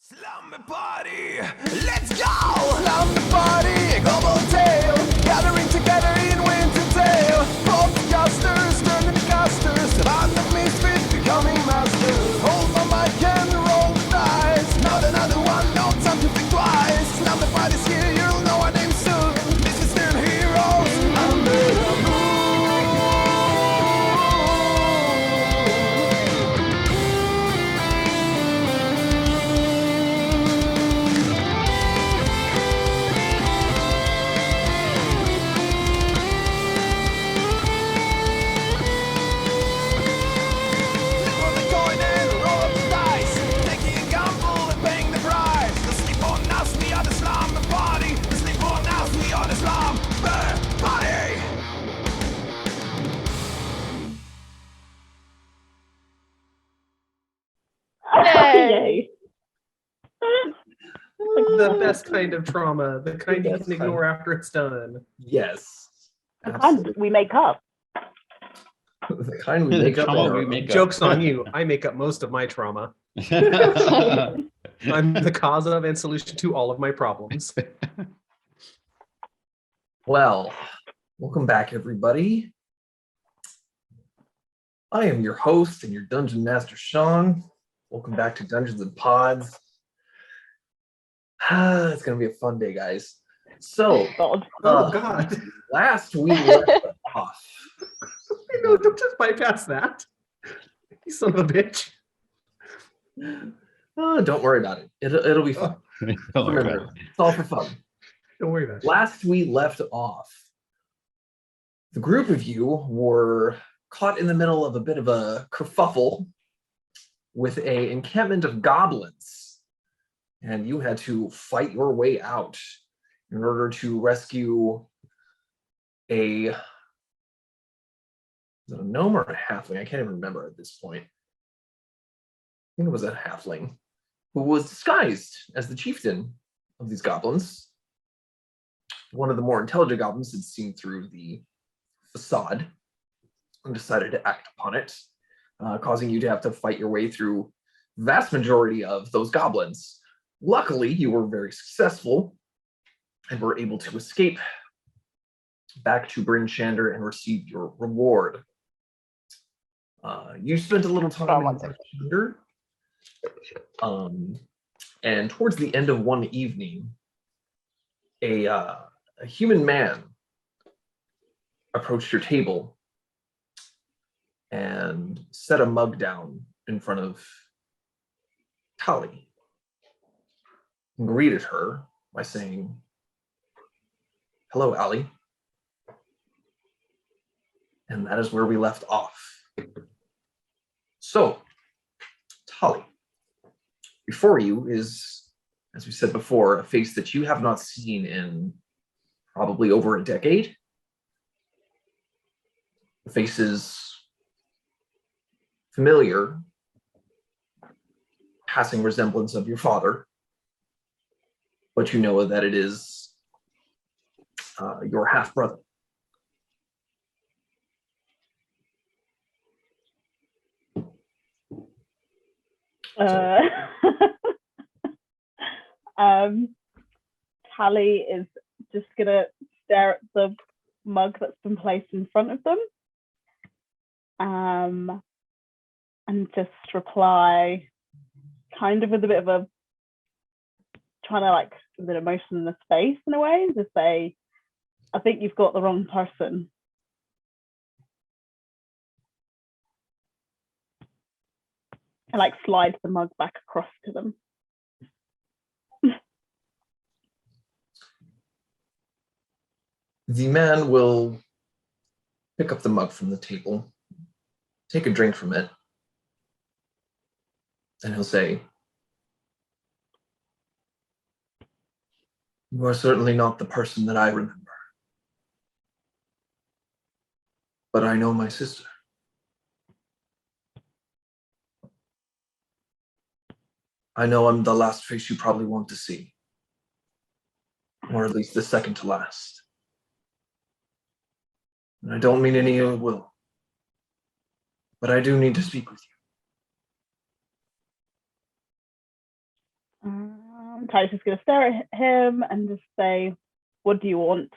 Slumber Party, let's go! Slumber Party, global tale, gathering together in winter tale. Podcasters turning casters, a band of misfits becoming masters. Hold my mic and roll the dice, not another one, no time to think twice. Slumber Party's here, you'll know our name soon. This is their heroes under the moon. Yay. The best kind of trauma, the kind you can ignore after it's done. Yes. The kind we make up. The kind we make up. Joke's on you. I make up most of my trauma. I'm the cause of and solution to all of my problems. Well, welcome back, everybody. I am your host and your Dungeon Master, Sean. Welcome back to Dungeons and Pods. It's going to be a fun day, guys. So, God. Last week left off. No, don't just bypass that. You son of a bitch. Don't worry about it. It'll be fun. Remember, it's all for fun. Don't worry about it. Last we left off, the group of you were caught in the middle of a bit of a kerfuffle with an encampment of goblins, and you had to fight your way out in order to rescue is it a gnome or a halfling? I can't even remember at this point. I think it was a halfling who was disguised as the chieftain of these goblins. One of the more intelligent goblins had seen through the facade and decided to act upon it, causing you to have to fight your way through the vast majority of those goblins. Luckily, you were very successful and were able to escape back to Bryn Shander and receive your reward. You spent a little time in Bryn Shander, and towards the end of one evening, a human man approached your table and set a mug down in front of Tali and greeted her by saying, "Hello, Ali." And that is where we left off. So, Tali, before you is, as we said before, a face that you have not seen in probably over a decade. The face is familiar, passing resemblance of your father, but you know that it is your half-brother. Tally is just gonna stare at the mug that's been placed in front of them, and just reply, kind of with a bit of a trying to like with an emotion in the face in a way, to say, "I think you've got the wrong person." And like slide the mug back across to them. The man will pick up the mug from the table, take a drink from it, and he'll say, "You are certainly not the person that I remember. But I know my sister. I know I'm the last face you probably want to see. Or at least the second to last. And I don't mean any ill will. But I do need to speak with you." Ty's just going to stare at him and just say, "What do you want?"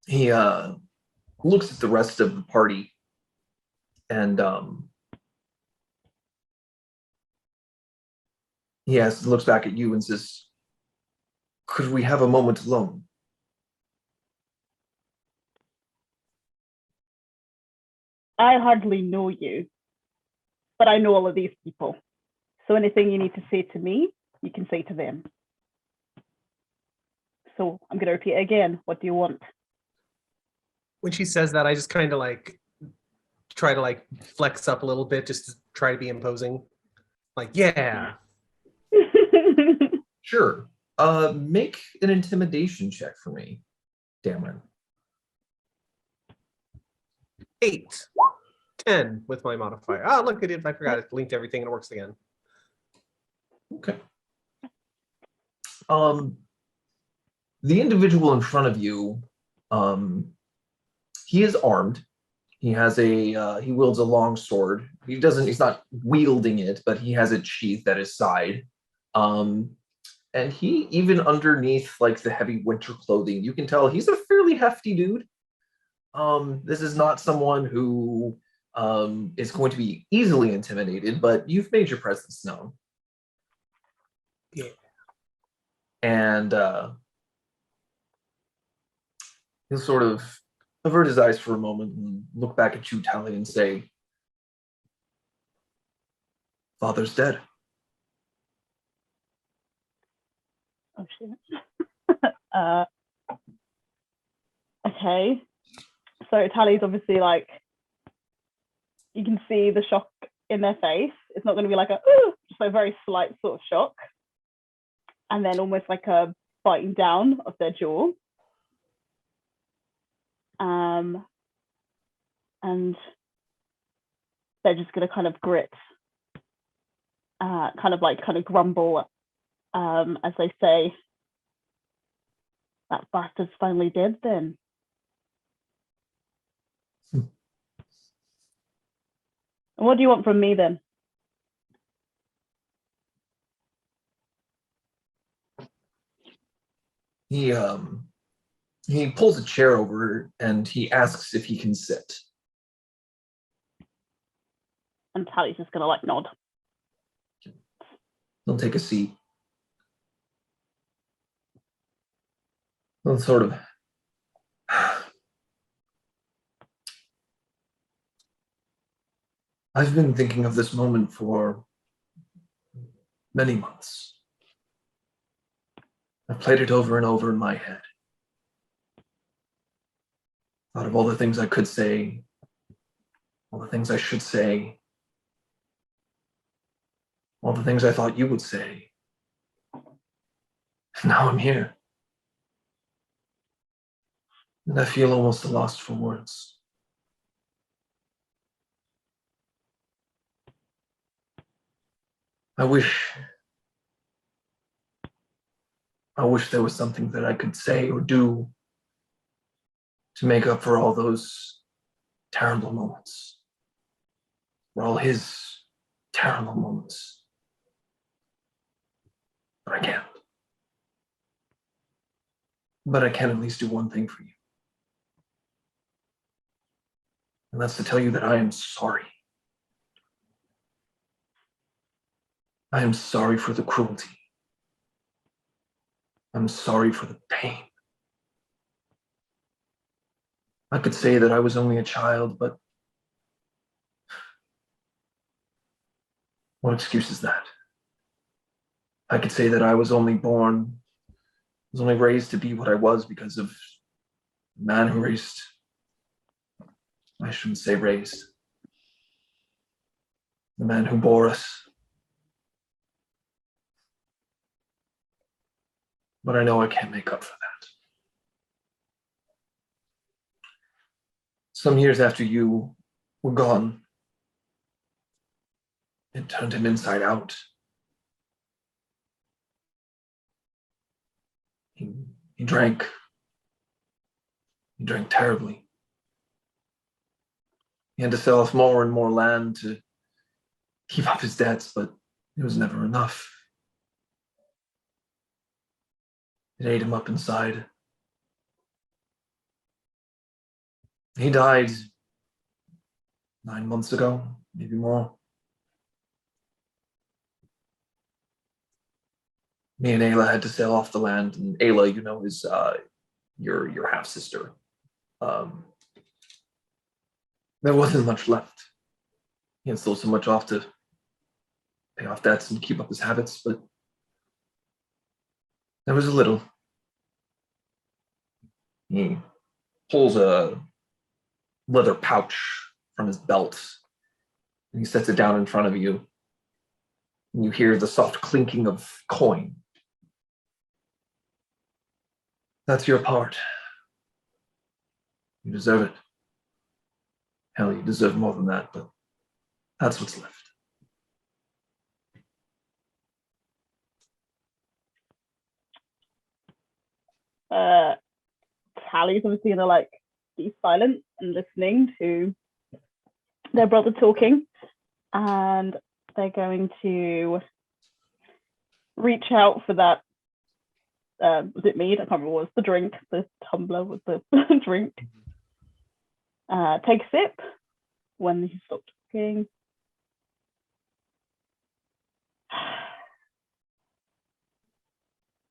He looks at the rest of the party and looks back at you and says, "Could we have a moment alone?" I hardly know you, but I know all of these people. So anything you need to say to me, you can say to them. So I'm going to repeat it again. What do you want? When she says that, I just kind of like try to like flex up a little bit just to try to be imposing. Like, yeah. Sure. Make an intimidation check for me, Damon. 8, 10 with my modifier. Oh, look, I forgot it linked everything and it works again. Okay. The individual in front of you, he is armed. He has he wields a long sword. He's not wielding it, but he has it sheathed at his side. And he, even underneath like the heavy winter clothing, you can tell he's a fairly hefty dude. This is not someone who is going to be easily intimidated, but you've made your presence known. Yeah. And he'll sort of avert his eyes for a moment and look back at you, Tally, and say, "Father's dead." Oh shit. Okay. So Tally's obviously like, you can see the shock in their face. It's not going to be like just a very slight sort of shock. And then almost like a biting down of their jaw. And they're just going to kind of grit, kind of grumble as they say, "That bastard's finally dead then." And what do you want from me then? He pulls a chair over and he asks if he can sit. And Tally's just going to like nod. He'll take a seat. He'll sort of I've been thinking of this moment for many months. I've played it over and over in my head. Thought of all the things I could say, all the things I should say, all the things I thought you would say. Now I'm here. And I feel almost lost for words. I wish there was something that I could say or do to make up for all those terrible moments, for all his terrible moments. But I can't. But I can at least do one thing for you. And that's to tell you that I am sorry. I am sorry for the cruelty. I'm sorry for the pain. I could say that I was only a child, but what excuse is that? I could say that I was only raised to be what I was because of the man who raised, I shouldn't say raised, the man who bore us. But I know I can't make up for that. Some years after you were gone, it turned him inside out. He drank. He drank terribly. He had to sell off more and more land to keep up his debts, but It was never enough. It ate him up inside. He died 9 months ago, maybe more. Me and Ayla had to sail off the land, and Ayla, you know, is your half sister. There wasn't much left. He had still so much off to pay off debts and keep up his habits, but there was a little. He pulls a leather pouch from his belt and he sets it down in front of you. And you hear the soft clinking of coin. That's your part. You deserve it. Hell, you deserve more than that, but that's what's left. Tally's obviously gonna like be silent and listening to their brother talking, and they're going to reach out for that. Was it mead? I can't remember what was the drink, the tumbler with the drink. Take a sip when he stopped talking.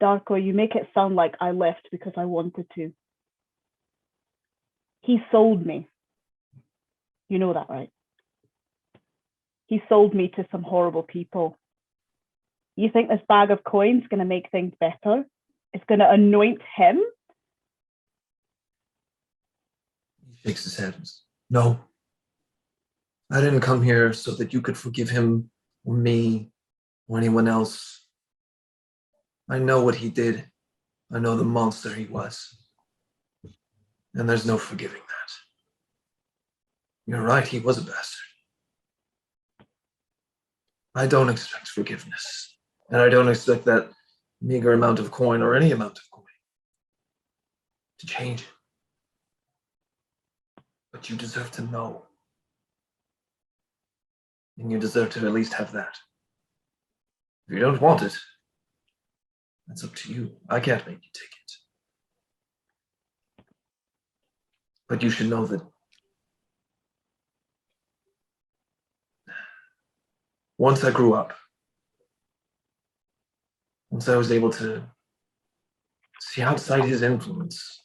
Darko, you make it sound like I left because I wanted to. He sold me. You know that, right? He sold me to some horrible people. You think this bag of coins is going to make things better? It's going to anoint him? He shakes his head. No. I didn't come here so that you could forgive him or me or anyone else. I know what he did. I know the monster he was. And there's no forgiving that. You're right, he was a bastard. I don't expect forgiveness. And I don't expect that meager amount of coin or any amount of coin to change it. But you deserve to know. And you deserve to at least have that. If you don't want it, that's up to you. I can't make you take it. But you should know that once I grew up, once I was able to see outside his influence,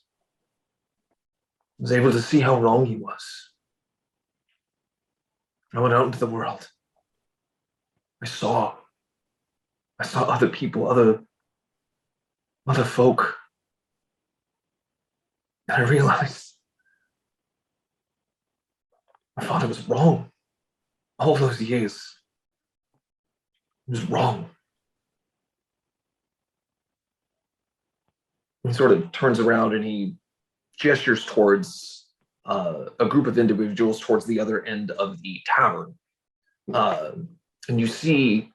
I was able to see how wrong he was. I went out into the world. I saw other people, other folk. And I realized my father was wrong. All those years, he was wrong. He sort of turns around and he gestures towards a group of individuals towards the other end of the tavern. And you see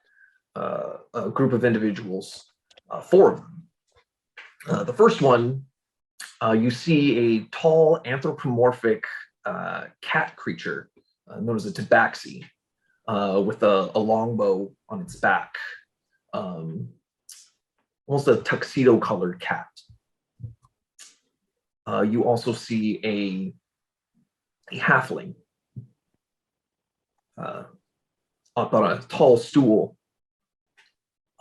a group of individuals, 4 of them. The first one, you see a tall anthropomorphic cat creature known as a tabaxi with a longbow on its back. Almost a tuxedo-colored cat. You also see a halfling up on a tall stool.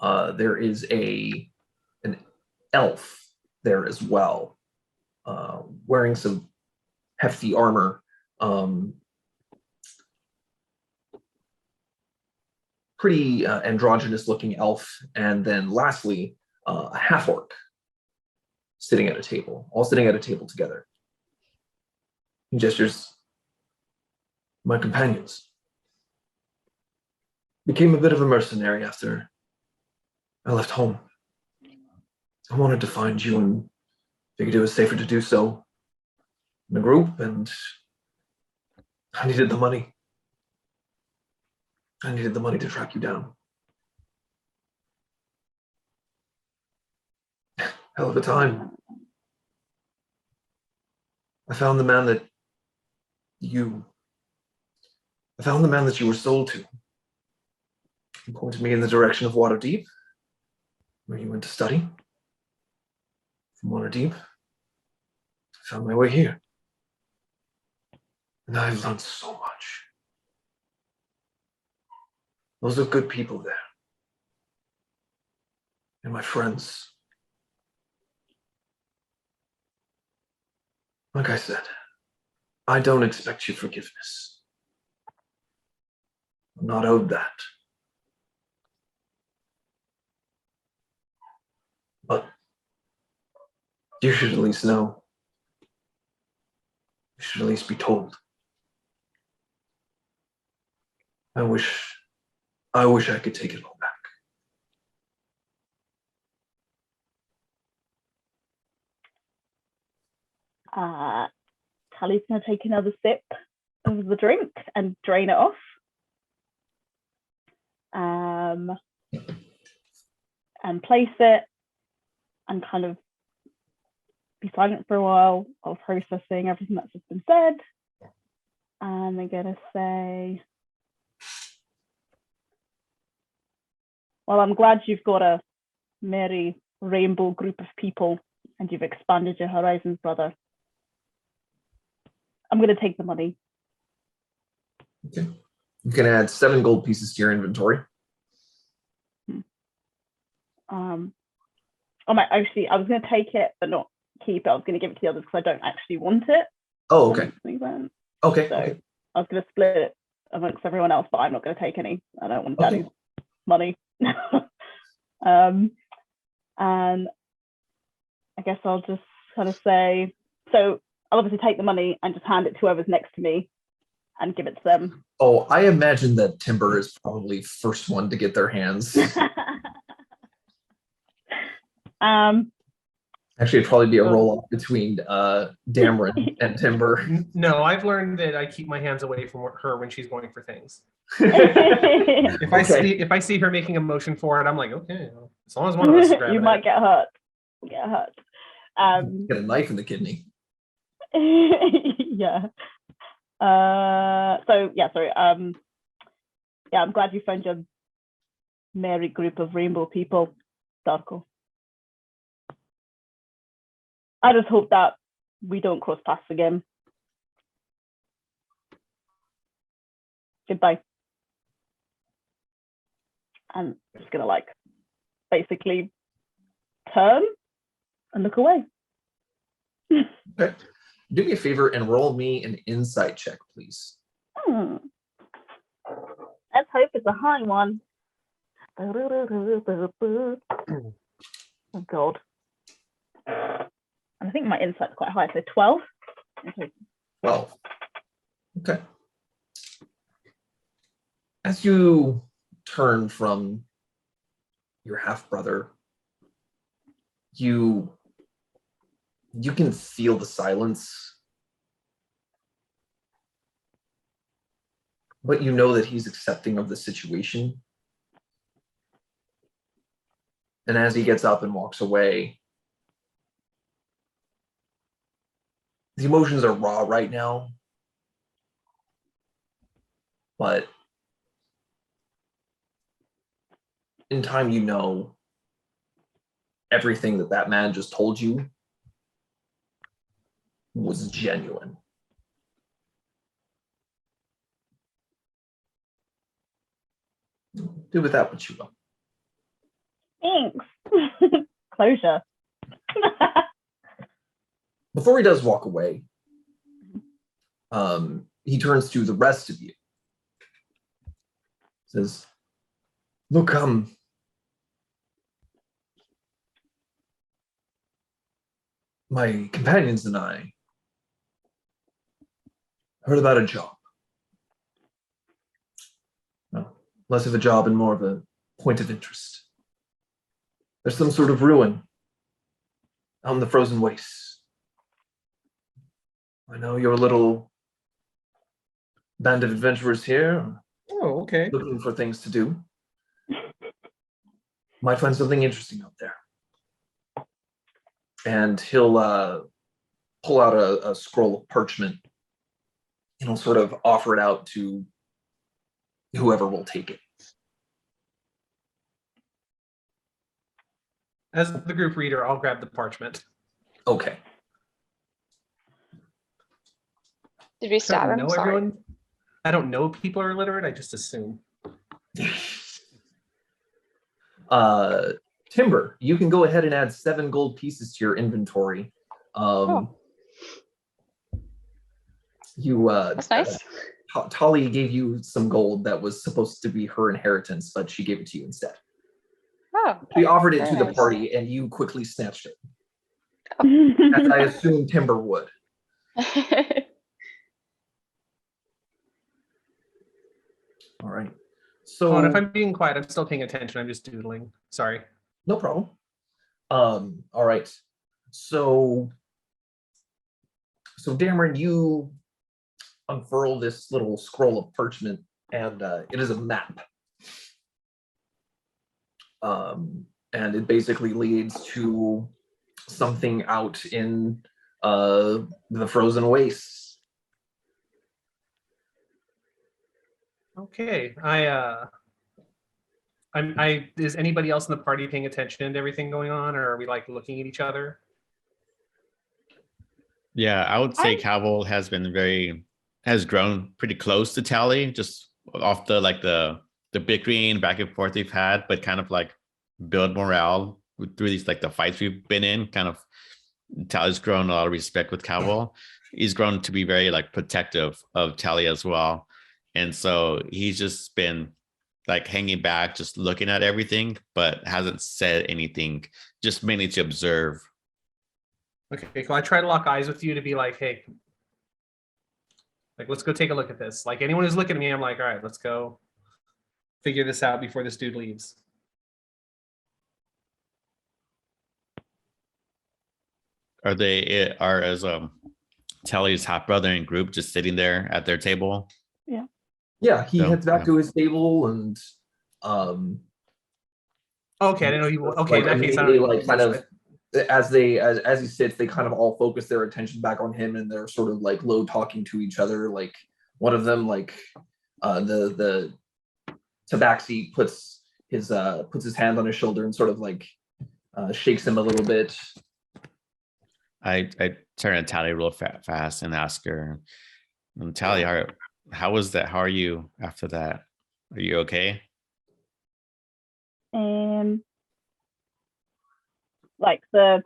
There is an elf there as well, wearing some hefty armor. Pretty androgynous looking elf. And then lastly, a half orc sitting at a table, all sitting at a table together. He gestures, my companions. Became a bit of a mercenary after I left home. I wanted to find you and figured it was safer to do so in a group, and I needed the money. I needed the money to track you down. Hell of a time. I found the man that you were sold to. He pointed me in the direction of Waterdeep, where you went to study. From Waterdeep, I found my way here. And I've learned so much. Those are good people there. And my friends. Like I said, I don't expect your forgiveness. I'm not owed that. But you should at least know. You should at least be told. I wish I could take it all back. Tally's going to take another sip of the drink and drain it off. And place it and kind of be silent for a while while processing everything that's just been said. And they're going to say, well, I'm glad you've got a merry rainbow group of people and you've expanded your horizons, brother. I'm going to take the money. Okay. You can add 7 gold pieces to your inventory. I was going to take it, but not keep it. I was going to give it to the others because I don't actually want it. Oh, okay. Okay. So Okay. I was going to split it amongst everyone else, but I'm not going to take any. I don't want Okay. Daddy's money. And I guess I'll just kind of say, so I'll obviously take the money and just hand it to whoever's next to me and give it to them. Oh, I imagine that Timber is probably first one to get their hands. Actually, it'd probably be a roll-off between Dameron and Timber. No, I've learned that I keep my hands away from her when she's going for things. You If I see her making a motion for it, I'm like, okay, well, as long as one of us is grabbing might it. get hurt. Get Get a knife in the kidney. Yeah. So yeah, sorry. Yeah, I'm glad you found your merry group of rainbow people, Darko. I just hope that we don't cross paths again. Goodbye. I'm just gonna like basically turn and look away. Okay. Do me a favor and roll me an insight check, please. Let's hope it's a high one. Oh God. I think my insight's quite high, so 12. Okay. 12. Okay. As you turn from your half-brother, you can feel the silence, but you know that he's accepting of the situation. And as he gets up and walks away, the emotions are raw right now, but in time, you know everything that man just told you was genuine. Do with that what you will. Thanks. Closure. Before he does walk away, he turns to the rest of you. Says, look, my companions and I heard about a job. Well, less of a job and more of a point of interest. There's some sort of ruin out in the frozen wastes. I know you're a little band of adventurers here. Oh, okay. Looking for things to do. Might find something interesting out there. And he'll pull out a scroll of parchment and he'll sort of offer it out to whoever will take it. As the group reader, I'll grab the parchment. Okay. Did we stab him? Sorry. I don't know people are illiterate. I just assume. Timber, you can go ahead and add 7 gold pieces to your inventory. That's nice. Tali gave you some gold that was supposed to be her inheritance, but she gave it to you instead. Oh. She offered it Very to the nice. party, and you quickly snatched it, as I assume Timber would. All right. So, Oh, and if I'm being quiet, I'm still paying attention. I'm just doodling. Sorry. no problem. All right. So Dameron, you unfurl this little scroll of parchment, and it is a map. And it basically leads to something out in the frozen wastes. Okay. Is anybody else in the party paying attention to everything going on, or are we like looking at each other? Yeah, I would say Cavill has grown pretty close to Tally, just off the bickering back and forth we've had, but kind of like build morale through these like the fights we've been in. Kind of Tally's grown a lot of respect with Cavill. He's grown to be very like protective of Tally as well. And so he's just been like hanging back, just looking at everything, but hasn't said anything, just mainly to observe. Okay, cool. I try to lock eyes with you to be like, hey, like, let's go take a look at this. Like, anyone who's looking at me, I'm like, all right, let's go figure this out before this dude leaves. As Tally's half brother and group just sitting there at their table? Yeah, he So, heads back yeah. to his table, and Okay, I didn't know you. Okay, like, in that case, I immediately, don't like kind of as he sits, they kind of all focus their attention back on him, and they're sort of like low talking to each other. Like one of them, like the tabaxi puts his hand on his shoulder and sort of like shakes him a little bit. I turn to Tally real fast and ask her, Tally, how was that? How are you after that? Are you okay? Like the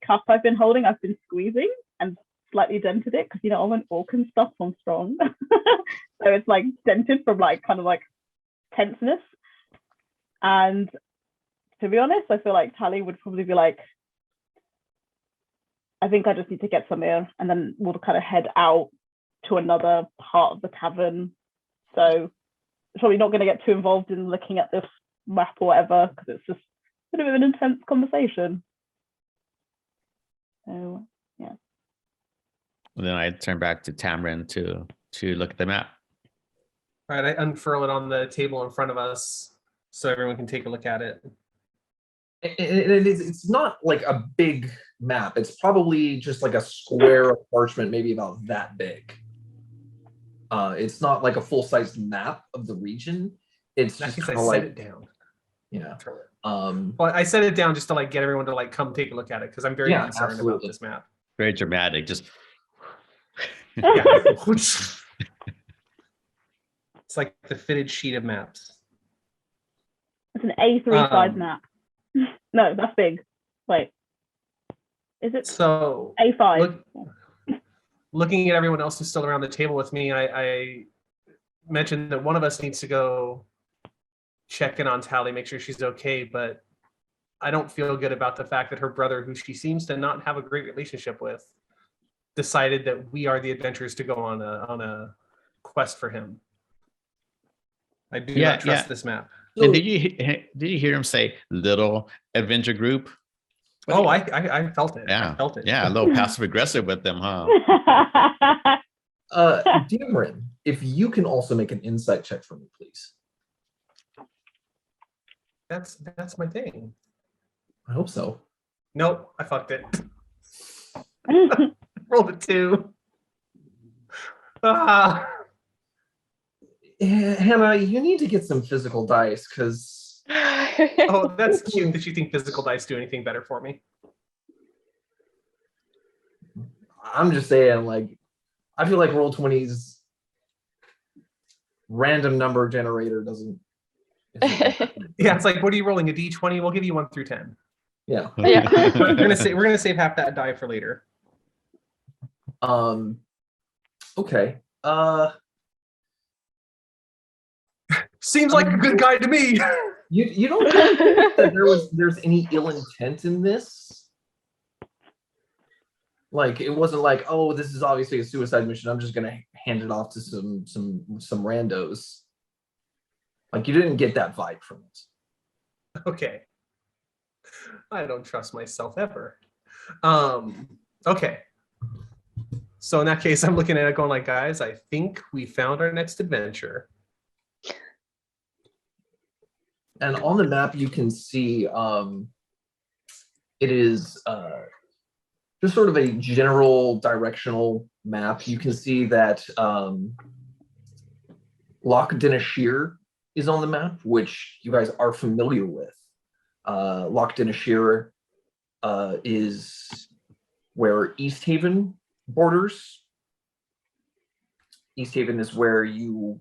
cup I've been holding, I've been squeezing and slightly dented it because all my orc and stuff on strong. So it's like dented from like kind of like tenseness. And to be honest, I feel like Tally would probably be like, I think I just need to get some air, and then we'll kind of head out to another part of the tavern. So probably not going to get too involved in looking at this map or whatever, because it's just a bit of an intense conversation. So yeah. And then I turn back to Tamron to look at the map. All right, I unfurl it on the table in front of us so everyone can take a look at it. It's not like a big map. It's probably just like a square of parchment, maybe about that big. It's not like a full-sized map of the region. It's I just guess kind I of set like, it down. yeah. Well, I set it down just to like get everyone to like come take a look at it because I'm very Yeah, concerned about absolutely. this map. Very dramatic. Just Yeah. It's like the fitted sheet of maps. It's an A3 size map. No, that's big. Wait, is it So A5? looking at everyone else who's still around the table with me, I mentioned that one of us needs to go check in on Tally, make sure she's okay, but I don't feel good about the fact that her brother, who she seems to not have a great relationship with, decided that we are the adventurers to go on a quest for him. I do not trust this map. And did you hear him say little adventure group? Oh, I felt it. Yeah, I felt it. Yeah, a little passive aggressive with them, huh? Dameron, if you can also make an insight check for me, please. That's my thing. I hope so. Nope, I fucked it. Rolled a 2. Hannah, you need to get some physical dice because Oh, that's cute that you think physical dice do anything better for me. I'm just saying, like, I feel like Roll20's random number generator isn't Yeah, it's like, what are you rolling? A D20? We'll give you 1 through 10. yeah. Yeah. We're gonna save half that die for later. Okay. Seems like a good guy to me. You don't think that there's any ill intent in this? Like, it wasn't like, oh, this is obviously a suicide mission, I'm just gonna hand it off to some randos. Like, you didn't get that vibe from it. Okay. I don't trust myself ever. Okay. So in that case, I'm looking at it going like, guys, I think we found our next adventure. And on the map, you can see it is just sort of a general directional map. You can see that Loch Dinashir is on the map, which you guys are familiar with. Loch Dinashir is where East Haven borders. East Haven is where you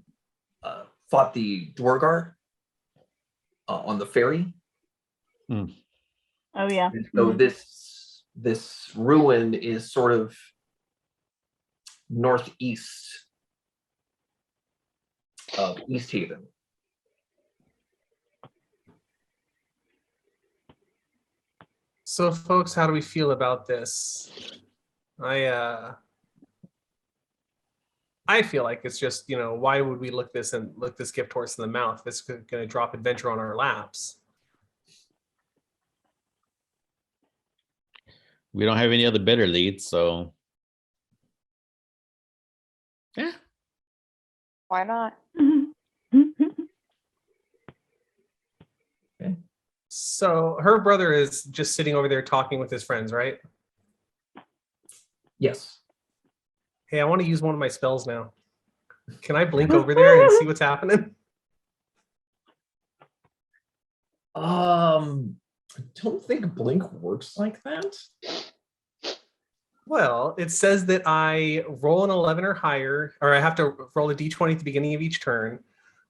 fought the Dwargar on the ferry. Oh yeah. And so this ruin is sort of northeast of East Haven. So folks, how do we feel about this? I feel like it's just, why would we look this gift horse in the mouth? It's going to drop adventure on our laps. We don't have any other better leads, so yeah. Why not? Okay. So her brother is just sitting over there talking with his friends, right? Yes. Hey, I want to use one of my spells now. Can I blink over there and see what's happening? I don't think Blink works like that. Well, it says that I roll an 11 or higher, or I have to roll a d20 at the beginning of each turn.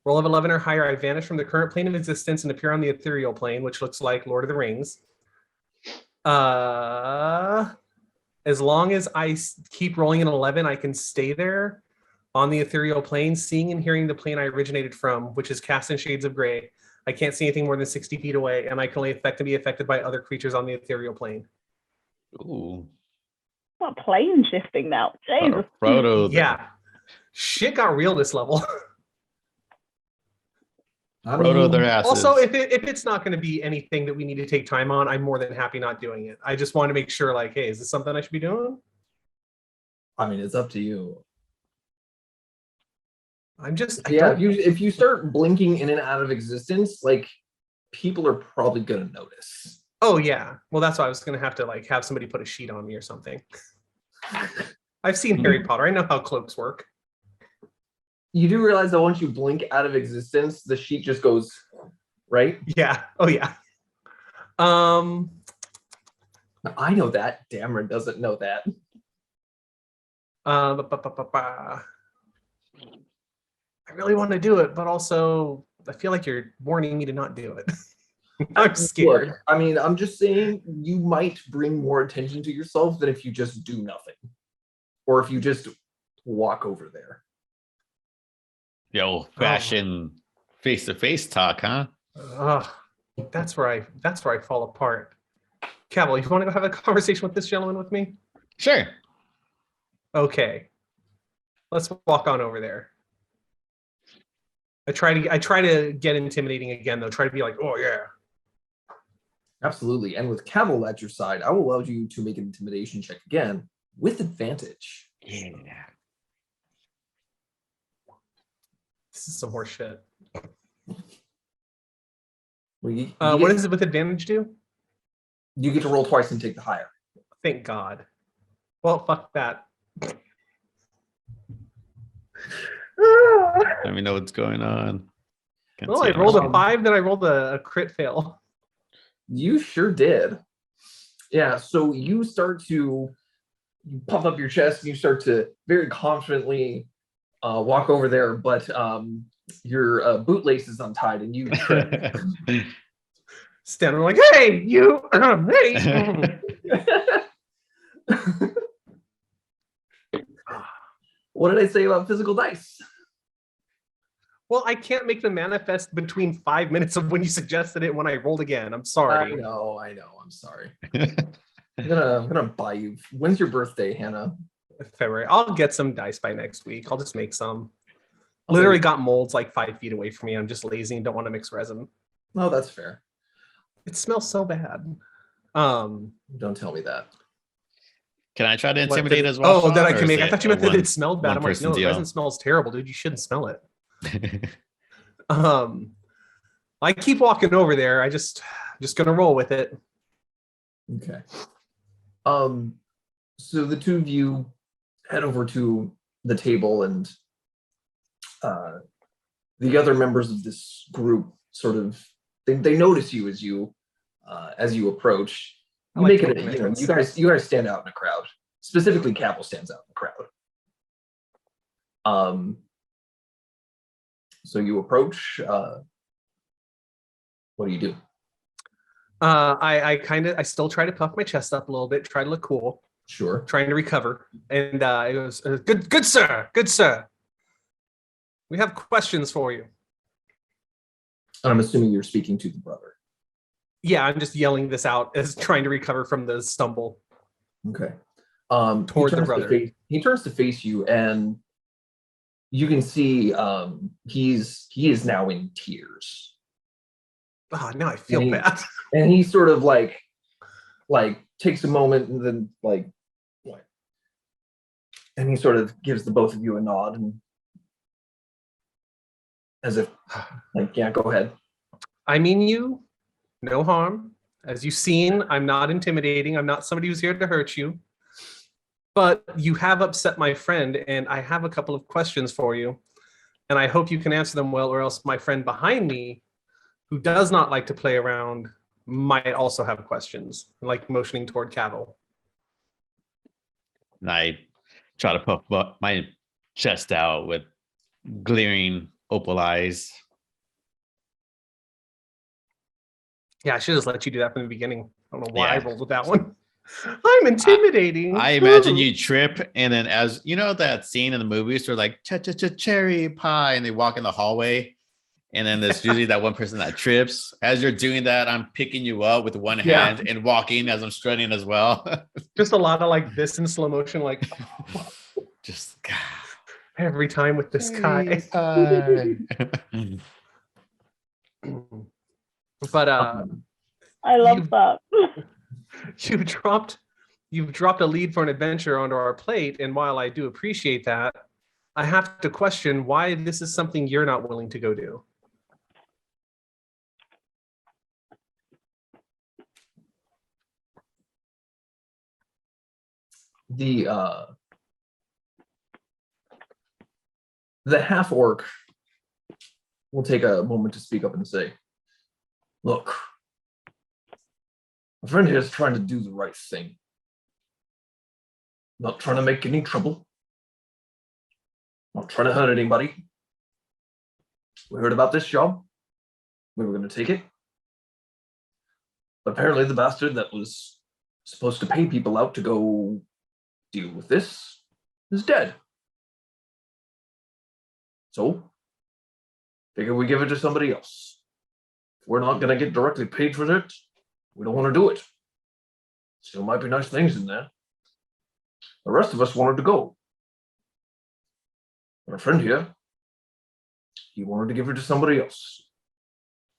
Roll of 11 or higher, I vanish from the current plane of existence and appear on the ethereal plane, which looks like Lord of the Rings. As long as I keep rolling an 11, I can stay there on the ethereal plane, seeing and hearing the plane I originated from, which is cast in shades of gray. I can't see anything more than 60 feet away, and I can only be affected by other creatures on the ethereal plane. Ooh. What plane shifting now? Jesus. Frodo. Yeah. Shit got real this level. Frodo their asses. Also, if it's not going to be anything that we need to take time on, I'm more than happy not doing it. I just want to make sure, like, hey, is this something I should be doing? I mean, it's up to you. I'm just if you start blinking in and out of existence, like, people are probably gonna notice. Oh yeah. Well, that's why I was gonna have to like have somebody put a sheet on me or something. I've seen Harry Potter. I know how cloaks work. You do realize that once you blink out of existence, the sheet just goes, right? Yeah. Oh yeah. I know that. Dameron doesn't know that. I really want to do it, but also I feel like you're warning me to not do it. I'm scared. Look, I mean, I'm just saying you might bring more attention to yourself than if you just do nothing. Or if you just walk over there. The old-fashioned face-to-face talk, huh? That's where I fall apart. Cavill, you want to go have a conversation with this gentleman with me? Sure. Okay. Let's walk on over there. I try to get intimidating again, though. Try to be like, oh yeah. Absolutely. And with Cavill at your side, I will allow you to make an intimidation check again with advantage. Yeah. This is some horse shit. Well, What does it with advantage do? You get to roll twice and take the higher. Thank God. Well, fuck that. Let me know what's going on. Can't Well, see I it on rolled the a 5, then I rolled a crit fail. You sure did. Yeah, so you start to puff up your chest and you start to very confidently walk over there, but your bootlace is untied and you trip. screen. Standing like, hey, you, hey. What did I say about physical dice? Well, I can't make them manifest between 5 minutes of when you suggested it and when I rolled again. I'm I sorry. know. I'm sorry. I'm gonna buy you. When's your birthday, Hannah? February. I'll get some dice by next week. I'll just make some. Okay. Literally got molds like 5 feet away from me. I'm just lazy and don't want to mix resin. No, that's fair. It smells so bad. Don't tell me that. Can I try to What, intimidate that- as well? Oh, that I Sean, or can is make. I it thought you a meant that it smelled bad. I'm like, one-person no, deal? resin smells terrible, dude. You shouldn't smell it. I keep walking over there. Just gonna roll with it. Okay. So the two of you head over to the table, and the other members of this group sort of they notice you as you approach. You I like make it. making You know, entrance. you guys stand out in a crowd. Specifically, Cavill stands out in the crowd. So you approach. What do you do? I still try to puff my chest up a little bit, try to look cool, Sure. trying to recover. And it was good sir, good sir. We have questions for you. And I'm assuming you're speaking to the brother. Yeah, I'm just yelling this out as trying to recover from the stumble. Okay. Toward the brother. He turns to face you, and you can see he is now in tears. Oh, now I feel And he- bad. And he sort of like takes a moment and then and he sort of gives the both of you a nod and as if like, yeah, go ahead. I mean you, no harm. As you've seen, I'm not intimidating. I'm not somebody who's here to hurt you. But you have upset my friend, and I have a couple of questions for you. And I hope you can answer them well, or else my friend behind me, who does not like to play around, might also have questions, like motioning toward Cavill. And I try to puff my chest out with glaring opal eyes. Yeah, I should have let you do that from the beginning. I don't know why I Yeah. rolled with that one. I'm intimidating. I imagine you trip, and then as you know that scene in the movies where like cherry pie, and they walk in the hallway, and then there's usually that one person that trips. As you're doing that, I'm picking you up with one Yeah. hand and walking as I'm strutting as well. Just a lot of like this in slow motion, like Just every time with this guy. pie. But I love You- that. you've dropped a lead for an adventure onto our plate, and while I do appreciate that, I have to question why this is something you're not willing to go do. The half orc will take a moment to speak up and say, look, my friend here is trying to do the right thing. Not trying to make any trouble. Not trying to hurt anybody. We heard about this job. We were going to take it. But apparently the bastard that was supposed to pay people out to go deal with this is dead. So, figure we give it to somebody else. If we're not going to get directly paid for it, we don't want to do it. Still might be nice things in there. The rest of us wanted to go. But our friend here, he wanted to give it to somebody else.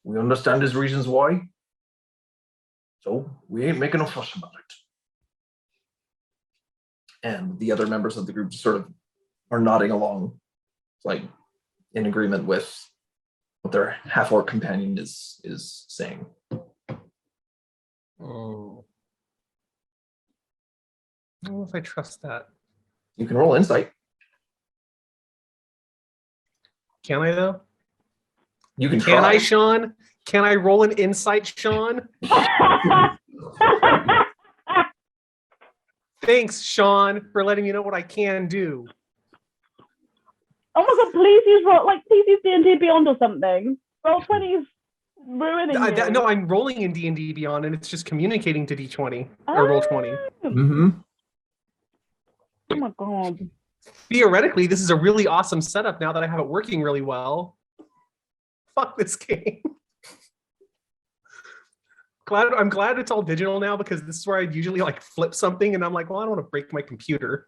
We understand his reasons why. So we ain't making a fuss about it. And the other members of the group sort of are nodding along, like in agreement with what their half-orc companion is saying. Oh. I don't know if I trust that. You can roll insight. Can I though? You can Can try. I, Sean? Can I roll an insight, Sean? Thanks, Sean, for letting me know what I can do. Oh my god, please use D&D Beyond or something. Roll 20's ruining you. No, I'm rolling in D&D Beyond, and it's just communicating to D20 or roll 20. Mm-hmm. Oh my god. Theoretically, this is a really awesome setup now that I have it working really well. Fuck this game. I'm glad it's all digital now, because this is where I usually like flip something and I'm like, well, I don't want to break my computer.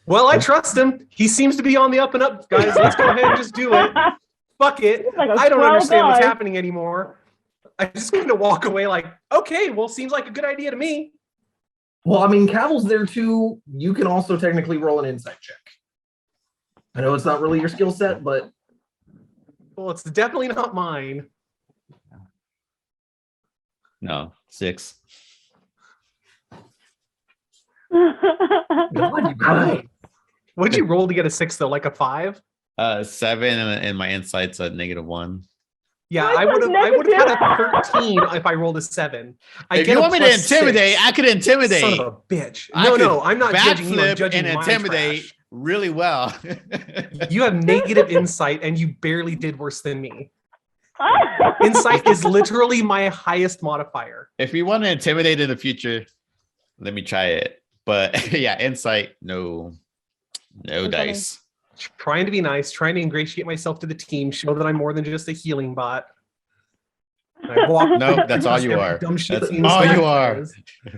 Well, I trust him. He seems to be on the up and up, guys. Let's go ahead and just do it. Fuck it. Like a I don't swell understand what's guy. happening anymore. I just kind of walk away like, okay, well, seems like a good idea to me. Well, I mean, Cavil's there too. You can also technically roll an insight check. I know it's not really your skill set, but Well, it's definitely not mine. No, 6. God, you guys. What'd you roll to get a 6 though? Like a 5? 7 and my insight's a -1. Yeah, Why I would so have had negative? a 13 if I rolled a 7. I If get you a want me to plus intimidate, 6. I could intimidate. Son of a bitch. I No, could no, I'm not judging you. I'm backflip judging and my intimidate trash. really well. You have negative insight and you barely did worse than me. Insight is literally my highest modifier. If you want to intimidate in the future, let me try it. But yeah, insight, no That's funny. dice. Trying to be nice, trying to ingratiate myself to the team, show that I'm more than just a healing bot. And I walk No, that's all past you every are. dumb shit That's that all Insight you are. says.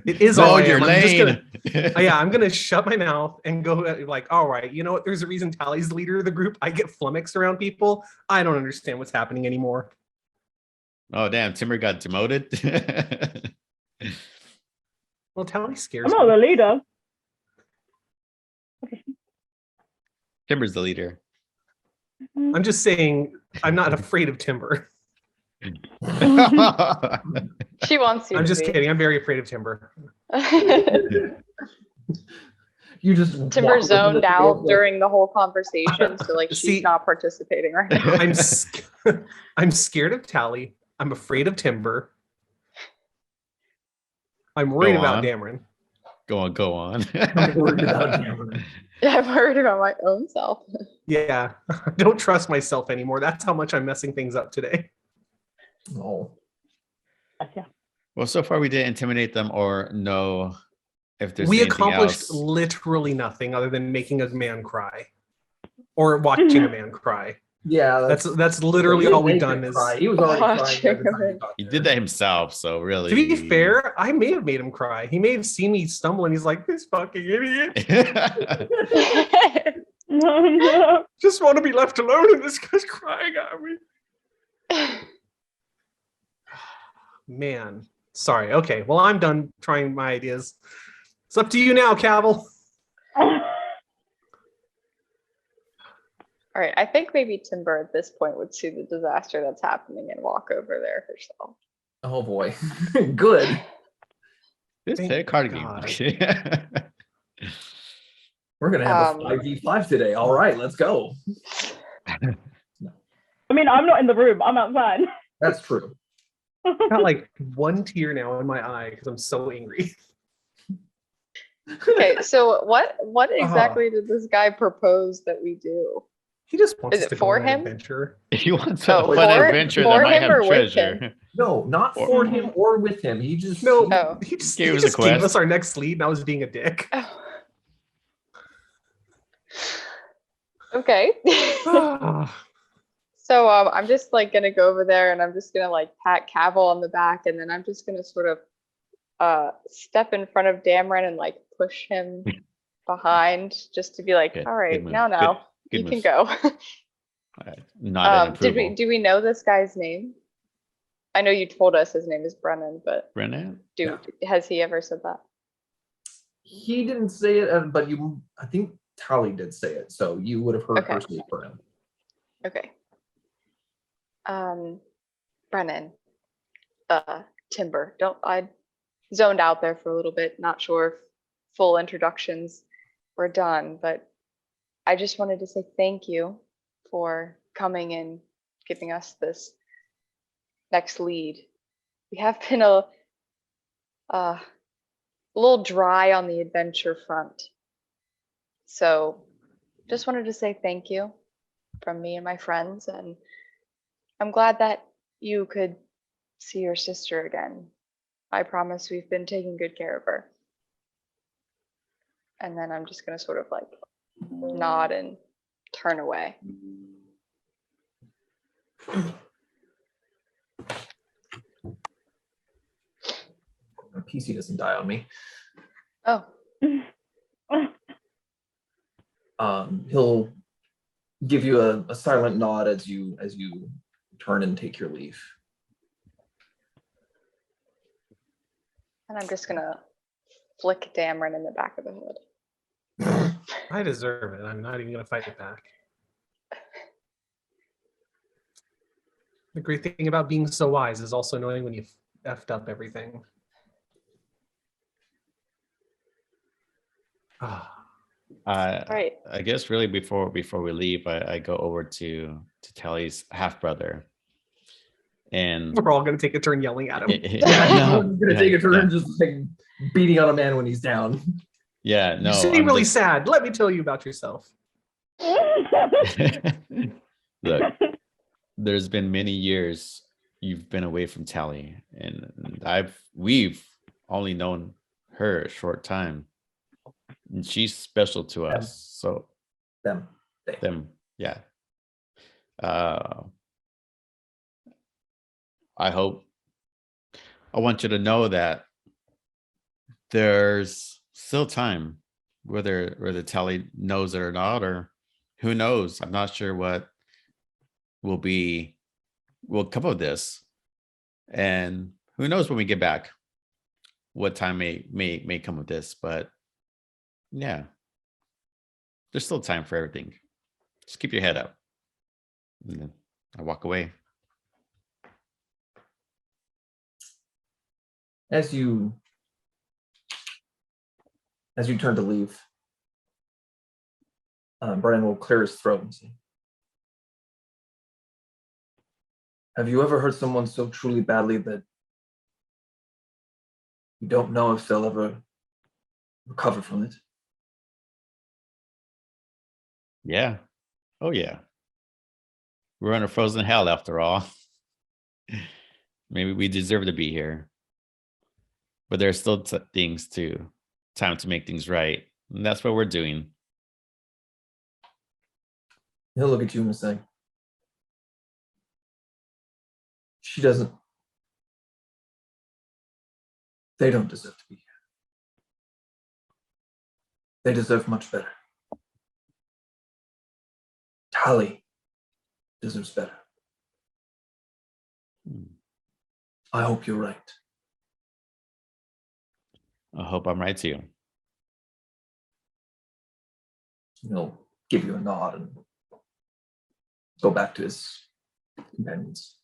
It is all Know I your am. I'm just lane. gonna, yeah, I'm gonna shut my mouth and go like, all right, you know what? There's a reason Tally's the leader of the group. I get flummoxed around people. I don't understand what's happening anymore. Oh damn, Timber got demoted. Well, Tally scares I'm not me. the leader. Timber's the leader. I'm just saying I'm not afraid of Timber. She wants you I'm to just be. kidding. I'm very afraid of Timber. You just Timber walk away from zoned the out table. during the whole conversation, so like See- she's not participating right now. I'm scared of Tally. I'm afraid of Timber. I'm worried Go about on. Dameron. Go on. I'm worried about Cameron. Yeah, I'm worried about my own self. Yeah, I don't trust myself anymore. That's how much I'm messing things up today. Oh, Yeah. Well, so far we didn't intimidate them or know if there's We anything accomplished else. literally nothing other than making a man cry or watching a man cry. yeah. That's literally all we've done is. He was already Watching crying every time him. you talked He to did him. that himself, so really. To be fair, I may have made him cry. He may have seen me stumble and he's like, this fucking idiot. No. Just want to be left alone and this guy's crying at me. Man, sorry. Okay, well, I'm done trying my ideas. It's up to you now, Cavill. All right, I think maybe Timber at this point would see the disaster that's happening and walk over there herself. Oh boy, good. This Thank is card God. game. We're gonna have Um, a 5v5 today. All right, let's go. I mean, I'm not in the room. I'm outside. That's true. Got like one tear now in my eye because I'm so angry. Okay, so what exactly did this guy propose that we do? He just wants Is us it to for go on an him? adventure. He wants a Oh, fun for- adventure for that might him or have with treasure. No, not Or- for him or with him. He just No, Oh. he just Gave he us a just gave quest. us our next lead, and I was being a dick. Oh. Okay. So I'm just like gonna go over there and I'm just gonna like pat Cavill on the back and then I'm just gonna sort of step in front of Dameron and like push him behind just to be like, Good- all right, good move. now Good you can move. go. Not an Did approval. we know this guy's name? I know you told us his name is Brennan, but Brennan? has he ever said that? he didn't say it, but I think Tally did say it, so you would have heard Okay. personally for him. Okay. Brennan, Timber. I zoned out there for a little bit, not sure if full introductions were done, but I just wanted to say thank you for coming and giving us this next lead. We have been a little dry on the adventure front. So just wanted to say thank you from me and my friends, and I'm glad that you could see your sister again. I promise we've been taking good care of her. And then I'm just gonna sort of like nod and turn away. My PC doesn't die on me. Oh, He'll give you a silent nod as you turn and take your leave. and I'm just gonna flick Dameron in the back of the hood. I deserve it. I'm not even gonna fight it back. The great thing about being so wise is also knowing when you've effed up everything. Ah, Right. I guess really before we leave, I go over to Tally's half brother, and we're all gonna take a turn yelling at him. no, He's gonna take a turn just like beating on a man when he's down. yeah, no, You seem I'm really just- sad. Let me tell you about yourself. Look, there's been many years you've been away from Tally, and we've only known her a short time, and she's special to Them. us. So Them. yeah. I want you to know that there's still time, whether Tally knows it or not, or who knows. I'm not sure what will come of this, and who knows when we get back what time may come of this. But yeah, there's still time for everything. Just keep your head up. And then I walk away. As you turn to leave, Brian will clear his throat and say, "Have you ever hurt someone so truly badly that you don't know if they'll ever recover from it?" Yeah. Oh yeah. We're in a frozen hell after all. Maybe we deserve to be here. But there's still time to make things right. And that's what we're doing. He'll look at you and say, "She doesn't. They don't deserve to be here. They deserve much better. Tally deserves better. I hope you're right." I hope I'm right too. He'll give you a nod and go back to his companions.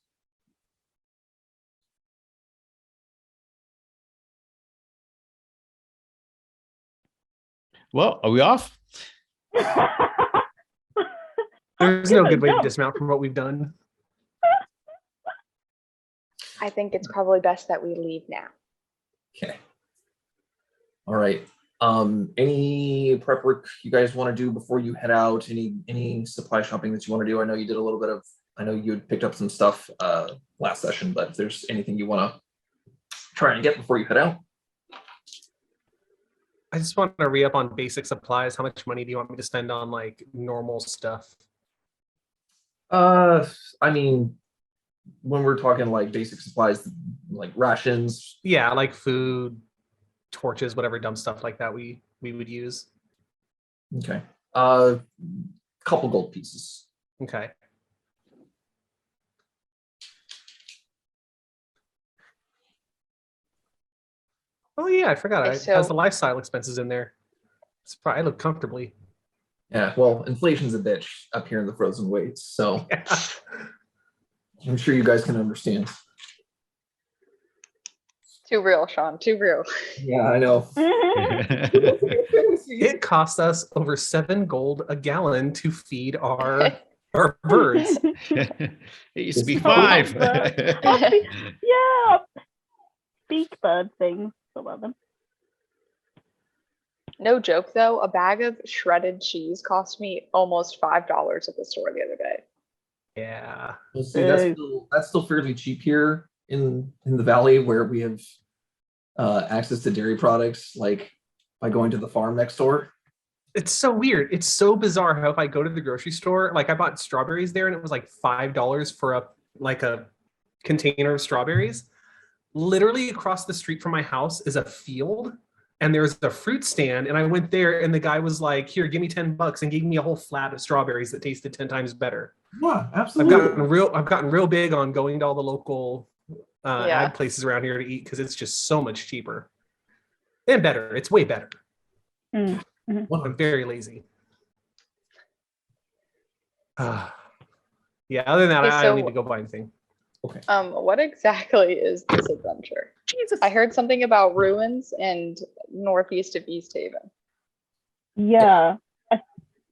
Well, are we off? There's no good way to dismount from what we've done. I think it's probably best that we leave now. Okay. All right. Any prep work you guys want to do before you head out? Any supply shopping that you want to do? I know you did a little bit of. I know you had picked up some stuff last session, but if there's anything you want to try and get before you head out. I just want to re-up on basic supplies. How much money do you want me to spend on like normal stuff? I mean, when we're talking like basic supplies, like rations. Yeah, like food, torches, whatever dumb stuff like that we would use. Okay. Couple gold pieces. Okay. Oh yeah, I forgot. Okay, It has so- the lifestyle expenses in there. I live comfortably. Yeah. Well, inflation's a bitch up here in the frozen weights, so Yeah. I'm sure you guys can understand. Too real, Sean. Too real. Yeah, I know. It cost us over 7 gold a gallon to feed our Or birds. It used to be It's five. Yeah, beak bird things. About them. No joke though, a bag of shredded cheese cost me almost $5 at the store the other day. Yeah. Well, see, that's still fairly cheap here in the valley where we have access to dairy products, like by going to the farm next door. It's so weird. It's so bizarre how if I go to the grocery store, like I bought strawberries there and it was like $5 for a container of strawberries. Literally across the street from my house is a field and there's a fruit stand. And I went there and the guy was like, here, give me $10 and gave me a whole flat of strawberries that tasted 10 times better. Yeah, I've absolutely. gotten real big on going to all the local Yeah. ag places around here to eat because it's just so much cheaper and better. It's way better. Mm. I'm very lazy. Yeah, other than that, Okay, I don't need so- to go buy anything. What exactly is this adventure? Jesus. I heard something about ruins and northeast of East Haven. Yeah.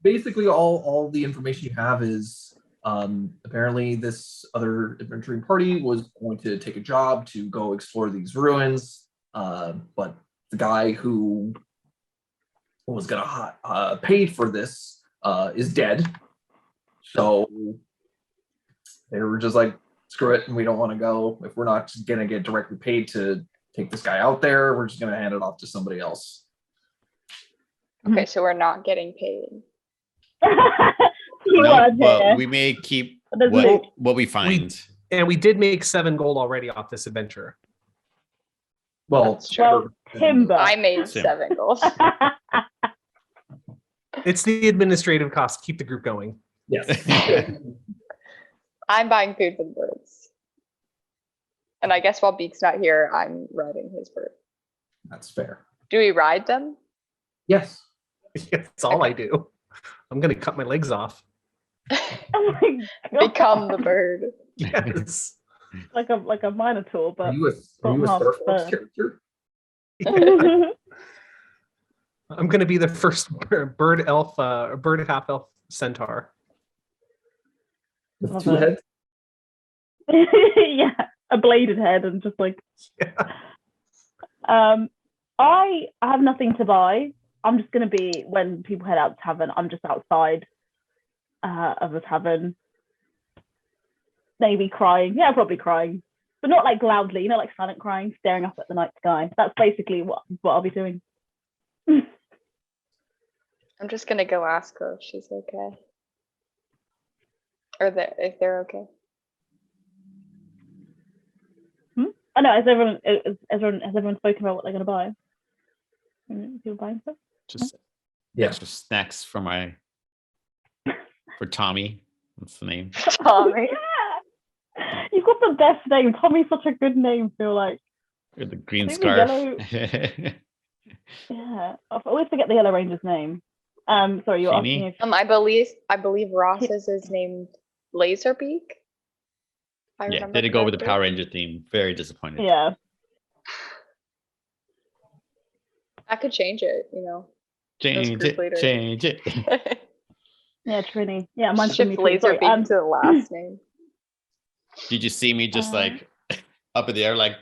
Basically, all the information you have is apparently this other adventuring party was going to take a job to go explore these ruins, but the guy who was gonna pay for this is dead. So they were just like, screw it, and we don't want to go. If we're not gonna get directly paid to take this guy out there, we're just gonna hand it off to somebody else. Okay, so we're not getting paid. You No, are but there. we may keep There's loot. what we find. And we did make 7 gold already off this adventure. Well, That's true. Well, timber. I made Sim. 7 goals. It's the administrative cost to keep the group going. yes. I'm buying food for the birds. And I guess while Beak's not here, I'm riding his bird. That's fair. Do we ride them? Yes. That's all I do. I'm gonna cut my legs off. Oh my God. Become the bird. Yes. like a minotaur, Are but you a Got Star half Fox bird. character? I'm gonna be the first bird elf, bird half elf centaur. With Love 2 it. heads? yeah, a bladed head and just like. Yeah. I have nothing to buy. I'm just gonna be when people head out to tavern. I'm just outside of the tavern, maybe crying. Yeah, probably crying, but not like loudly. You know, like silent crying, staring up at the night sky. That's basically what I'll be doing. I'm just gonna go ask her if she's okay. Or if they're okay. I know. Has everyone spoken about what they're gonna buy? People buying stuff. Just Yeah. extra snacks for Tommy. What's the name? Tommy. Yeah. You've got the best name. Tommy's such a good name. Feel like. Or the green I think the scarf. Yeah, I always forget the Yellow Ranger's name. Sorry, you're Sheeny? asking I believe Ross's is named Laserbeak. I Yeah, remember they did go with the correctly. Power Ranger theme. Very disappointed. if. Yeah. I could change it, you know. Change group it, leader. change it. Yeah, Trini. Yeah, mine's Shift Trini too. Sorry, Laserbeak to the last name. Did you see me just like up in the air, like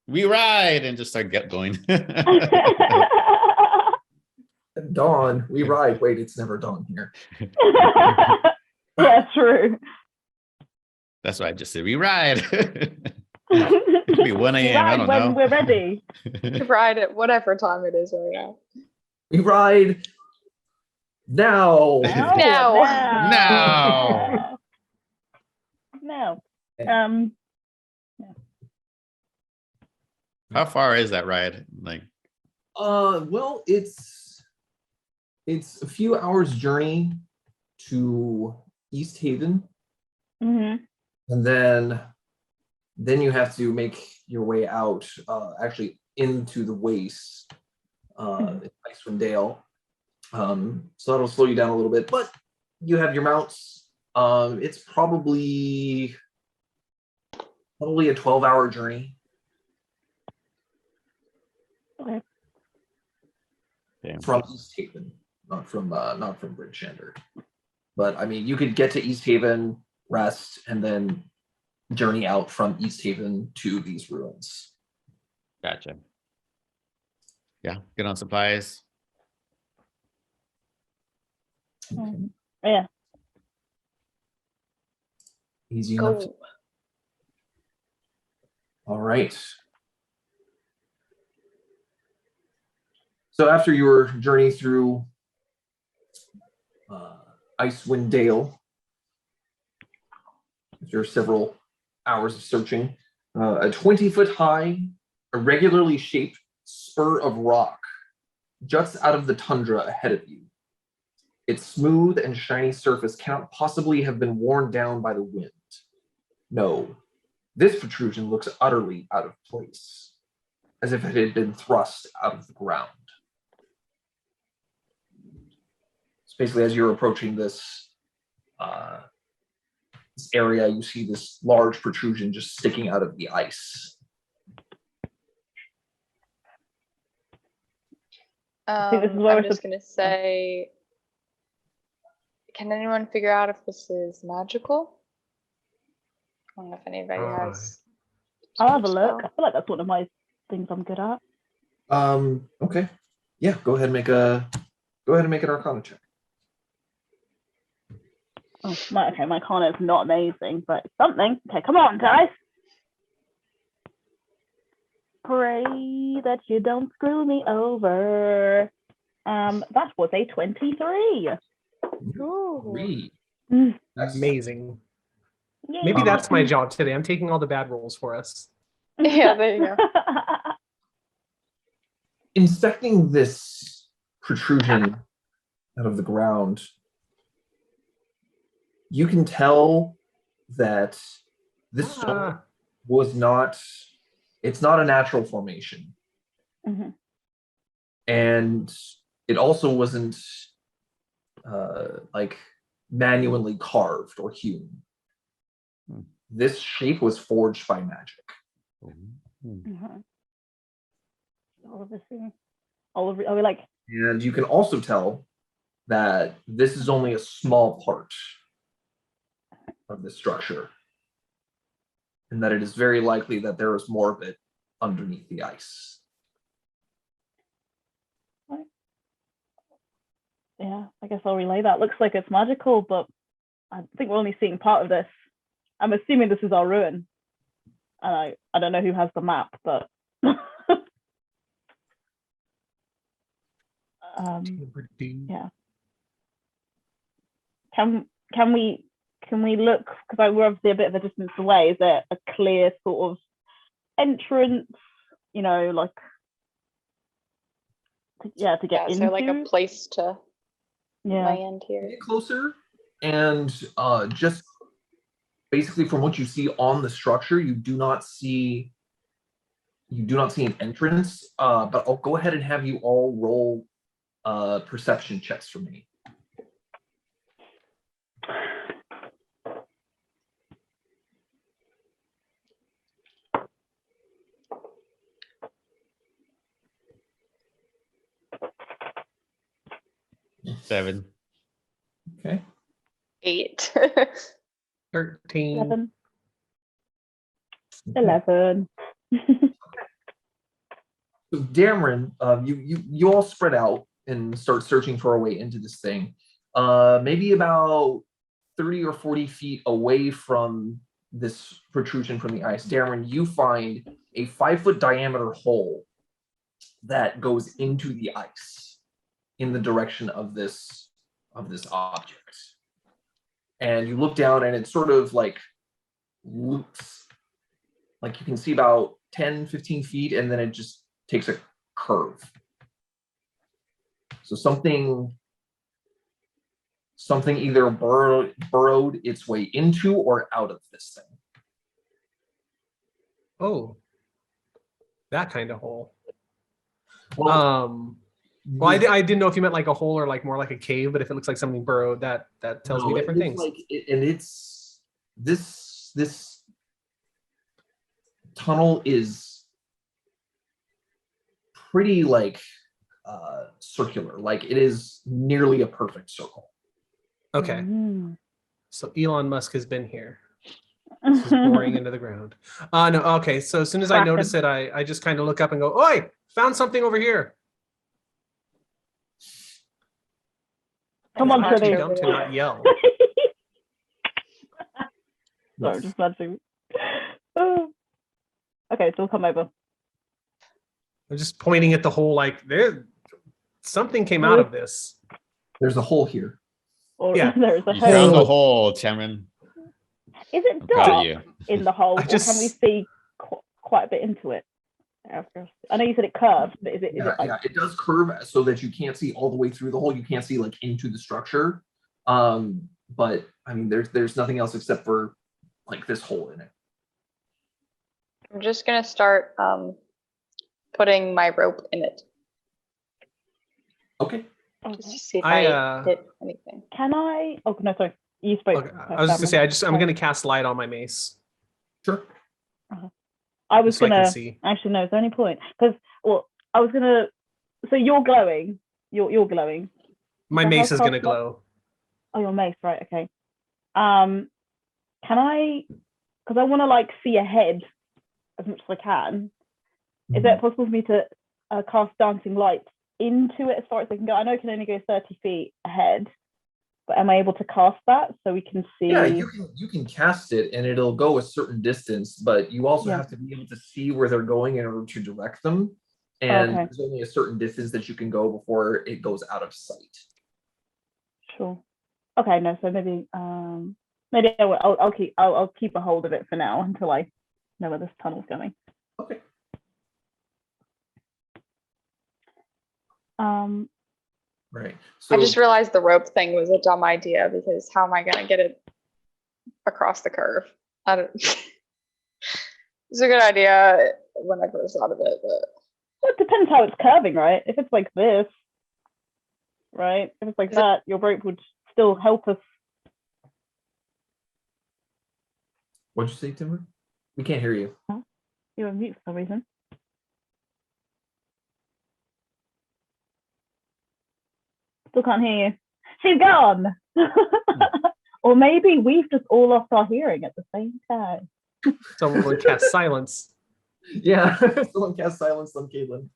we ride, and just start going? Dawn, we ride. Wait, it's never dawn here. yeah, true. That's why I just said we ride. It could be 1 a.m. I Right don't when know. we're ready. Ride at whatever time it is right now. We ride now. Now. No. No. How far is that ride? Like, Well, it's a few hours journey to East Haven, hmm and then you have to make your way out, actually into the waste, in Icewind Dale. So that'll slow you down a little bit, but you have your mounts. It's probably a 12-hour journey. Okay. damn. From East Haven, not from Bridgeshander. But I mean, you could get to East Haven, rest, and then journey out from East Haven to these ruins. Gotcha. Yeah, get on supplies. Yeah. Easy enough. Go. All right. So after your journey through Icewind Dale, after several hours of searching, a 20-foot high, irregularly shaped spur of rock juts out of the tundra ahead of you. Its smooth and shiny surface cannot possibly have been worn down by the wind. No, this protrusion looks utterly out of place, as if it had been thrust out of the ground. So basically, as you're approaching this area, you see this large protrusion just sticking out of the ice. think this is where I'm we're just gonna say, can anyone figure out if this is magical? I don't know if anybody has. I'll have a some look. I spell. feel like that's one of my things I'm good at. Okay. Yeah, go ahead and make an Arcana check. Oh, okay, my Arcana is not amazing, but it's something. Okay, come on, guys. Pray that you don't screw me over. That was a 23. Ooh. Great. Mm, Amazing. yay. Maybe that's my job today. I'm taking all the bad rolls for us. Yeah, there you go. Inspecting this protrusion out of the ground, you can tell that this stone was not, it's not a natural formation. Mhm. And it also wasn't like manually carved or hewn. Hmm. This shape was forged by magic. Mhm. All of this thing. Are we like, And you can also tell that this is only a small part of the structure, and that it is very likely that there is more of it underneath the ice. yeah, I guess I'll relay that. Looks like it's magical, but I think we're only seeing part of this. I'm assuming this is our ruin. And I don't know who has the map, but yeah. Can we look, because we're obviously a bit of a distance away, is there a clear sort of entrance, you know, like to get Yeah, is into? there like a place to Yeah. land here? Get closer, and just basically from what you see on the structure, you do not see an entrance. But I'll go ahead and have you all roll perception checks for me. Seven. Okay. 8. 13. 11. So Dameron, you all spread out and start searching for a way into this thing. Maybe about 30 or 40 feet away from this protrusion from the ice, Dameron, you find a 5-foot diameter hole that goes into the ice in the direction of this object. And you look down and it sort of like loops. Like you can see about 10, 15 feet, and then it just takes a curve. So something either burrowed its way into or out of this thing. Oh, that kind of hole. Well, Well, I didn't know if you meant like a hole or like more like a cave, but if it looks like something burrowed, that tells me no, different it's things. like, and it's this tunnel is pretty like circular. Like it is nearly a perfect circle. Okay. Mm. So Elon Musk has been here. This is boring into the ground. No, okay. So as soon as I Kraken. notice it, I just kind of look up and go, "Oi, found something over here." Come It's on, hard to Trinny. dumb to not yell. Sorry, just nudging. Oh. Okay, so we'll come over. I'm just pointing at the hole like there something came out of this. There's a hole here. Or Yeah. there is a You found hole. the hole, Cameron. Is it I'm proud of dark you. in the hole, I or can we just- see quite a bit into it? I know you said it curves, but is it Yeah, like yeah, it does curve so that you can't see all the way through the hole. You can't see like into the structure. But I mean, there's nothing else except for like this hole in it. I'm just gonna start putting my rope in it Okay. just to see if I, I hit anything. Can I? Oh no, sorry. You spoke. Okay, I was just gonna say I'm gonna cast light on my mace Sure. I was so I can gonna see. actually no. Is there any point? Because I was gonna. So you're glowing. You're glowing. My So mace how is gonna fast- glow. Oh, your mace, right? Okay. Can I? Because I want to like see ahead as much as I can. Is it possible for me to cast dancing light into it as far as I can go? I know it can only go 30 feet ahead, but am I able to cast that so we can see? Yeah, you can cast it and it'll go a certain distance, but you also Yeah. have to be able to see where they're going in order to direct them. And Okay. there's only a certain distance that you can go before it goes out of sight. Sure. Okay, no, so maybe maybe I'll keep a hold of it for now until I know where this tunnel's going. Okay. Right. So I just realized the rope thing was a dumb idea because how am I gonna get it across the curve? I don't. It's a good idea when I first thought of it, but Well, it depends how it's curving, right? If it's like this, right? If it's like that, your rope would still help us. what'd you say, Timber? We can't hear you. You're on mute for some reason. Still can't hear you. She's gone. Or maybe we've just all lost our hearing at the same time. Someone cast silence. Yeah. Someone cast silence on Caitlin.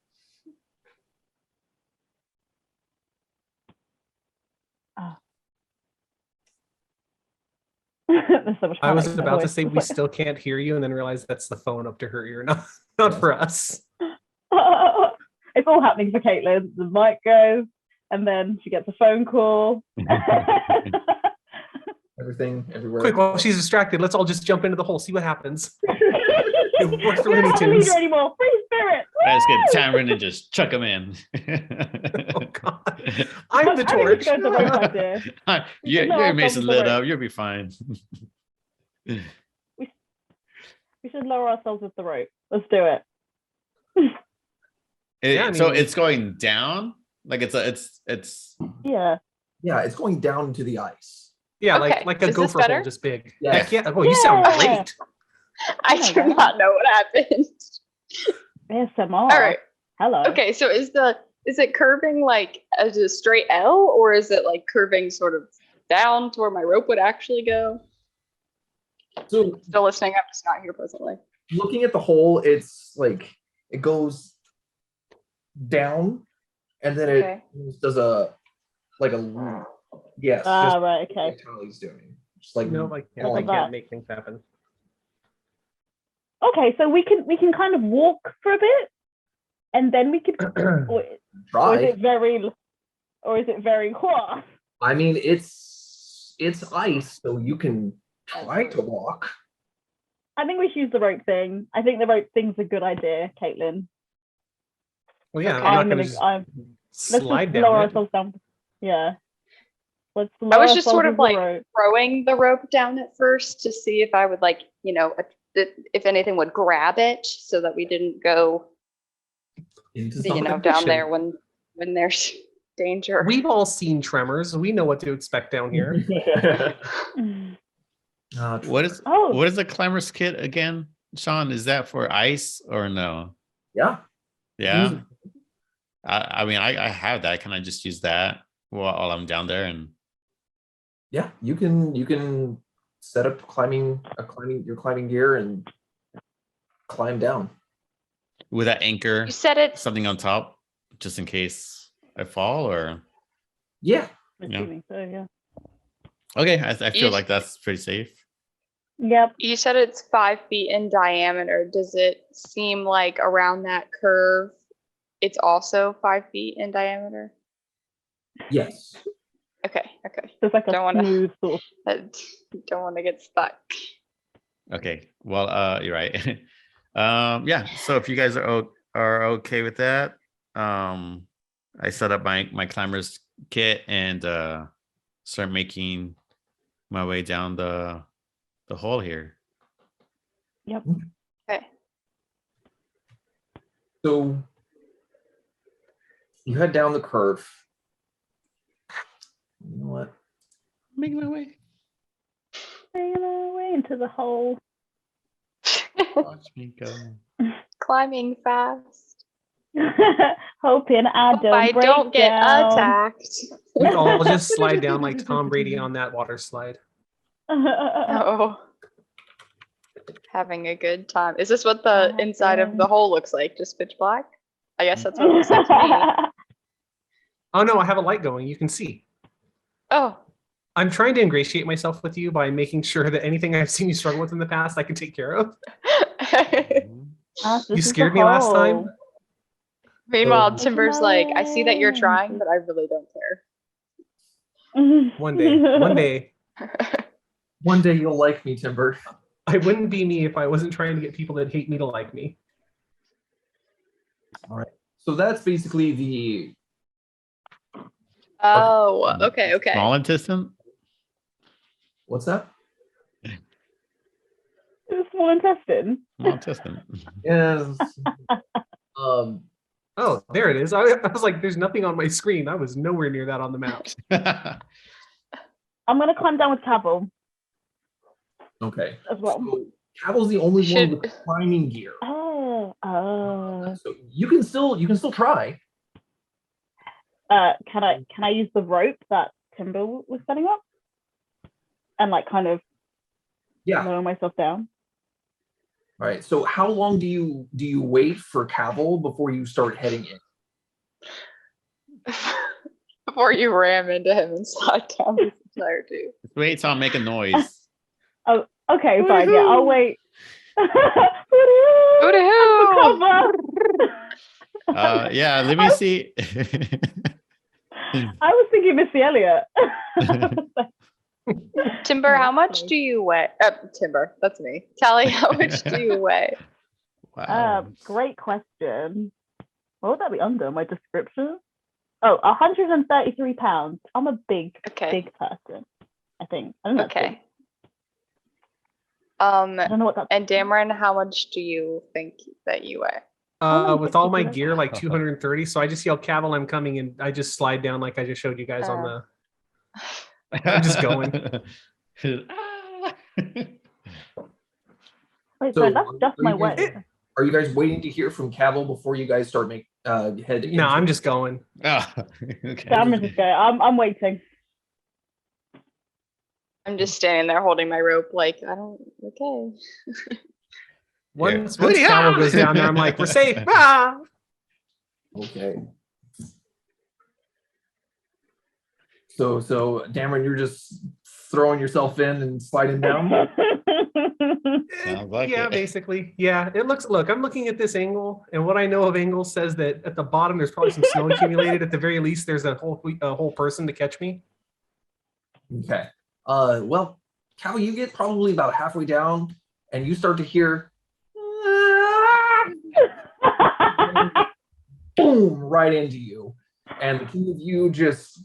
There's so much I was panic in my about to voice. say It's we like- still can't hear you, and then realize that's the phone up to her ear, not for us. It's all happening for Caitlin. The mic goes, and then she gets a phone call. Everything, everywhere. Quick, while she's distracted, let's all just jump into the hole, see what happens. We works for don't Looney have a leader Tunes. anymore. Free spirit. Let's Woo! get Cameron and just chuck him in. Oh God, I'm the I think we torch. should go with the rope idea. Yeah, know your our mace is problems lit are up. You'll be fine. We should lower ourselves with the rope. Let's do it. Yeah, I So mean- it's going down. Like it's Yeah. Yeah, it's going down into the ice. Yeah, Okay, like a is this gopher better? hole, just big. Yes. Heck yeah! Oh, you sound Yeah. great. I Oh my do God. not know what happened. ASMR. All right. Hello. Okay, so is it curving like as a straight L, or is it like curving sort of down to where my rope would actually go? So Still listening, I'm just not here presently. looking at the hole, it's like it goes down and then it Okay. does a loop. Yes. Ah, just right. Okay. like Tali's doing. Just like No, like yeah, Like I that. can't make things happen. Okay, so we can kind of walk for a bit, and then we could. Or is try. it very? Or is it very? Whoa. I mean, it's ice, so you can try to walk. I think we should use the rope thing. I think the rope thing's a good idea, Caitlin. Well, yeah, Okay. I'm not I'm gonna gonna. just Let's slide just lower down it. ourselves down. Yeah. Let's I lower was just sort ourselves of with the like rope. throwing the rope down at first to see if I would like, if anything would grab it so that we didn't go, Into some down addition. there when there's danger. We've all seen Tremors. We know what to expect down here. what is Oh. what is the clamorous kit again, Sean? Is that for ice or no? Yeah. Yeah. I mean I have that. Can I just use that while I'm down there and Yeah, you can set up your climbing gear and climb down. With that anchor, You said it. something on top, just in case I fall, or Yeah. Assuming so, yeah. okay, I feel You- like that's pretty safe. Yep. You said it's 5 feet in diameter. Does it seem like around that curve, it's also 5 feet in diameter? Yes. Okay. Okay. It's like a Don't wanna- smooth sort of. I don't want to get stuck. Okay, well, you're right. Yeah. So if you guys are okay with that, I set up my climber's kit and start making my way down the hole here. Yep. Okay. So you head down the curve. You know what? Making my way. Making our way into the hole. Watch me go. Climbing fast. Hoping I Hope don't I break don't get down. attacked. We all just slide down like Tom Brady on that water slide. Oh. Having a good time. Is this what the inside of the hole looks like? Just pitch black? I guess that's what it looks like to me. Oh no, I have a light going. You can see. Oh. I'm trying to ingratiate myself with you by making sure that anything I've seen you struggle with in the past, I can take care of. Ah, this You is the scared me last time. hole. Meanwhile, So- Timber's like, I see that you're trying, but I really don't care. One day, One day you'll like me, Timber. I wouldn't be me if I wasn't trying to get people that hate me to like me. All right. So that's basically the Oh, okay, okay. Small intestine. what's that? Small intestine. Small intestine. Yes. Oh, there it is. I was like, there's nothing on my screen. I was nowhere near that on the map. I'm gonna climb down with Cavill Okay. as well. So Cavil's the only one with Should- climbing gear. Oh, So you can still try. can I use the rope that Timber was setting up, and like kind of Yeah. lower myself down? All right. So how long do you wait for Cavil before you start heading in? Before you ram into him and slide down this entire tube. Wait till I make a noise. Okay, fine. Yeah, I'll wait. Hoo-dee-hoo! Cover. Yeah, let me see. I was thinking Missy Elliott. Timber, how much do you weigh? Timber, that's me. Tally, how much do you weigh? Wow. Great question. What would that be under my description? Oh, 133 pounds. I'm a big Okay. person, I think. I think that's big. Okay. I don't know what that And Dameron, how much do you think that you weigh? With all my gear, like 230. So I just yell, Cavill, I'm coming, and I just slide down like I just showed you guys on the. I'm just going. Wait, So, sorry, that's just are my you guys- weight. Are you guys waiting to hear from Cavil before you guys start head? No, I'm just going. Oh, okay. So I'm just going. I'm waiting. I'm just standing there holding my rope, like, I don't, okay. Once Hootie-ha! Cavill goes down there, I'm like, we're safe. Ah! Okay. So Dameron, you're just throwing yourself in and sliding down. Sounds like Yeah, it. basically. Yeah, it looks. Look, I'm looking at this angle, and what I know of angles says that at the bottom there's probably some snow accumulated. At the very least, there's a whole person to catch me. Okay. Well, Cal, you get probably about halfway down, and you start to hear boom right into you, and the two of you just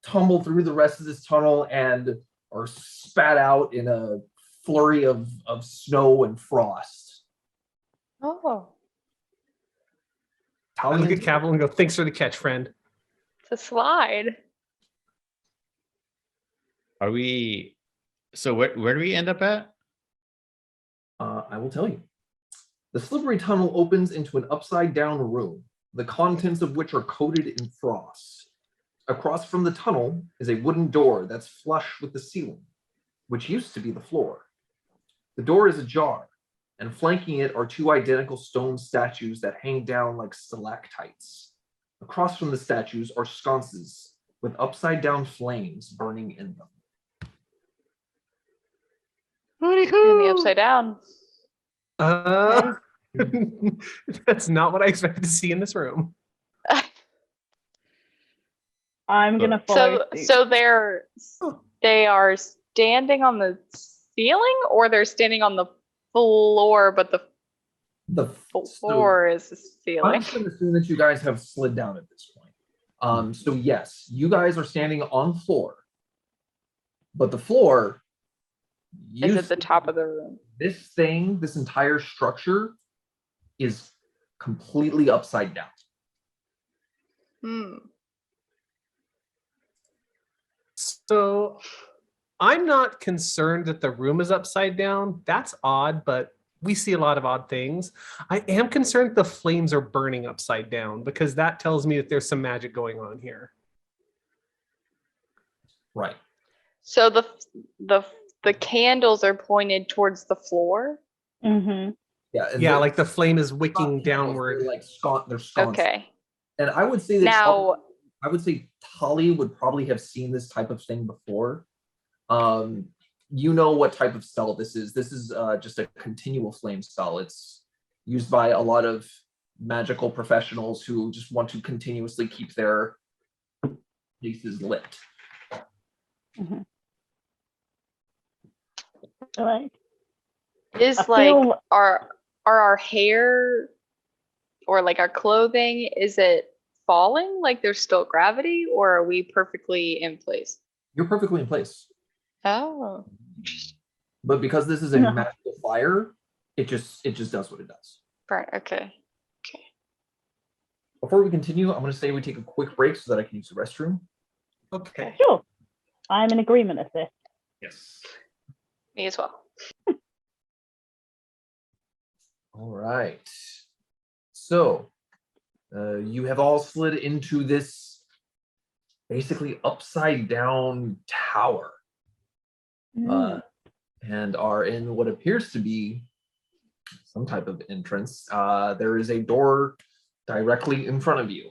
tumble through the rest of this tunnel and are spat out in a flurry of snow and frost. Oh, I look at Cavill and go, "Thanks for the catch, friend." it's a slide. Are we? So where do we end up at? I will tell you. The slippery tunnel opens into an upside-down room, the contents of which are coated in frost. across from the tunnel is a wooden door that's flush with the ceiling, which used to be the floor. The door is ajar, and flanking it are two identical stone statues that hang down like stalactites. Across from the statues are sconces with upside-down flames burning in them. In the upside down. That's not what I expected to see in this room. I'm gonna follow So suit. they are standing on the ceiling, or they're standing on the floor, but the floor is the I'm ceiling. just going to assume that you guys have slid down at this point. So yes, you guys are standing on the floor, but the floor Is at the top of the room. This entire structure is completely upside down. Hmm. So I'm not concerned that the room is upside down. That's odd, but we see a lot of odd things. I am concerned the flames are burning upside down because that tells me that there's some magic going on here. Right. So the candles are pointed towards the floor. Mm-hmm. Yeah. And Yeah, like the flame is wicking not candles, downward. They're like they're sconces. Okay. And I would say that Now, I would say Tali would probably have seen this type of thing before. You know what type of spell this is. This is just a continual flame spell. It's used by a lot of magical professionals who just want to continuously keep their places lit. Mm-hmm. All right. is I like feel- our hair or like our clothing, is it falling? Like there's still gravity, or are we perfectly in place? You're perfectly in place. Oh. But because this is a No. magical fire, it just does what it does. Right, okay. Before we continue, I'm going to say we take a quick break so that I can use the restroom. Okay. Sure. I'm in agreement with this. Yes. Me as well. All right. So you have all slid into this basically upside down tower and are in what appears to be some type of entrance. There is a door directly in front of you.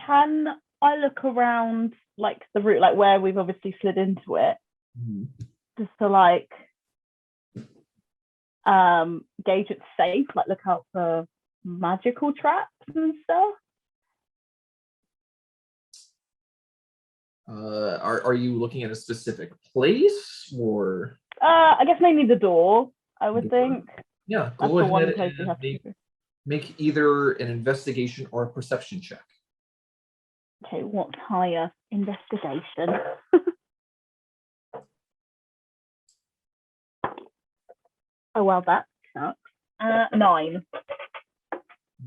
Can I look around like the route, like where we've obviously slid into it, just to like gauge it's safe, like look out for magical traps and stuff? Are you looking at a specific place or? I guess mainly the door, I would The door. think. Yeah, That's go the one ahead place we and have to do. make either an investigation or a perception check. Okay, what's higher? Investigation. Oh well, that sucks. 9.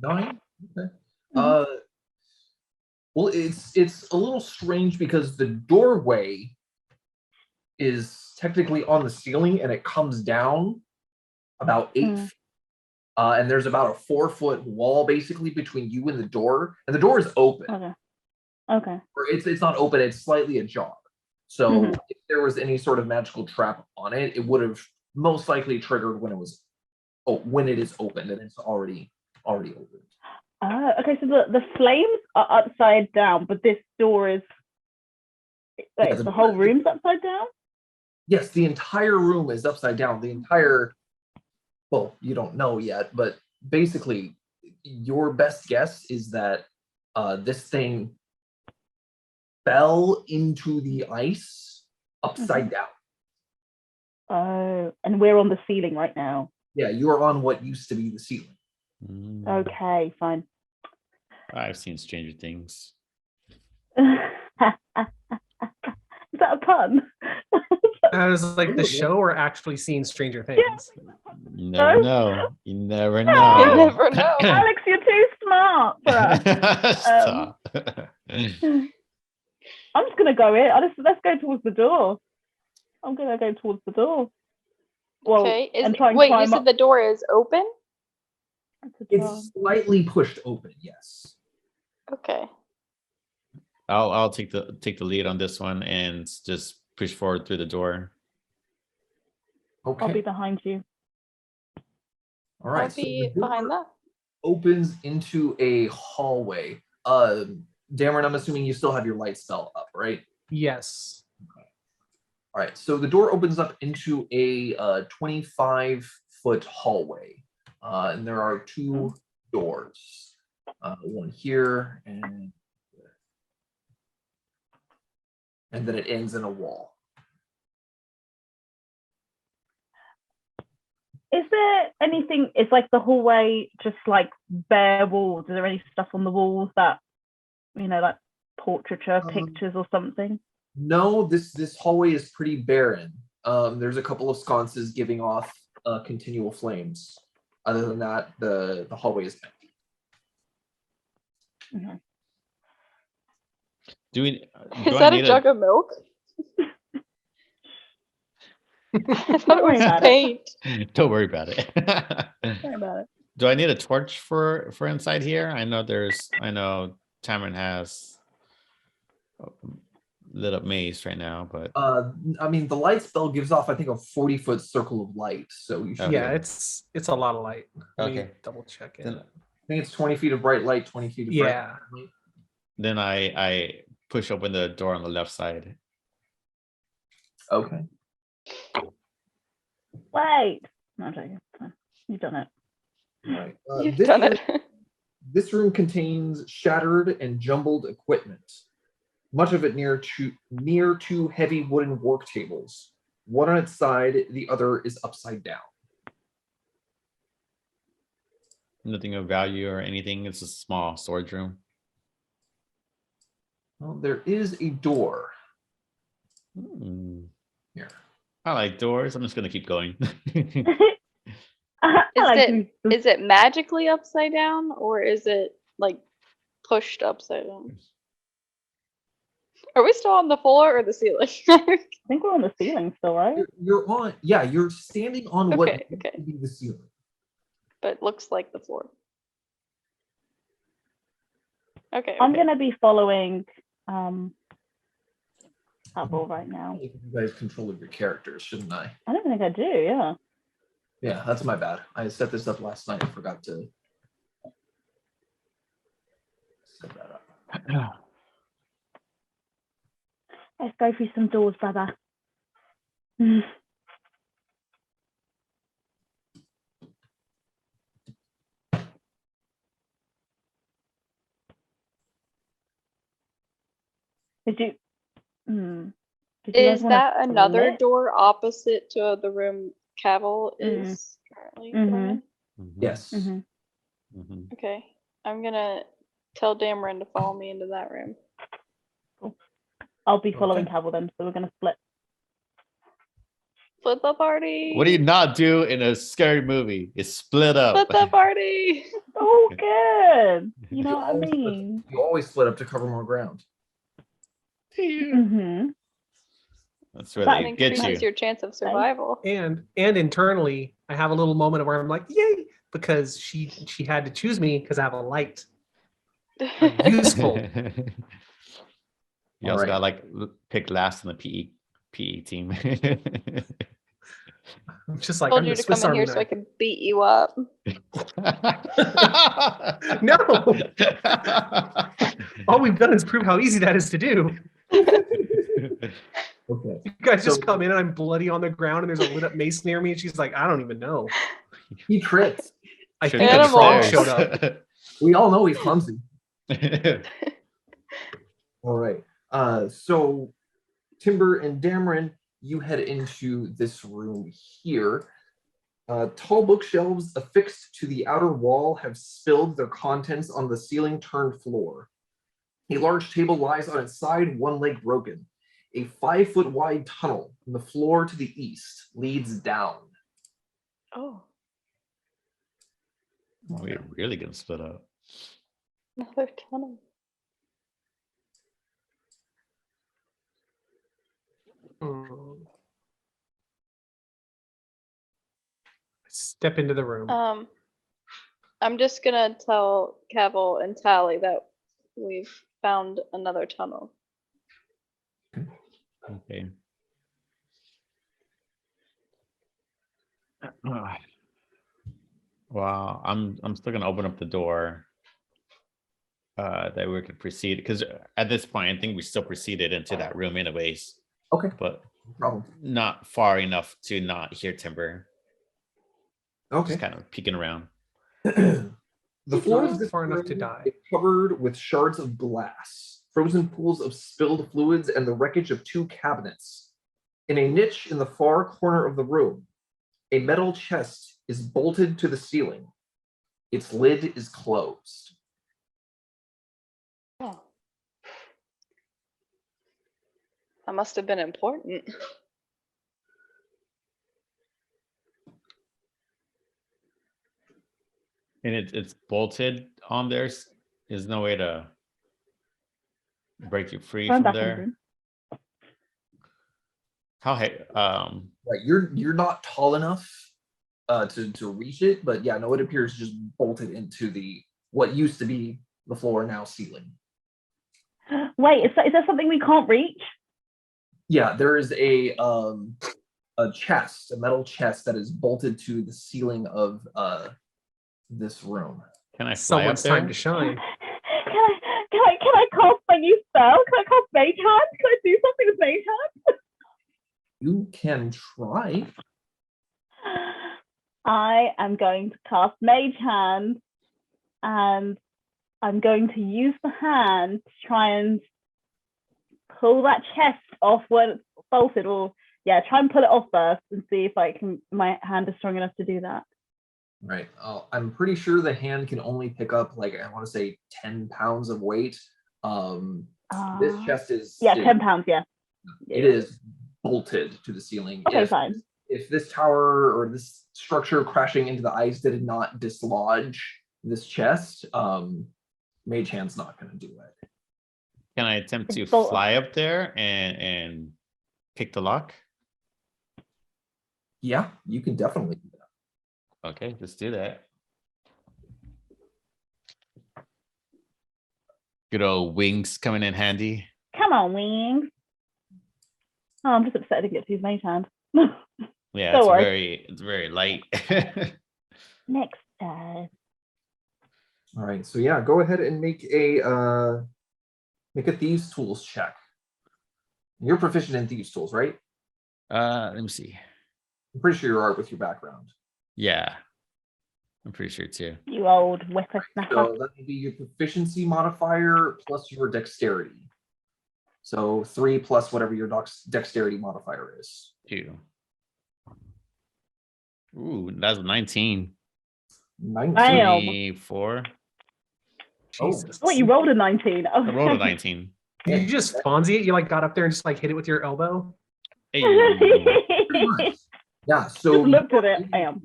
9? Okay. Well, it's a little strange because the doorway is technically on the ceiling and it comes down about 8 feet. And there's about a 4-foot wall basically between you and the door is open. Okay. Or it's not open, it's slightly ajar. So if there was any sort of magical trap on it, it would have most likely triggered when it is open, and it's already open. Okay, so the flames are upside down, but this door is the whole room's upside down? Yes, the entire room is upside down. The entire, well, you don't know yet, but basically your best guess is that this thing fell into the ice upside down. Oh, and we're on the ceiling right now. Yeah, you are on what used to be the ceiling. Okay, fine. I've seen Stranger Things. Is that a pun? I was like, the show or actually seeing Stranger Things? You never know. You never know. Oh. You never know. Alex, you're too smart for us. Stop. I'm just gonna go in. Let's go towards the door. I'm gonna go towards the door. Well, Okay. and try and Wait, you climb said up. the door is open? It's slightly pushed open, yes. Okay. I'll take the lead on this one and just push forward through the door. Okay. I'll be behind you. All right. I'll So be the behind door that. opens into a hallway. Dameron, I'm assuming you still have your light spell up, right? Yes. All right. So the door opens up into a 25-foot hallway, and there are two doors. One here and then it ends in a wall. Is there anything? Is like the hallway just like bare walls? Is there any stuff on the walls that, like portraiture, pictures, or something? No, this hallway is pretty barren. There's a couple of sconces giving off continual flames. Other than that, the hallway is empty. Mm-hmm. Do Is I that a need jug of milk? I thought it worry was about it. paint. Don't worry about it. Sorry about it. Do I need a torch for inside here? I know Tamron has lit up maze right now, but I mean, the light spell gives off, I think, a 40-foot circle of light. So you should. Okay. Yeah, it's a lot of light. Let me Okay. double check it. Then- I think it's 20 feet of bright light, 20 feet of bright Yeah. light. then I push open the door on the left side. Okay. Wait. No, I'm joking. Fine. You've done it. All right. You've This done room- it. This room contains shattered and jumbled equipment, much of it near two heavy wooden work tables. One on its side, the other is upside down. Nothing of value or anything. It's a small storage room. Well, there is a door Hmm. here. I like doors. I'm just gonna keep going. I Is like it to- is it magically upside down or is it like pushed upside down? Are we still on the floor or the ceiling? I think we're on the ceiling still, right? You're standing on what Okay, used okay. to be the ceiling. But looks like the floor. Okay. I'm okay. gonna be following Apple right now. You guys control your characters, shouldn't I? I don't think I do. Yeah. Yeah, that's my bad. I set this up last night. I forgot to set that up. Let's go through some doors, brother. Mm. Did you? Did you guys Is wanna that another split? door opposite to the room Cavill Mhm. is currently going Mhm. in? Mhm, Yes. Mhm. mhm. Okay. I'm gonna tell Dameron to follow me into that room. I'll be following Okay. Cavill then, so we're gonna split. Split the party. What do you not do in a scary movie? It's split up. Split the party. Oh, good. You know what I always split- mean? You always split up to cover more ground. Mm-hmm. That's where That they It get increases you. your chance of survival. And internally, I have a little moment where I'm like, yay, because she had to choose me because I have a light. I'm useful. You also Alright. got like pick last in the PE team. I'm just like, Told I'm you the to come Swiss in Army here so I knife. could beat you up. No. All we've done is prove how easy that is to do. Okay. You guys just So- come in and I'm bloody on the ground and there's a lit up mace near me and she's like, I don't even know. He trips. I Should think have a Animal. frog stairs. showed up. We all know he's clumsy. All right. So Timber and Dameron, you head into this room here. Tall bookshelves affixed to the outer wall have spilled their contents on the ceiling-turned floor. A large table lies on its side, one leg broken. A 5-foot wide tunnel from the floor to the east leads down. Oh, We're really gonna split up. another tunnel. Hmm. Step into the room. I'm just gonna tell Cavill and Tally that we've found another tunnel. Okay. Wow, I'm still gonna open up the door. That we could proceed because at this point, I think we still proceeded into that room anyways, Okay, but no problem. not far enough to not hear Timber. Okay. Just kind of peeking around. The floor of Not this far enough to room die. is covered with shards of glass, frozen pools of spilled fluids, and the wreckage of 2 cabinets. In a niche in the far corner of the room, a metal chest is bolted to the ceiling. Its lid is closed. Oh. That must have been important. And it's bolted on there. There's no way to break you free Going from back in the there. room. How Right, you're not tall enough to reach it, but yeah, no, it appears just bolted into the what used to be the floor, now ceiling. Wait, is there something we can't reach? Yeah, there is a chest, a metal chest that is bolted to the ceiling of this room. can I fly up Someone's time there? to shine. Can I cast my new spell? Can I cast Mage Hand? Can I do something with Mage Hand? You can try. I am going to cast Mage Hand, and I'm going to use the hand to try and pull that chest off when it's bolted, or yeah, try and pull it off first and see if I can. My hand is strong enough to do that. Right. I'm pretty sure the hand can only pick up like I want to say 10 pounds of weight. This chest is 10 pounds. Yeah. It is bolted to the ceiling. Okay, fine. If this tower or this structure crashing into the ice did not dislodge this chest, Mage Hand's not going to do it. Can I attempt to Bolt- fly up there and pick the lock? Yeah, you can definitely do that. Okay, let's do that. Good old wings coming in handy. Come on, Wings. Oh, I'm just upset I didn't get to use Mage Hand. Yeah, Don't worry. it's very light. Next time. All right, so yeah, go ahead and make a thieves tools check. You're proficient in thieves tools, right? Let me see. I'm pretty sure you are with your background. Yeah, I'm pretty sure too. You old whippersnapper. So that would be your proficiency modifier plus your dexterity. So 3 plus whatever your dexterity modifier is. 2. Ooh, that's 19. 19. Damn. 24. Jesus. Oh, you rolled a 19. Oh. I rolled a 19. Did you just Fonzie it? You like got up there and just like hit it with your elbow? Hey. Pretty much. Yeah, so Just looked at it. Bam.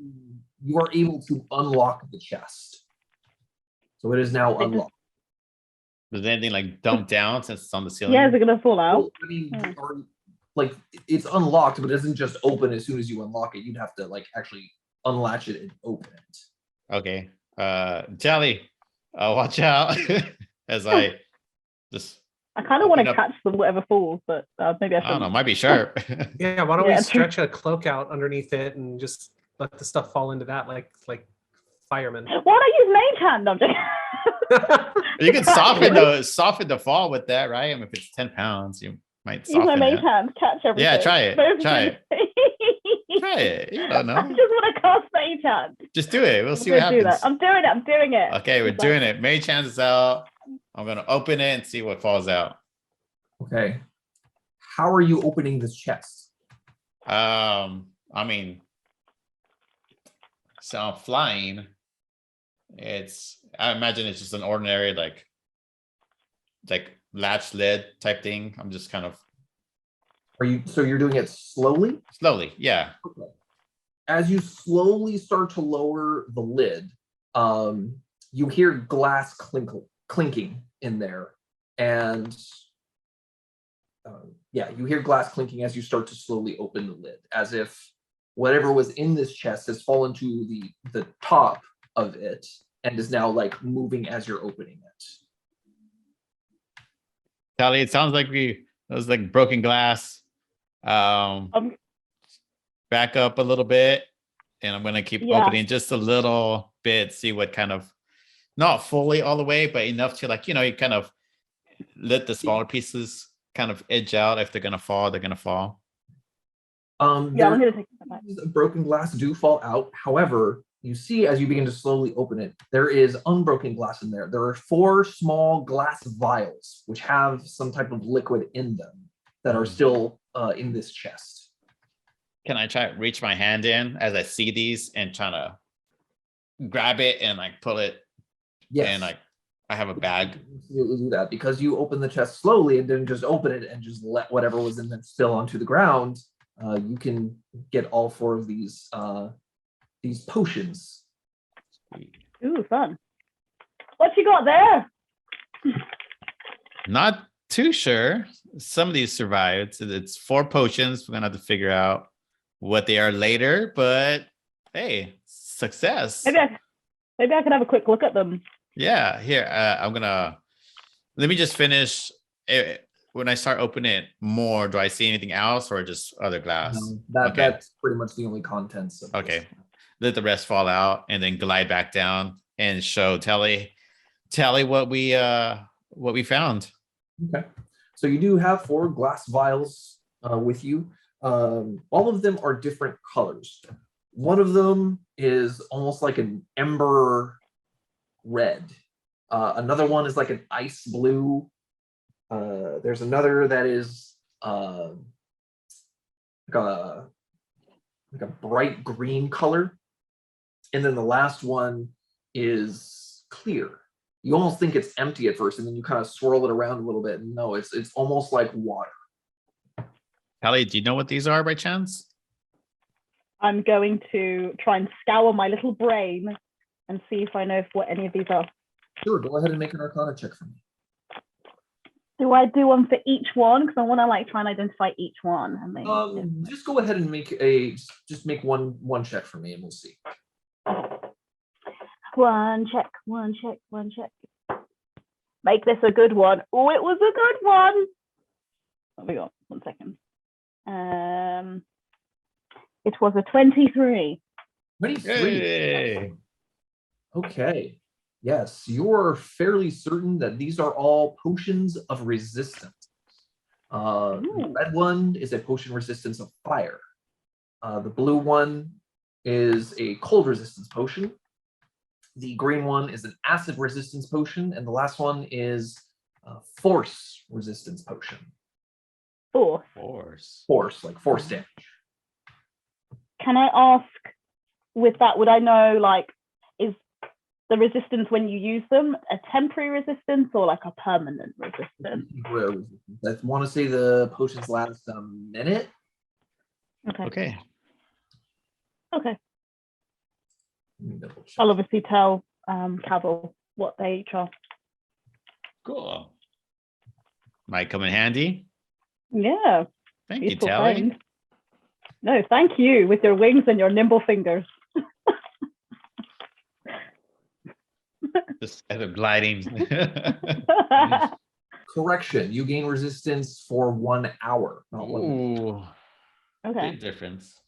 you are able to unlock the chest. So it is now unlocked. Does anything like dump down since it's on the ceiling? Yeah, is it gonna fall out? Well, I mean, like it's unlocked, but it doesn't just open as soon as you unlock it. You'd have to like actually unlatch it and open it. Okay. Jelly, watch out as I just. I kind of want Open to up. catch them, whatever falls, but maybe I I don't shouldn't. know. Might be sharp. Yeah, why don't Yeah, we true. stretch a cloak out underneath it and just let the stuff fall into that like firemen? Why don't I use Mage Hand? No, I'm joking. You can soften the fall with that, right? I mean, if it's 10 pounds, you might Use my soften Mage it. Hand, catch everything. Yeah, try it. Both Try of it. them. Try it. You don't I know. just want to cast Mage Hand. Just do it. We'll I'm see what gonna do happens. that. I'm doing it. I'm doing it. Okay, we're It's doing it. Mage Hand is out. I'm gonna open it and see what falls out. Okay. How are you opening this chest? I mean, so I'm flying. I imagine it's just an ordinary like latch lid type thing. I'm just kind of You're doing it slowly? slowly, yeah. Okay. As you slowly start to lower the lid, you hear glass clinking in there, and you hear glass clinking as you start to slowly open the lid, as if whatever was in this chest has fallen to the top of it and is now like moving as you're opening it. Tally, it sounds like it was like broken glass. Um, Back up a little bit, and I'm gonna keep Yeah. opening just a little bit, see what kind of, not fully all the way, but enough to like, you kind of let the smaller pieces kind of edge out. If they're gonna fall, they're gonna fall. Yeah, I'm There gonna take that back. broken glass do fall out. However, you see as you begin to slowly open it, there is unbroken glass in there. There are 4 small glass vials which have some type of liquid in them that are still in this chest. Can I try to reach my hand in as I see these and try to grab it and like pull it? Yes. And like I have a bag. Absolutely do that because you open the chest slowly and didn't just open it and just let whatever was in it spill onto the ground. You can get all 4 of these potions. Ooh, fun. What you got there? Not too sure. Some of these survived. It's 4 potions. We're gonna have to figure out what they are later, but hey, success. Maybe I can have a quick look at them. Yeah, here, let me just finish. When I start opening it more, do I see anything else or just other glass? Okay. That's pretty much the only contents of this. Okay, let the rest fall out and then glide back down and show Telly what we found. Okay. So you do have 4 glass vials with you. All of them are different colors. One of them is almost like an ember red. Another one is like an ice blue. There's another that is like a bright green color. And then the last one is clear. You almost think it's empty at first, and then you kind of swirl it around a little bit. And no, it's almost like water. Telly, do you know what these are by chance? I'm going to try and scour my little brain and see if I know what any of these are. Sure, go ahead and make an Arcana check for me. Do I do one for each one? Because I want to like try and identify each one. And then Just go ahead and make one check for me, and we'll see. one check. Make this a good one. Oh, it was a good one. What we got? 1 second. It was a 23. 23. Hey. Okay. Yes, you're fairly certain that these are all potions of resistance. The red one is a potion resistance of fire. The blue one is a cold resistance potion. The green one is an acid resistance potion, and the last one is a force resistance potion. Force, like force damage. Can I ask, with that, would I know, like, is the resistance when you use them a temporary resistance or like a permanent resistance? I want to say the potions last a minute. Okay. Okay. Let me double check. I'll obviously tell Cavill what they each are. Cool. Might come in handy. Yeah. Thank you, Useful Telly. friend. No, thank you with your wings and your nimble fingers. Just kind of gliding. Correction, you gain resistance for 1 hour, not 1 minute. Ooh, Okay. big difference.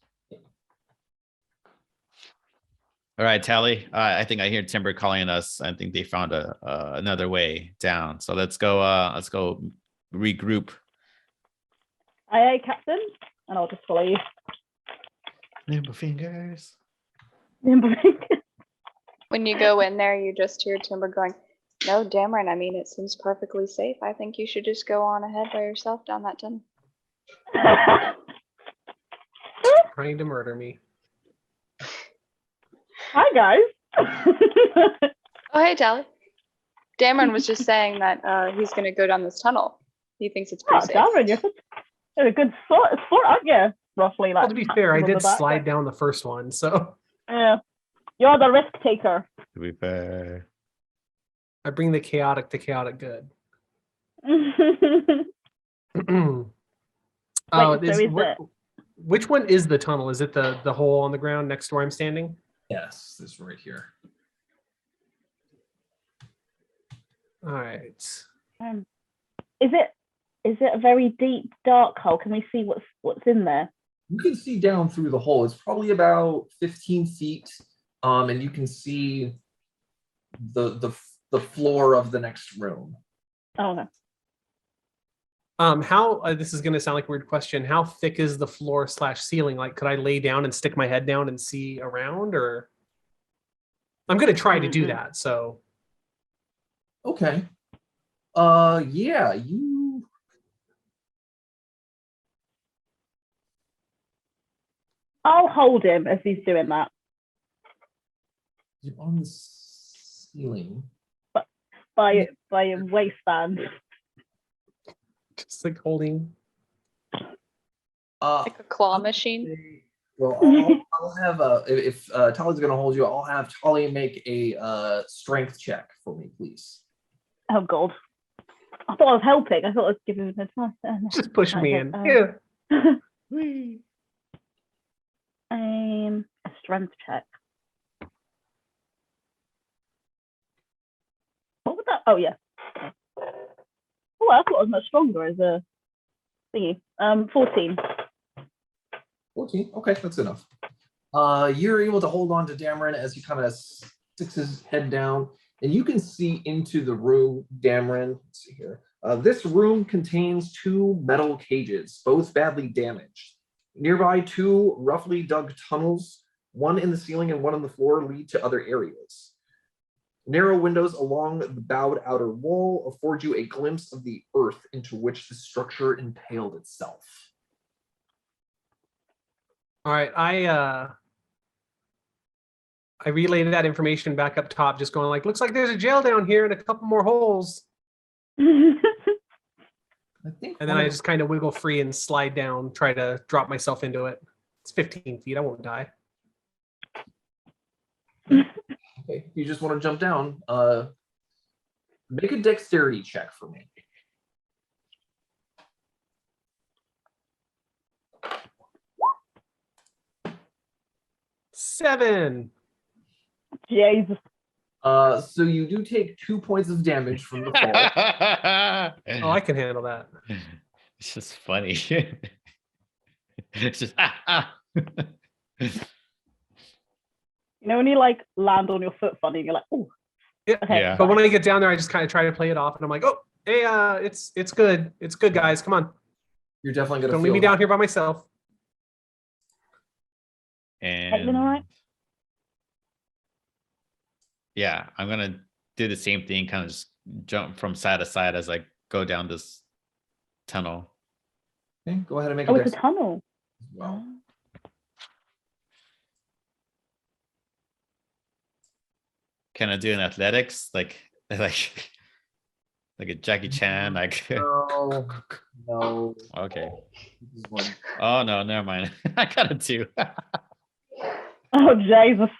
All right, Tally. I think I hear Timber calling us. I think they found another way down. So let's go regroup. Aye, Captain. And I'll just follow you. Nimble fingers. Nimble fingers. When you go in there, you just hear Timber going, "No, Dameron, I mean, it seems perfectly safe. I think you should just go on ahead by yourself down that tunnel." Trying to murder me. Hi, guys. Oh, hey, Tally. Dameron was just saying that he's going to go down this tunnel. He thinks it's pretty safe. Darren, you're a good sort, aren't you? Roughly, like. Well, to be fair, I on the did back, slide but- down the first one, so Yeah. You're the risk taker. To be fair. I bring the chaotic to chaotic good. Which one is the tunnel? Is it the hole on the ground next to where I'm standing? Yes, this right here. All right. Is it is it a very deep, dark hole? Can we see what's in there? You can see down through the hole. It's probably about 15 feet, and you can see the floor of the next room. Oh, okay. How this is gonna sound like a weird question. How thick is the floor / ceiling? Like, could I lay down and stick my head down and see around, or I'm gonna try to do that. So Okay. Yeah, you. I'll hold him as he's doing that. You're on the ceiling. by a waistband. just like holding. Like a claw machine. Well, I'll have if Tali's gonna hold you, I'll have Tali make a strength check for me, please. Oh God. I thought I was helping. I thought I was giving him advice. Just push me in. Yeah. A strength check. What would that? Oh yeah. Oh, I thought I was much stronger as a thingy. 14. 14. Okay, that's enough. You're able to hold on to Dameron as he kind of sticks his head down, and you can see into the room. Dameron, let's see here. This room contains 2 metal cages, both badly damaged. Nearby, 2 roughly dug tunnels, one in the ceiling and one on the floor, lead to other areas. Narrow windows along the bowed outer wall afford you a glimpse of the earth into which the structure impaled itself. All right, I relayed that information back up top, just going like, looks like there's a jail down here and a couple more holes. I think, and then I just kind of wiggle free and slide down, try to drop myself into it. It's 15 feet. I won't die. Okay, if you just want to jump down, make a dexterity check for me. Seven. Jesus. So you do take 2 points of damage from the fall. Oh, I can handle that. It's just funny. It's just You know when you like land on your foot funny, and you're like, oh. Yeah. Okay. Yeah. But when I get down there, I just kind of try to play it off, and I'm like, oh, hey, it's good. It's good, guys. Come on. You're definitely gonna Don't feel leave me down here by myself. and all right? yeah, I'm gonna do the same thing, kind of just jump from side to side as I go down this tunnel. Okay, go ahead and make Oh, a it's a dexterity tunnel. as well. Can I do an athletics like a Jackie Chan? Like No, no. okay. This is one. Oh no, never mind. I got a 2. Oh Jesus.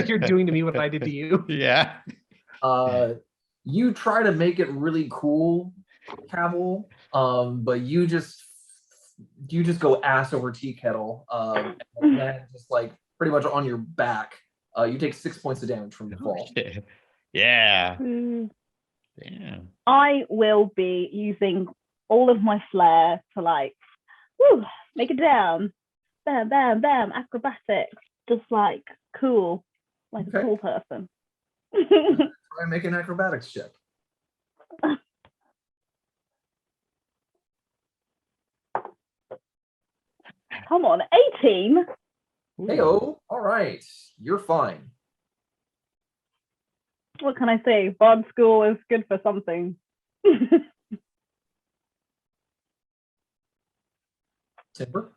You're doing to me what I did to you. Yeah. You try to make it really cool, Cavill, but you just go ass over tea kettle, and then just like pretty much on your back. You take 6 points of damage from the fall. Yeah. Mm. Yeah. I will be using all of my flair to like, woo, make it down. Bam, bam, bam, acrobatics. Just like cool, like Okay. a cool person. Try and make an acrobatics check. Come on, 18. Heyo, all right, you're fine. What can I say? Bard school is good for something. Timber.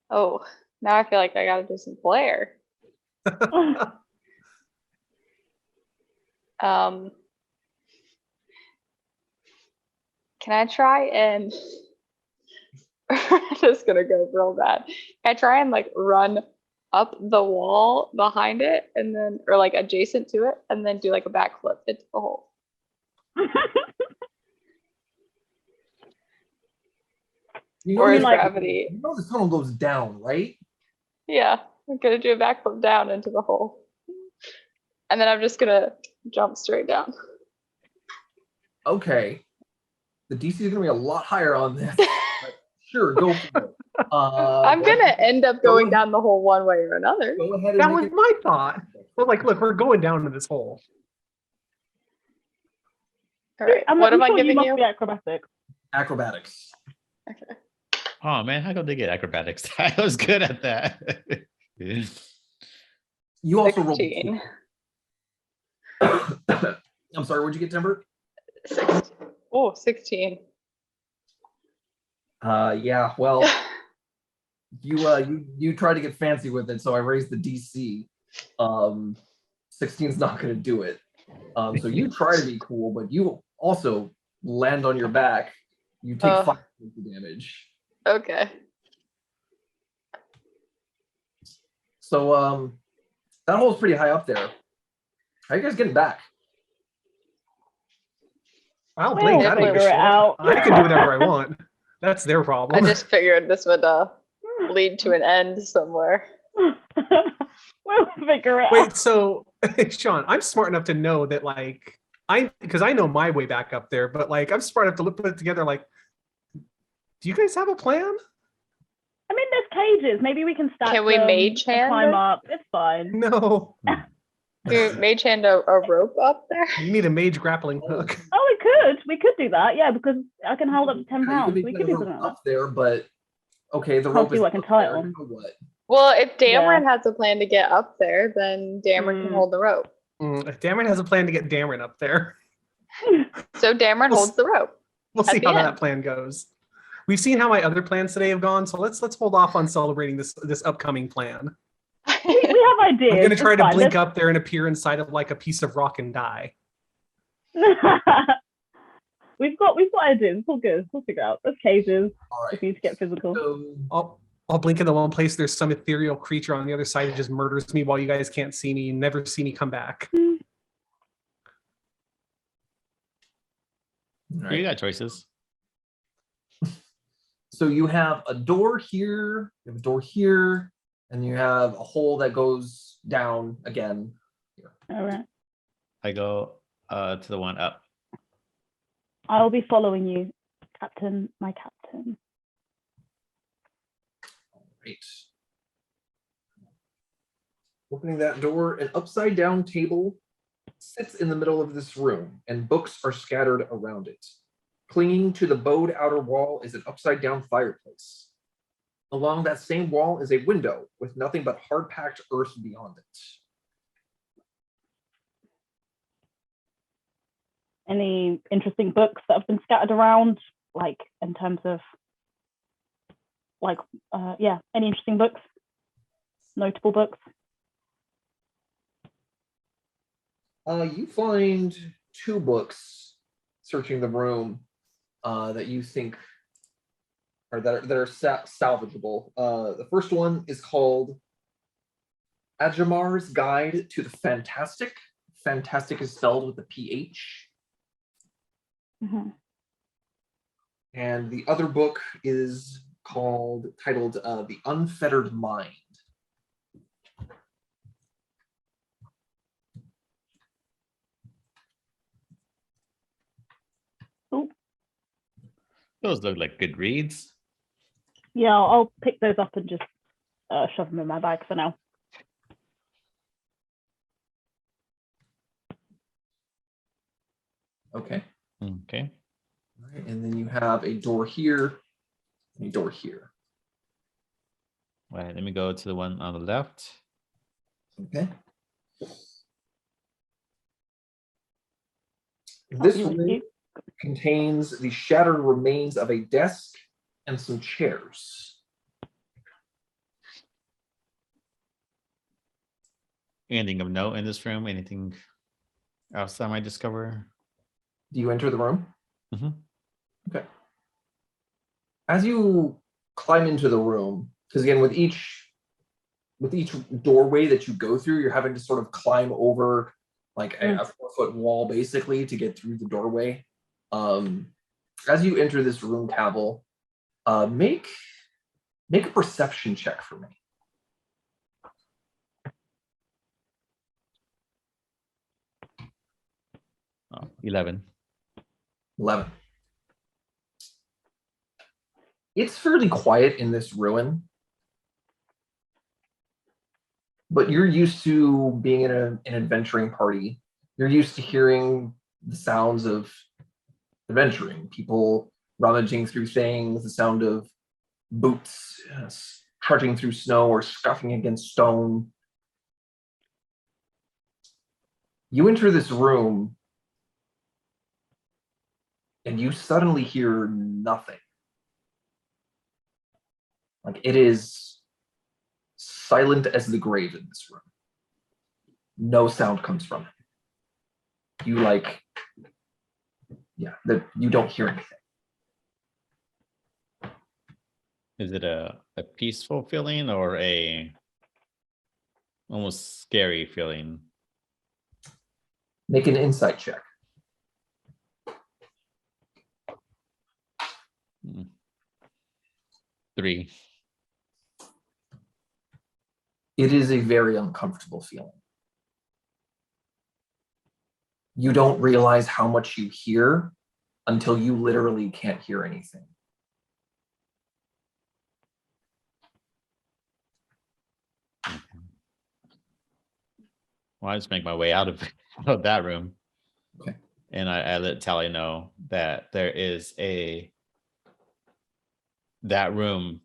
Oh, now I feel like I gotta do some flair. Can I try and just gonna go real bad. Can I try and like run up the wall behind it and then or like adjacent to it and then do like a backflip into the hole? Or is gravity? You know the tunnel goes down, right? Yeah, I'm gonna do a backflip down into the hole. And then I'm just gonna jump straight down. Okay. The DC is gonna be a lot higher on this. But sure, go for it. I'm Go gonna end up going ahead. down the hole one way or another. Go ahead and That make was it my thought. Well, like, look, we're going down to this hole. All right. I'm What am I sure giving must you? be acrobatics. acrobatics. Okay. Oh man, how come they get acrobatics? I was good at that. You also rolled. 16. I'm sorry, what'd you get, Timber? 16. Oh, 16. Yeah, well, you try to get fancy with it, so I raised the DC. 16's not gonna do it. So you try to be cool, but you also land on your back. You take 5 points of damage. Okay. So that hole's pretty high up there. How are you guys getting back? I'll We'll blink. I don't give a figure it shit. out. I can do whatever I want. That's their I problem. just figured this would lead to an end somewhere. We'll figure it Wait, out. so Sean, I'm smart enough to know that, like, because I know my way back up there, but like, I'm smart enough to put it together. Like, do you guys have a plan? I mean, there's cages. Maybe we can stack Can we them mage and hand climb it? up. It's fine. No, Dude, mage hand a rope up there? you need a mage grappling hook. Oh, we could do that. Yeah, because I can hold up to 10 Yeah, you pounds. make We the could do rope something like up there, but okay, the Can't rope see is what I can up tie it there, on. now what? Well, if Dameron Yeah. has a plan to get up there, then Dameron can Mm. hold the rope. If Dameron has a plan to get Dameron up there, So Dameron We'll holds the rope. we'll At see the how end. that plan goes. We've seen how my other plans today have gone, so let's hold off on celebrating this upcoming plan. We have ideas. I'm gonna It's try to fine. blink up there and appear inside of like a piece of rock and die. We've got ideas. It's all good. We'll figure it out. There's cages All if right. we need to get physical. So I'll blink in the one place there's some ethereal creature on the other side that just murders me while you guys can't see me and never see me come back. all You right. got choices. So you have a door here, you have a door here, and you have a hole that goes down again. All right. I go to the one up. I'll be following you, Captain, my captain. Right. Opening that door, an upside down table sits in the middle of this room, and books are scattered around it. Clinging to the bowed outer wall is an upside down fireplace. Along that same wall is a window with nothing but hard packed earth beyond it. Any interesting books that have been scattered around, like in terms of, like, yeah, any interesting books, notable books? You find 2 books searching the room that you think are salvageable. The first one is called Ajamar's Guide to the Fantastic. Fantastic is spelled with a PH. Mm-hmm. And the other book is titled The Unfettered Mind. Those look like good reads. Yeah, I'll pick those up and just shove them in my bag for now. Okay. Okay. All right. And then you have a door here and a door here. All right, let me go to the one on the left. Okay. This you- room contains the shattered remains of a desk and some chairs. Anything of note in this room? Anything else I might discover? Do you enter the room? Mhm. Okay. As you climb into the room, because again, with each doorway that you go through, you're having to sort of climb over like a 4-foot wall basically to get through the doorway. As you enter this room, Cavill, make a perception check for me. Oh, 11. 11. It's fairly quiet in this ruin, but you're used to being in an adventuring party. You're used to hearing the sounds of adventuring, people rummaging through things, the sound of boots trudging through snow or scuffing against stone. You enter this room and you suddenly hear nothing. Like, it is silent as the grave in this room. No sound comes from it. You you don't hear anything. Is it a peaceful feeling or a almost scary feeling? Make an insight check. 3. It is a very uncomfortable feeling. You don't realize how much you hear until you literally can't hear anything. Well, I just make my way out of, of that room. Okay. And I let Tally know that there is that room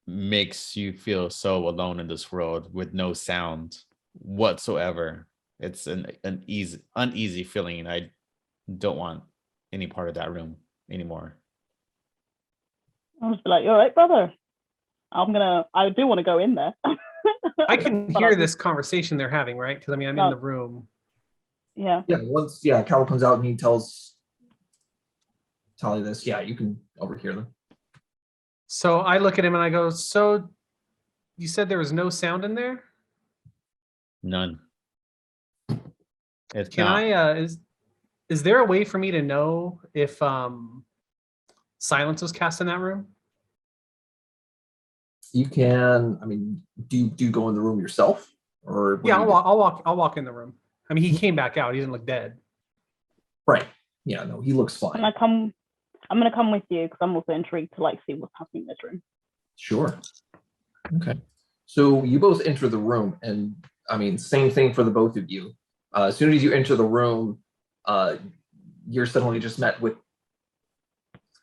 makes you feel so alone in this world with no sound whatsoever. It's an uneasy feeling. I don't want any part of that room anymore. I'll just be like, "You're right, brother. I do want to go in there." I can But hear I'm- this conversation they're having, right? Because I mean, I'm in No. the room. Yeah. Yeah, Cal comes out and he tells Tally this. Yeah, you can overhear them. So I look at him and I go, "So you said there was no sound in there? None. It's Can not. is there a way for me to know if silence was cast in that room?" You can, I mean, do you go in the room yourself? Or what Yeah, do you do? I'll walk in the room. I mean, he came back out. He didn't look dead. Right. Yeah, no, he looks fine. I'm gonna come with you because I'm also intrigued to like see what's happening in this room. Sure. Okay. So you both enter the room, and I mean, same thing for the both of you. As soon as you enter the room, you're suddenly just met with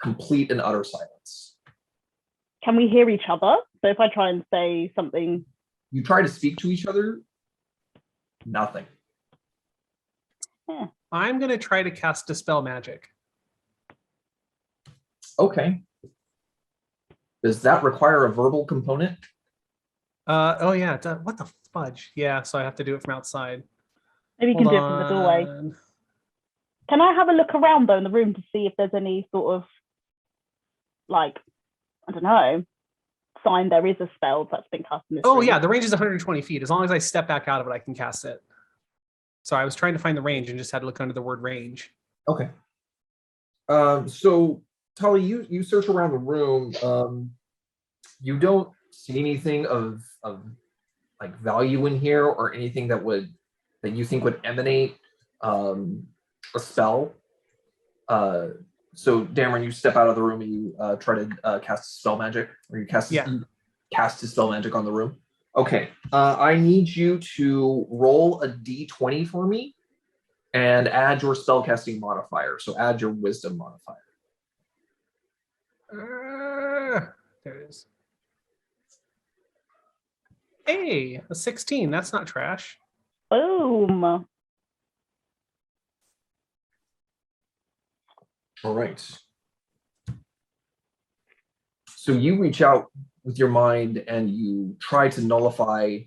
complete and utter silence. Can we hear each other? So if I try and say something, You try to speak to each other, nothing. I'm gonna try to cast Dispel Magic. Okay. Does that require a verbal component? Oh yeah, what the fudge? Yeah, so I have to do it from outside. maybe you can do it from the doorway. On. Can I have a look around though in the room to see if there's any sort of like, I don't know, sign there is a spell that's been cast in this Oh room? yeah, the range is 120 feet. As long as I step back out of it, I can cast it. So I was trying to find the range and just had to look under the word range. Okay. So Tali, you search around the room. You don't see anything of like value in here or anything that you think would emanate a spell. So Dameron, you step out of the room and you try to cast spell magic, or you cast Yeah. cast spell magic on the room. Okay. I need you to roll a d20 for me and add your spellcasting modifier. So add your wisdom modifier. There it is. Hey, a 16. That's not trash. Boom. All right. So you reach out with your mind and you try to nullify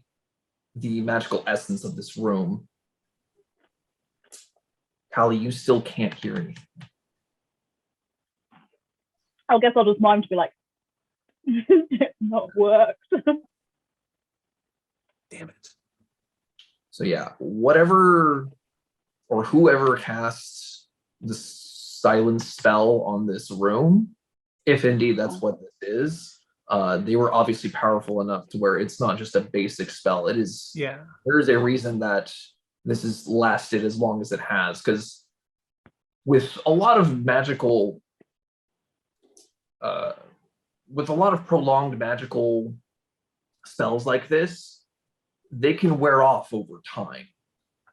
the magical essence of this room. Callie, you still can't hear anything. I guess I'll just mime to be like, it's not worked. Damn it. So yeah, whatever or whoever casts the silence spell on this room, if indeed that's what this is, they were obviously powerful enough to where it's not just a basic spell. It is. Yeah. There is a reason that this has lasted as long as it has, because with a lot of magical with a lot of prolonged magical spells like this, they can wear off over time.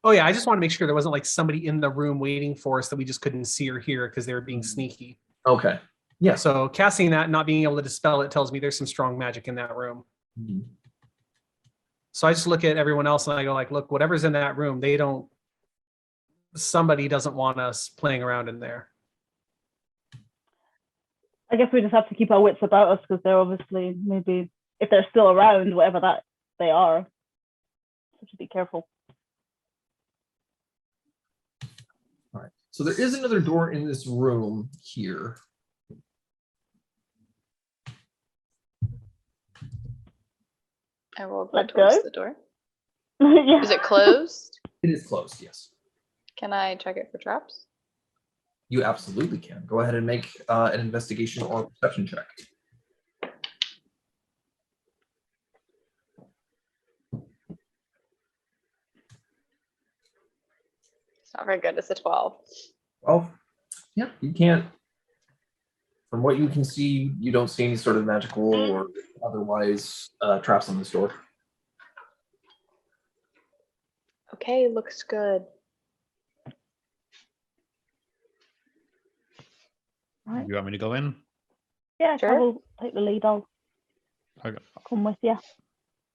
Oh yeah, I just want to make sure there wasn't like somebody in the room waiting for us that we just couldn't see or hear because they were being sneaky. Okay. Yeah. So casting that, not being able to dispel it, tells me there's some strong magic in that room. Mhm. So I just look at everyone else and I go like, look, whatever's in that room, somebody doesn't want us playing around in there. I guess we just have to keep our wits about us because they're obviously maybe if they're still around, whatever that they are. So to be careful. All right. So there is another door in this room here. I will go Let's towards go. the door. Yeah. Is it closed? It is closed, yes. Can I check it for traps? You absolutely can. Go ahead and make an investigation or perception check. It's not very good. It's a 12. Well, yeah, you can't. From what you can see, you don't see any sort of magical or otherwise traps on this door. Okay, looks good. Right. You want me to go in? Yeah, Sure. Cavill, take the lead. I'll I'll, come with you.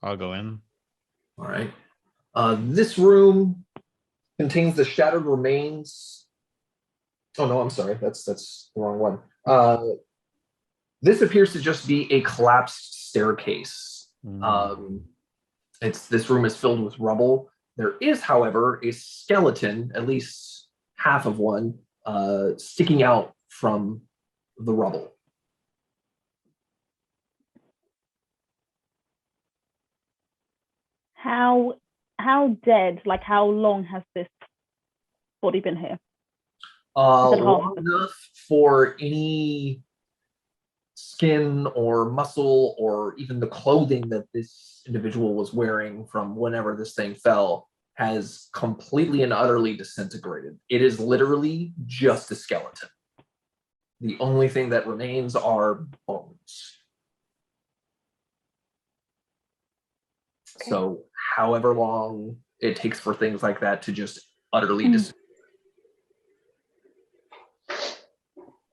I'll go in. All right. This room contains the shattered remains. Oh no, I'm sorry. That's the wrong one. This appears to just be a collapsed staircase. This room is filled with rubble. There is, however, a skeleton, at least half of one, sticking out from the rubble. How dead? Like how long has this body been here? Is it Long half? enough for any skin or muscle or even the clothing that this individual was wearing from whenever this thing fell has completely and utterly disintegrated. It is literally just a skeleton. The only thing that remains are bones. Okay. So however long it takes for things like that to just utterly disintegrate.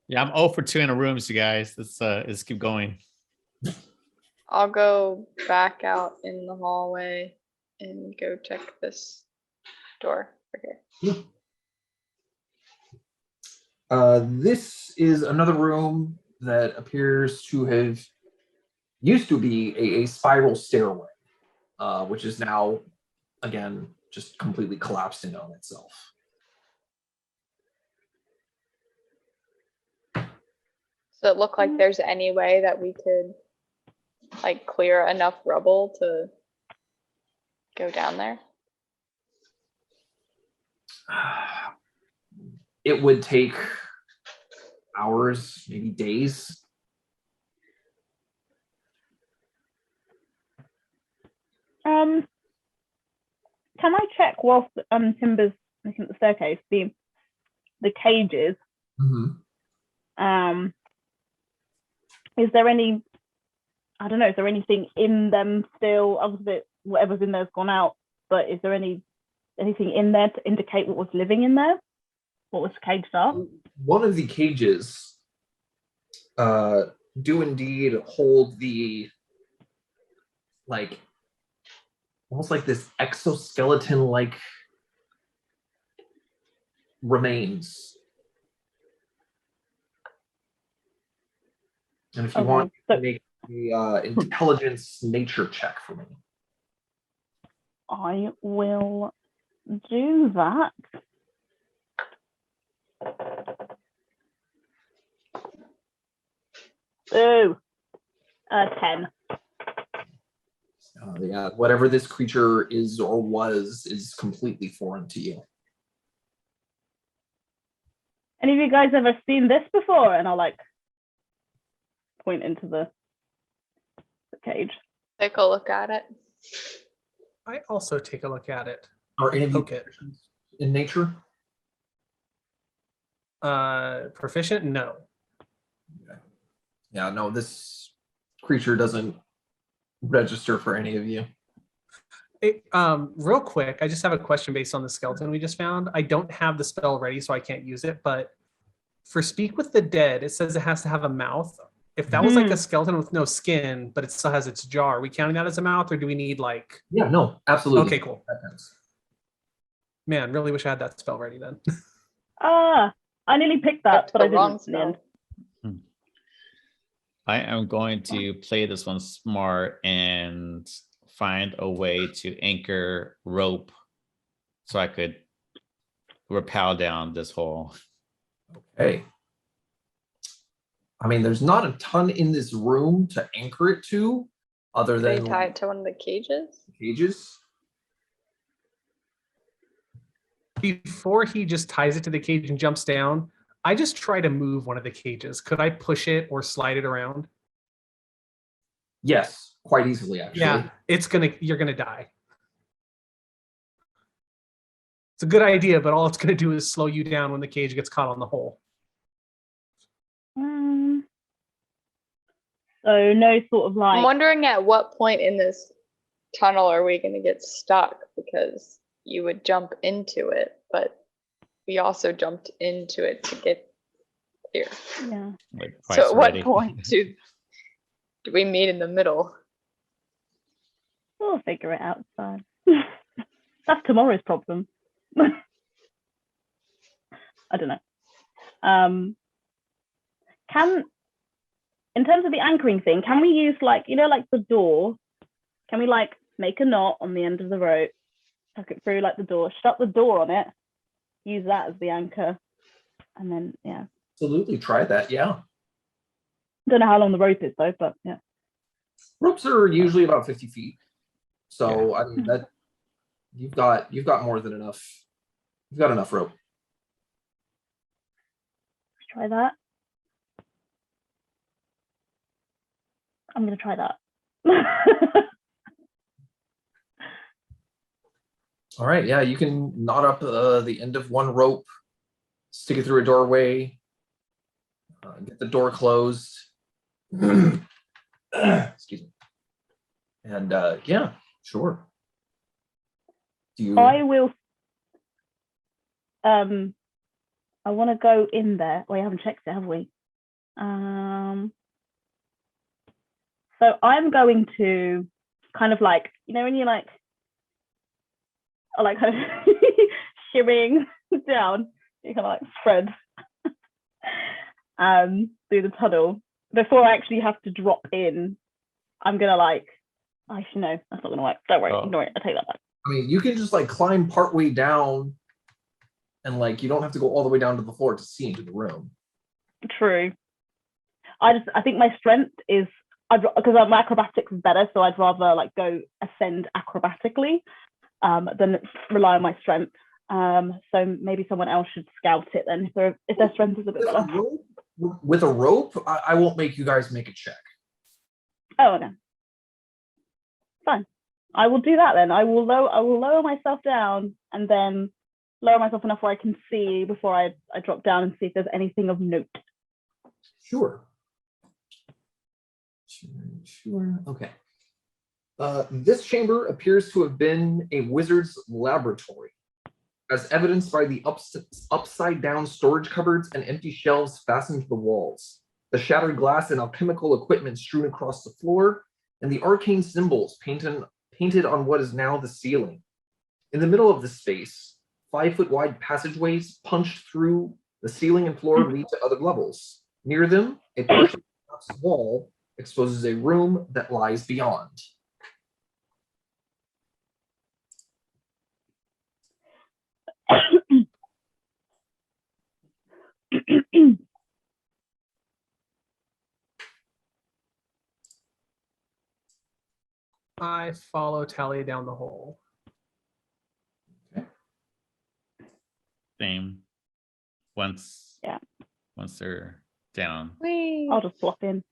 Yeah, I'm 0 for 2 in the rooms, you guys. Let's keep going. I'll go back out in the hallway and go check this door over here. This is another room that appears to have used to be a spiral stairway, which is now, again, just completely collapsed in on itself. Does it look like there's any way that we could like clear enough rubble to go down there? It would take hours, maybe days. Can I check whilst Timber's looking at the staircase, the cages? Mm-hmm. Is there any? I don't know. Is there anything in them still? Obviously, whatever's in there's gone out. But is there anything in there to indicate what was living in there? What was caged up? One of the cages do indeed hold the almost like this exoskeleton-like remains. And if you want to make the intelligence nature check for me. I will do that. Oh, 10. Yeah, whatever this creature is or was is completely foreign to you. Any of you guys ever seen this before? And I'll like point into the cage. Take a look at it. I also take a look at it. Are any of you Okay. in nature? Proficient? No. Yeah, no, this creature doesn't register for any of you. Real quick, I just have a question based on the skeleton we just found. I don't have the spell ready, so I can't use it. But for Speak with the Dead, it says it has to have a mouth. If that was like a skeleton with no skin, but it still has its jar, are we counting that as a mouth, or do we need like? Yeah, no, absolutely. Okay, cool. Man, really wish I had that spell ready then. I nearly picked that, but I didn't in the end. I am going to play this one smart and find a way to anchor rope so I could rappel down this hole. Okay. I mean, there's not a ton in this room to anchor it to, other Can you than tie it to one of the cages? cages. Before he just ties it to the cage and jumps down, I just try to move one of the cages. Could I push it or slide it around? Yes, quite easily, actually. Yeah, you're gonna die. It's a good idea, but all it's gonna do is slow you down when the cage gets caught on the hole. So no sort of like. I'm wondering at what point in this tunnel are we going to get stuck, because you would jump into it, but we also jumped into it to get here. Yeah. Like So twice at what already. point do we meet in the middle? We'll figure it out. So that's tomorrow's problem. I don't know. In terms of the anchoring thing, can we use like, like the door? Can we like make a knot on the end of the rope, tuck it through like the door, shut the door on it, use that as the anchor, and then yeah. Absolutely, try that. Yeah. Don't know how long the rope is though, but yeah. Ropes are usually about 50 feet. So I mean that you've got more than enough. You've got enough rope. Try that. I'm gonna try that. All right, yeah, you can knot up the end of one rope, stick it through a doorway, get the door closed. Excuse me. And yeah, sure. Do you? I will. I want to go in there. We haven't checked it, have we? So I'm going to kind of like, when you like, are like kind of shimmying down, you kind of like spread through the tunnel. Before I actually have to drop in, I'm gonna like, actually no, that's not gonna work. Don't worry, ignore it. I take that back. I mean, you can just like climb partway down, and like you don't have to go all the way down to the floor to see into the room. True. I think my strength is, because my acrobatics is better, so I'd rather like go ascend acrobatically than rely on my strength. So maybe someone else should scout it then if their strength is a bit better. With a rope, I won't make you guys make a check. Oh no. Fine. I will do that then. I will lower myself down and then lower myself enough where I can see before I drop down and see if there's anything of note. Sure. Sure. Okay. This chamber appears to have been a wizard's laboratory, as evidenced by the upside-down storage cupboards and empty shelves fastened to the walls, the shattered glass and alchemical equipment strewn across the floor, and the arcane symbols painted on what is now the ceiling. In the middle of the space, 5-foot-wide passageways punched through the ceiling and floor lead to other levels. Near them, a partially collapsed wall exposes a room that lies beyond. I follow Tally down the hole. Same. Once they're down. I'll just flop in.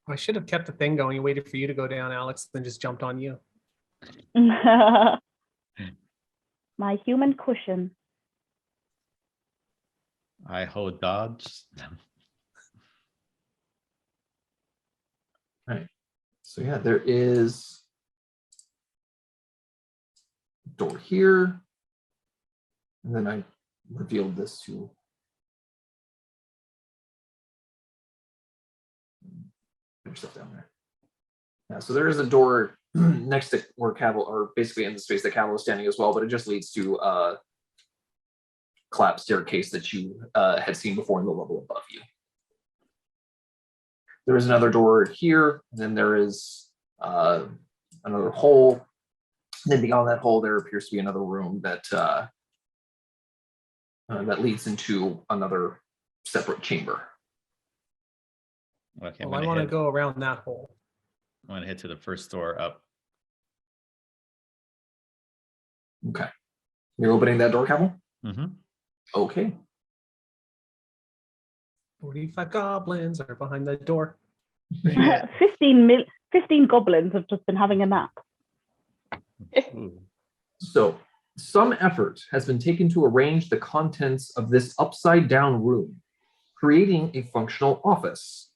I should have kept the thing going and waited for you to go down, Alex, then just jumped on you. My human cushion. I hold dodge. Right. So yeah, there is a door here. And then I revealed this to put your stuff down there. Yeah, so there is a door next to where Cavill, or basically in the space that Cavill is standing as well, but it just leads to a clap staircase that you had seen before in the level above you. There is another door here, and then there is another hole. And then beyond that hole, there appears to be another room that that leads into another separate chamber. Okay, Well, I want to go around that hole. I'm gonna head to the first door up. Okay. You're opening that door, Cavill? Mm-hmm. Okay. 45 goblins are behind the door. 15 goblins have just been having a nap. So, some effort has been taken to arrange the contents of this upside down room, creating a functional office.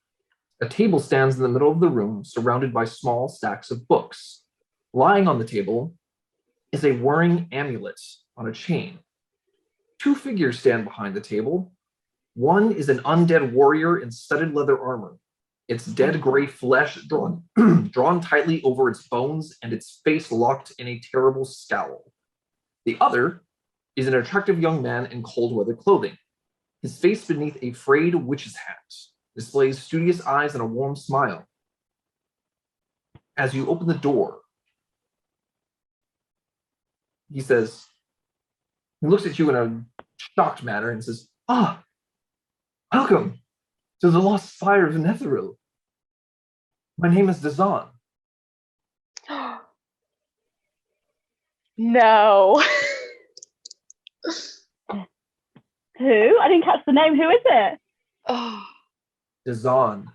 A table stands in the middle of the room, surrounded by small stacks of books. Lying on the table is a whirring amulet on a chain. Two figures stand behind the table. One is an undead warrior in studded leather armor. Its dead gray flesh drawn, drawn tightly over its bones and its face locked in a terrible scowl. The other is an attractive young man in cold weather clothing. His face beneath a frayed witch's hat displays studious eyes and a warm smile. As you open the door, he says, he looks at you in a shocked manner and says, "Ah, welcome to the Lost Spire of Netheril. My name is Dazan." No. Who? I didn't catch the name. Who is it? Oh, Dazan.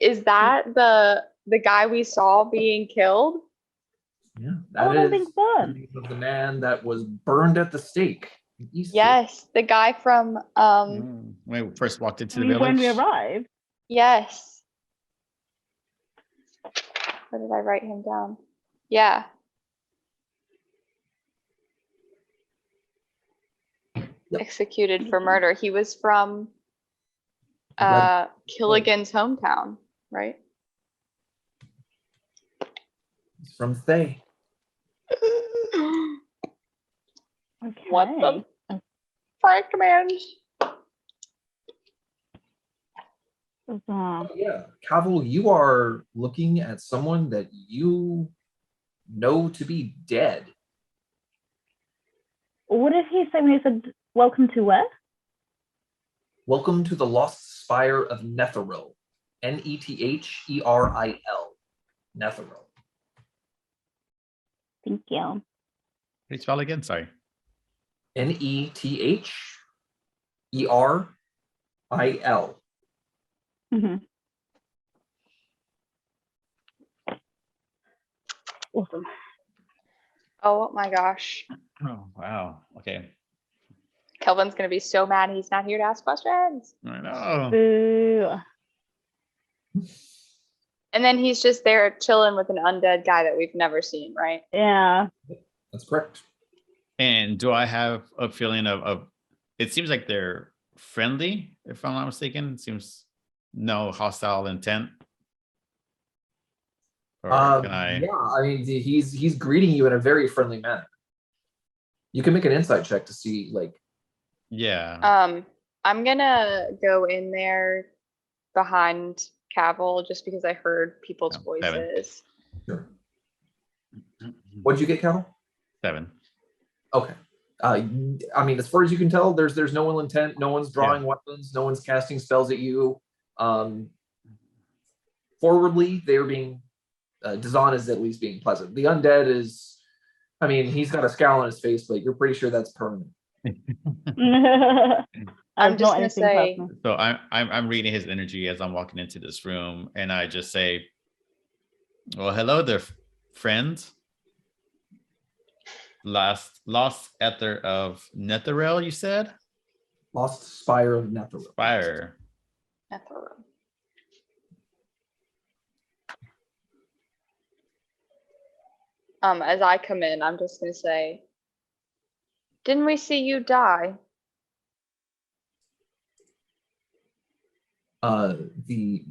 is that the guy we saw being killed? Yeah, Oh, that I'm is being the burned. name of the man that was burned at the stake in Eastfield. Yes, the guy from When we first walked into I the mean, when we village. arrived. yes. Where did I write him down? Yeah. Yep. Executed for murder. He was from Killigan's hometown, right? He's from Thay. Okay. What the frick, man? Yeah, Cavill, you are looking at someone that you know to be dead. What did he say when he said, welcome to where? Welcome to the Lost Spire of Netheril. Netheril. Netheril. Thank you. How do you spell again? Sorry. Netheril. Mm-hmm. Awesome. Oh my gosh. Oh wow. Okay. Kelvin's gonna be so mad he's not here to ask questions. I know. Boo. And then he's just there chilling with an undead guy that we've never seen, right? Yeah. That's correct. And do I have a feeling of it seems like they're friendly, if I'm not mistaken. It seems no hostile intent. Or can I? Yeah, I mean, he's greeting you in a very friendly manner. You can make an insight check to see, like. Yeah. I'm gonna go in there behind Cavill just because I heard people's Oh, seven. voices. Sure. What did you get, Cavill? 7. Okay. I mean, as far as you can tell, there's no ill intent. No one's drawing weapons. No one's casting spells at you. Forwardly, they're being. Dazan is at least being pleasant. The undead is. I mean, he's got a scowl on his face, but you're pretty sure that's permanent. I'm just gonna say- personal. So I'm reading his energy as I'm walking into this room, and I just say, "Well, hello there, friends. Lost Ether of Netheril, you said? Lost Spire of Netheril. Spire. Netheril. As I come in, I'm just gonna say, didn't we see you die? The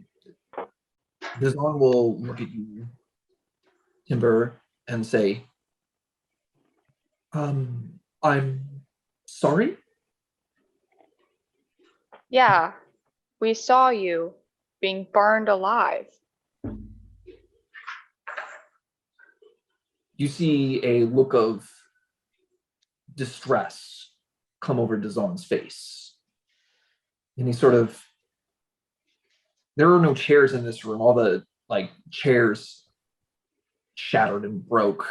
Dazon will look at you, Timber, and say, I'm sorry? Yeah, we saw you being burned alive. You see a look of distress come over Dazon's face. And he sort of, there are no chairs in this room. All the chairs shattered and broke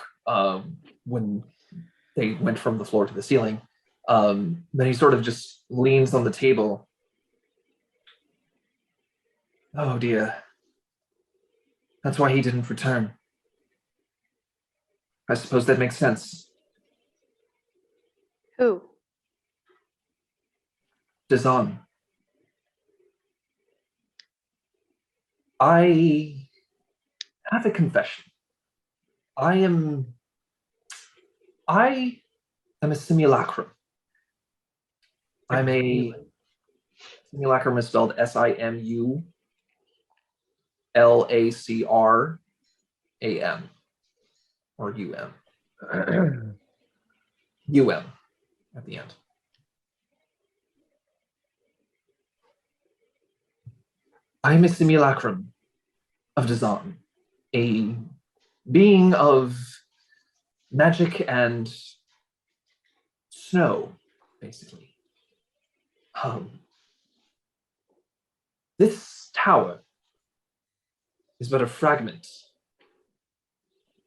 when they went from the floor to the ceiling. Then he sort of just leans on the table. Oh dear. That's why he didn't return. I suppose that makes sense. Who? Dazan. I have a confession. I am a simulacrum. I'm a simulacrum is spelled SIMULACRAM or UM. UM at the end. I'm a simulacrum of Dazan, a being of magic and snow, basically. This tower is but a fragment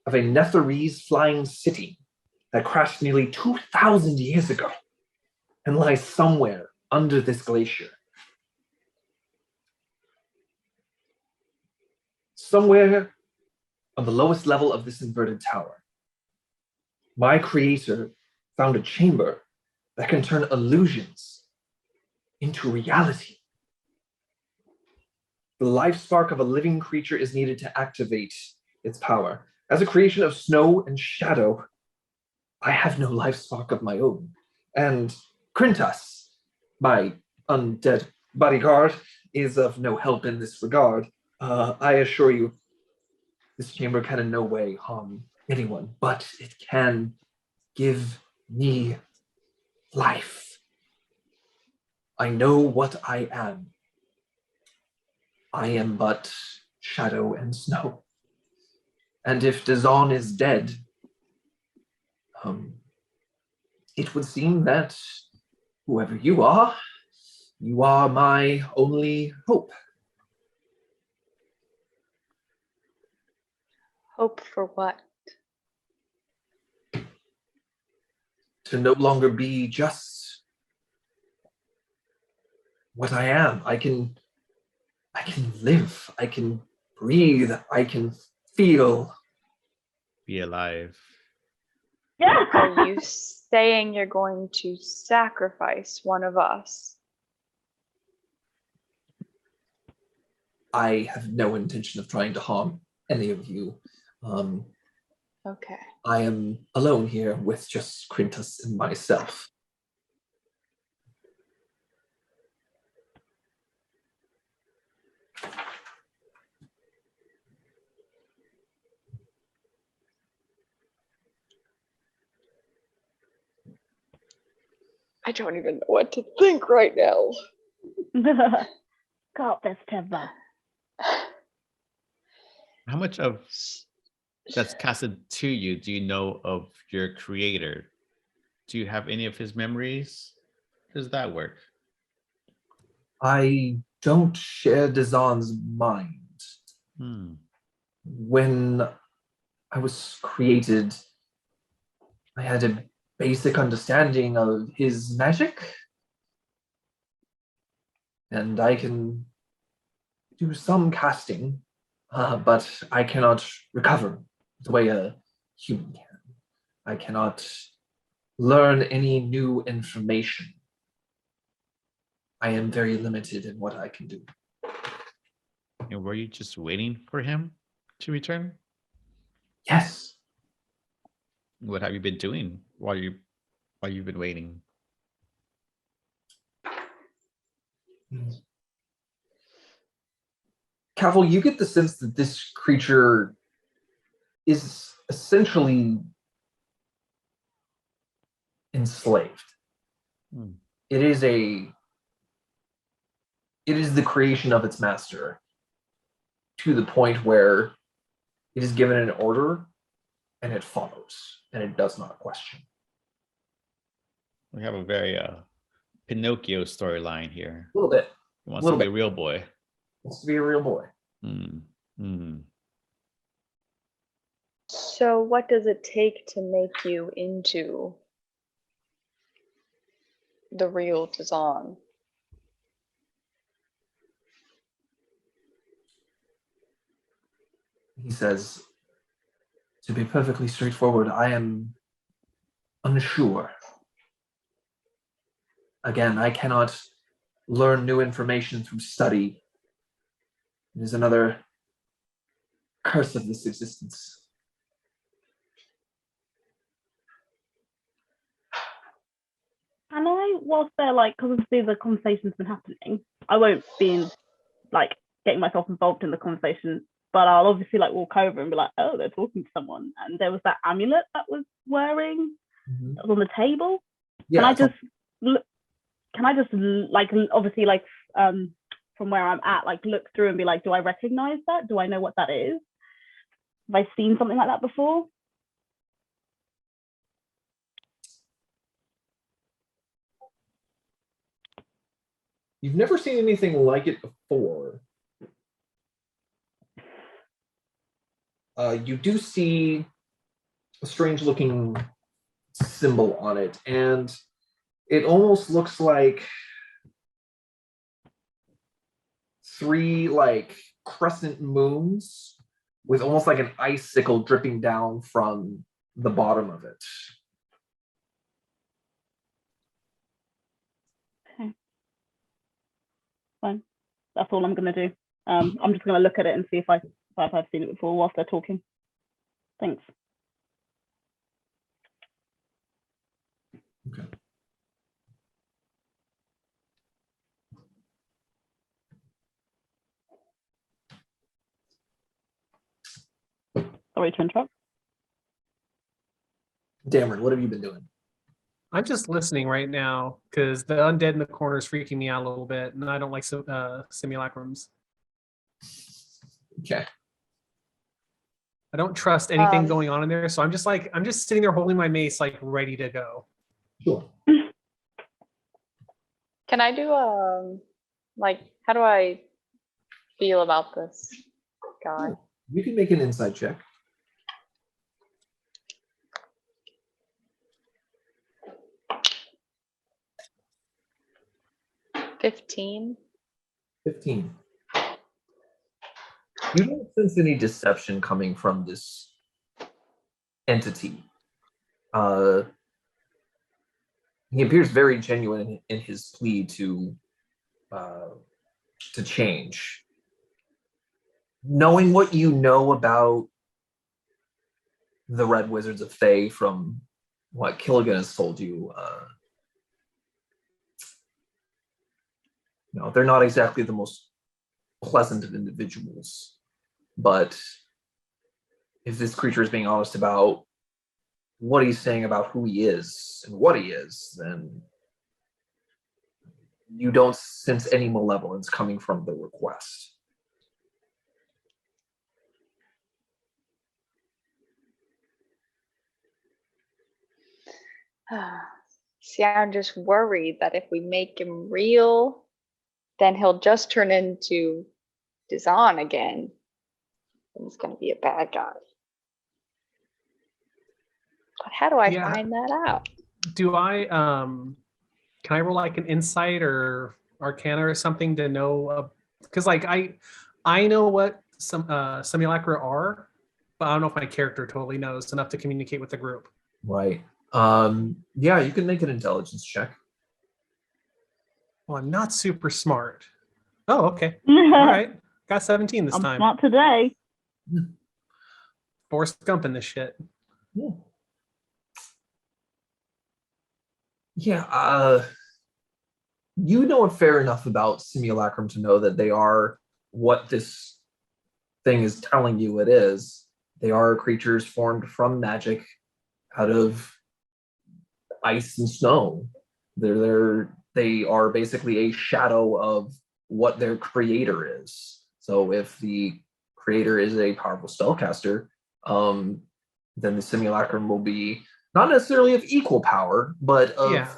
of a Netherese flying city that crashed nearly 2,000 years ago and lies somewhere under this glacier. Somewhere on the lowest level of this inverted tower, my creator found a chamber that can turn illusions into reality. The life spark of a living creature is needed to activate its power. As a creation of snow and shadow, I have no life spark of my own. And Krintas, my undead bodyguard, is of no help in this regard. I assure you, this chamber can in no way harm anyone, but it can give me life. I know what I am. I am but shadow and snow. And if Dazan is dead, it would seem that whoever you are my only hope. Hope for what? To no longer be just what I am. I can live, I can breathe, I can feel. Be alive. Yeah. Are you saying you're going to sacrifice one of us? I have no intention of trying to harm any of you. Okay. I am alone here with just Quintus and myself. I don't even know what to think right now. Got this, Timber. How much of that's casted to you do you know of your creator? Do you have any of his memories? How does that work? I don't share Dazan's mind. When I was created, I had a basic understanding of his magic. And I can do some casting, but I cannot recover the way a human can. I cannot learn any new information. I am very limited in what I can do. And were you just waiting for him to return? Yes. What have you been doing while you've been waiting? Cavill, you get the sense that this creature is essentially enslaved. Hmm. It is the creation of its master, to the point where it is given an order and it follows and it does not question. We have a very Pinocchio storyline here. A little bit. He wants Little to be a bit. real boy. Wants to be a real boy. So what does it take to make you into the real Tazan? He says, to be perfectly straightforward, I am unsure. Again, I cannot learn new information through study. It is another curse of this existence. Can I, whilst they're like, because obviously the conversation's been happening, I won't be like getting myself involved in the conversation, but I'll obviously like walk over and be like, oh, they're talking to someone. And there was that amulet that was wearing, that was on the table. Yeah, Can I just like, obviously like from where I'm at, like look through and be like, do I recognize that? Do I know what that is? Have I seen something like that before? you've never seen anything like it before. You do see a strange looking symbol on it, and it almost looks like three like crescent moons with almost like an icicle dripping down from the bottom of it. Okay. Fine. That's all I'm gonna do. I'm just gonna look at it and see if I've seen it before whilst they're talking. Thanks. Okay. Sorry to interrupt. Dameron, what have you been doing? I'm just listening right now because the undead in the corner is freaking me out a little bit, and I don't like simulacrums. Okay. I don't trust anything going on in there, so I'm just sitting there holding my mace, like ready to go. Sure. Can I do like, how do I feel about this guy? You can make an insight check. 15. 15. You don't sense any deception coming from this entity. He appears very genuine in his plea to change. Knowing what you know about the Red Wizards of Thay from what Killigan has told you, no, they're not exactly the most pleasant of individuals. But if this creature is being honest about what he's saying about who he is and what he is, then you don't sense any malevolence coming from the request. See, I'm just worried that if we make him real, then he'll just turn into Dazan again. And he's going to be a bad guy. But how do I find that out? Do I can I roll like an insight or arcana or something to know? Because like I know what some simulacra are, but I don't know if my character totally knows enough to communicate with the group. Right. Yeah, you can make an intelligence check. Well, I'm not super smart. Oh, okay. All right. Got 17 this I'm time. smart today. Forrest Gump in this shit. Yeah. Yeah, you know it fair enough about simulacrum to know that they are what this thing is telling you it is. They are creatures formed from magic out of ice and snow. They are basically a shadow of what their creator is. So if the creator is a powerful spellcaster, then the simulacrum will be not necessarily of equal power, but of Yeah.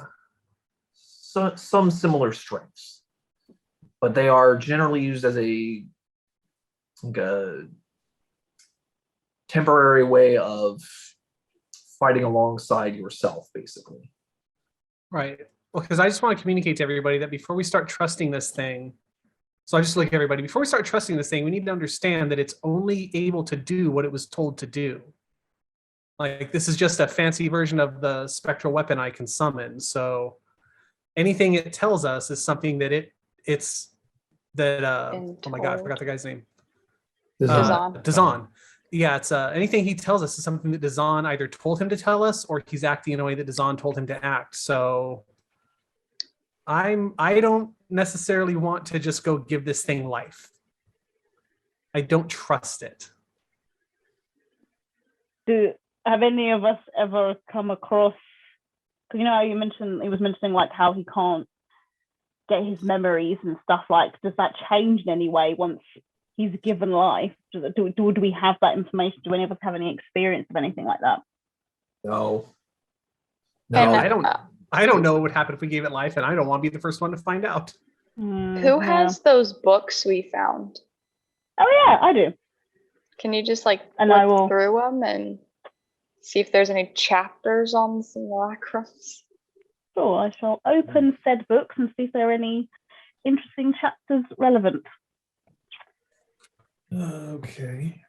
some similar strengths. But they are generally used as like a temporary way of fighting alongside yourself, basically. Right. Well, because I just want to communicate to everybody that before we start trusting this thing, so I just look at everybody, before we start trusting this thing, we need to understand that it's only able to do what it was told to do. Like, this is just a fancy version of the spectral weapon I can summon. So anything it tells us is something that it's that Been oh my god, I told. forgot the guy's name. Dazan. Dazan. Yeah, it's anything he tells us is something that Dazan either told him to tell us or he's acting in a way that Dazan told him to act. So I don't necessarily want to just go give this thing life. I don't trust it. Have any of us ever come across? Because you know, he was mentioning like how he can't get his memories and stuff. Like, does that change in any way once he's given life? Do we have that information? Do any of us have any experience of anything like that? No. And, No. I don't know what would happen if we gave it life, and I don't want to be the first one to find out. Who has those books we found? Oh yeah, I do. Can you just like And I look will- through them and see if there's any chapters on simulacrums? Sure, I shall open said books and see if there are any interesting chapters relevant. Okay.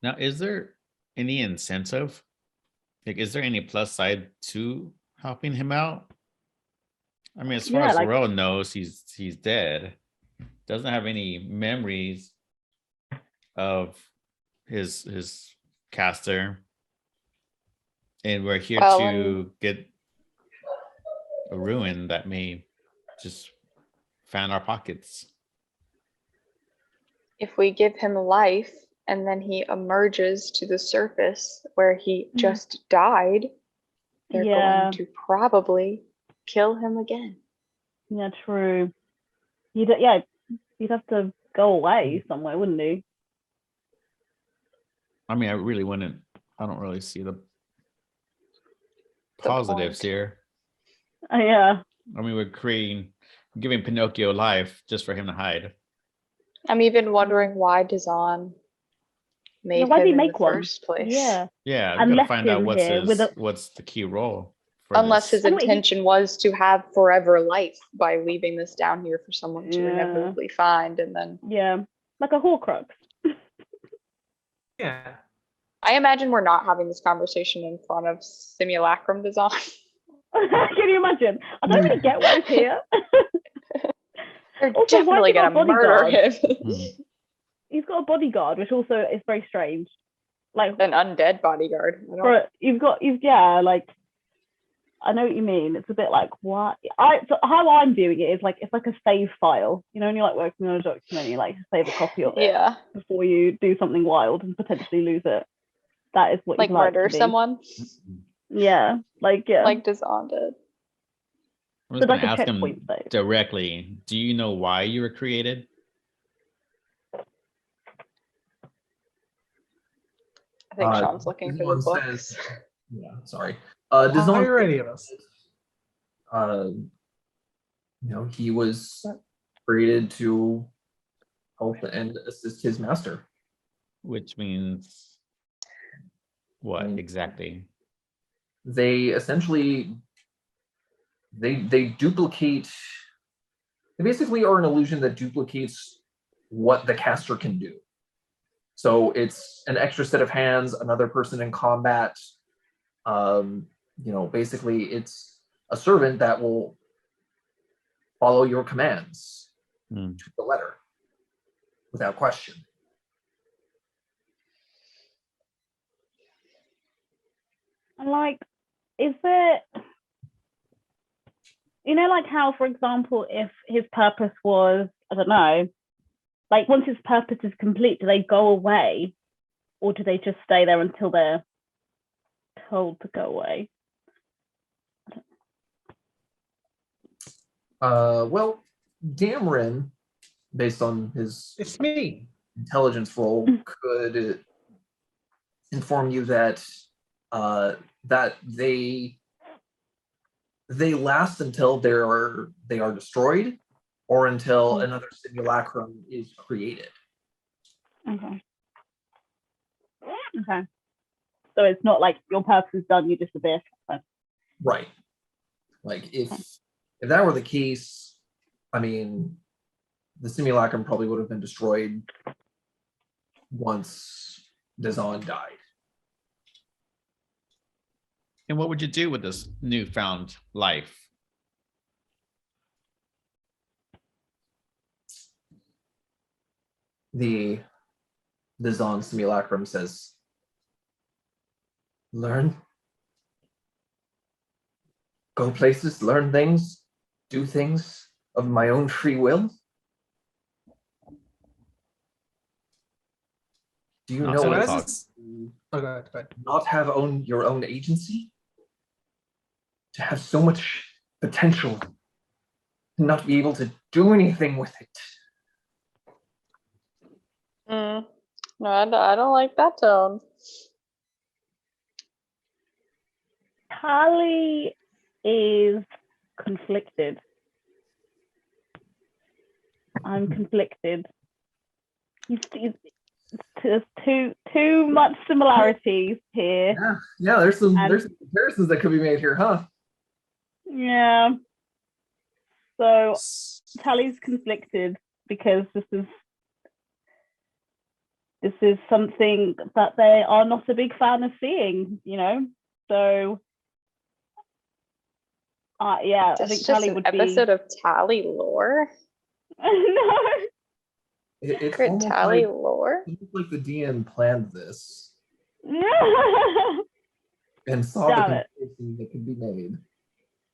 Now, is there any incentive? Like, is there any plus side to helping him out? I mean, as far Yeah, as like- the world knows, he's dead. Doesn't have any memories of his caster, and we're here Well, to get a ruin that may just fan our pockets. If we give him life and then he emerges to the surface where he just died, they're Yeah. going to probably kill him again. Yeah, true. He'd have to go away somewhere, wouldn't he? I mean, I don't really see the The positives point. here. Yeah. I mean, giving Pinocchio life just for him to hide. I'm even wondering why Dazan made why did him he in make the one? first place. Yeah. Yeah, we And gotta left find out him here with what's the key role for Unless this. his intention was to have forever life by leaving this down here for someone to Yeah. inevitably find, and then Yeah. Like a Horcrux. Yeah. I imagine we're not having this conversation in front of Simulacrum Design. Can you imagine? I don't really get why he's here. They're Also, why definitely has he got gonna a murder him. Hmm. He's got a bodyguard, which also is very strange. Like, An undead bodyguard. I don't- for like, I know what you mean. It's a bit like what so how I'm viewing it is like it's like a save file. You know, when you're like working on a document, you like save a copy of it Yeah, before you do something wild and potentially lose it. That is what like you'd like murder to be. someone, Yeah, like like Dazan did. I'm So just gonna like a ask him checkpoint save. directly. Do you know why you were created? I think Sean's looking for the Dazan books. says- yeah, sorry. How Dazan, are any of us? he was created to help and assist his master. Which means what Mm. exactly? They essentially they duplicate. They basically are an illusion that duplicates what the caster can do. So it's an extra set of hands, another person in combat. Basically it's a servant that will follow your commands Hmm. to the letter without question. And like, is there, you know, like how, for example, if his purpose was, I don't know, like once his purpose is complete, do they go away, or do they just stay there until they're told to go away? Well, Dameron, based on his It's me. intelligence roll, could inform you that that they last until they are destroyed, or until another simulacrum is created. Okay. Okay. So it's not like your purpose is done, you disappear. Right. Like if that were the case, I mean, the simulacrum probably would have been destroyed once Dazan died. And what would you do with this newfound life? The Zon simulacrum says, learn, go places, learn things, do things of my own free will. Do you Not know so what as it's it's- Oh, go ahead, go ahead. not have your own agency? To have so much potential and not be able to do anything with it. No, I don't like that tone. Tally is conflicted. I'm conflicted. There's too much similarities here. Yeah, there's some And- comparisons that could be made here, huh? Yeah. So Tally's conflicted because this is something that they are not a big fan of seeing, you know. So yeah, I It's think just Tally an would episode of Tally lore. No. It's Secret almost Tally like, lore. almost like the DM planned this and saw Damn the it. comparisons that could be made.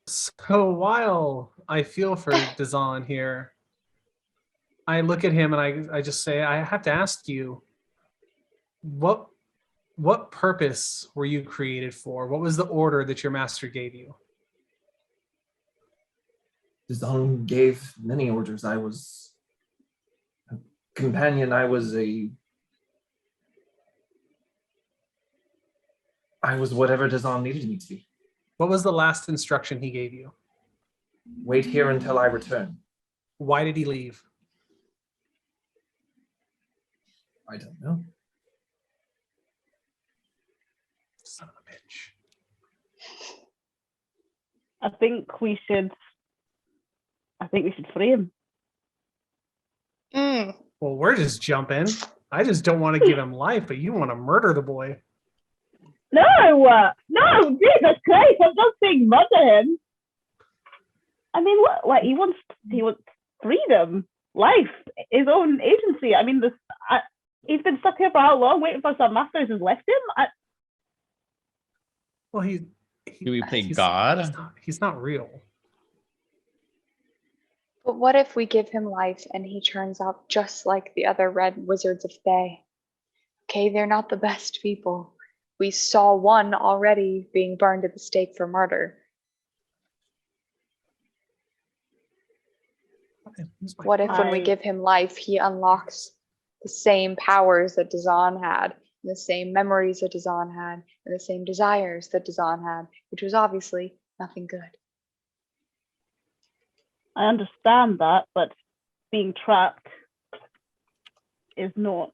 So while I feel for Dazan here, I look at him and I just say, I have to ask you, what purpose were you created for? What was the order that your master gave you? Zong gave many orders. I was a companion. I was whatever Dazon needed me to be. What was the last instruction he gave you? Wait here until I return. Why did he leave? I don't know. Son of a bitch. I think we should free him. Well, we're just jumping. I just don't want to give him life, but you want to murder the boy. No, Jesus Christ! I'm not saying murder him. I mean, what? He wants freedom, life, his own agency. I mean, he's been stuck here for how long, waiting for some masters has left him. Well, Do we play he's- God? He's not real. But what if we give him life and he turns out just like the other red wizards of Thay? Okay, they're not the best people. We saw one already being burned at the stake for murder. What if when we give him life, he unlocks the same powers that Dazan had, and the same memories that Dazan had, and the same desires that Dazan had, which was obviously nothing good. I understand that, but being trapped is not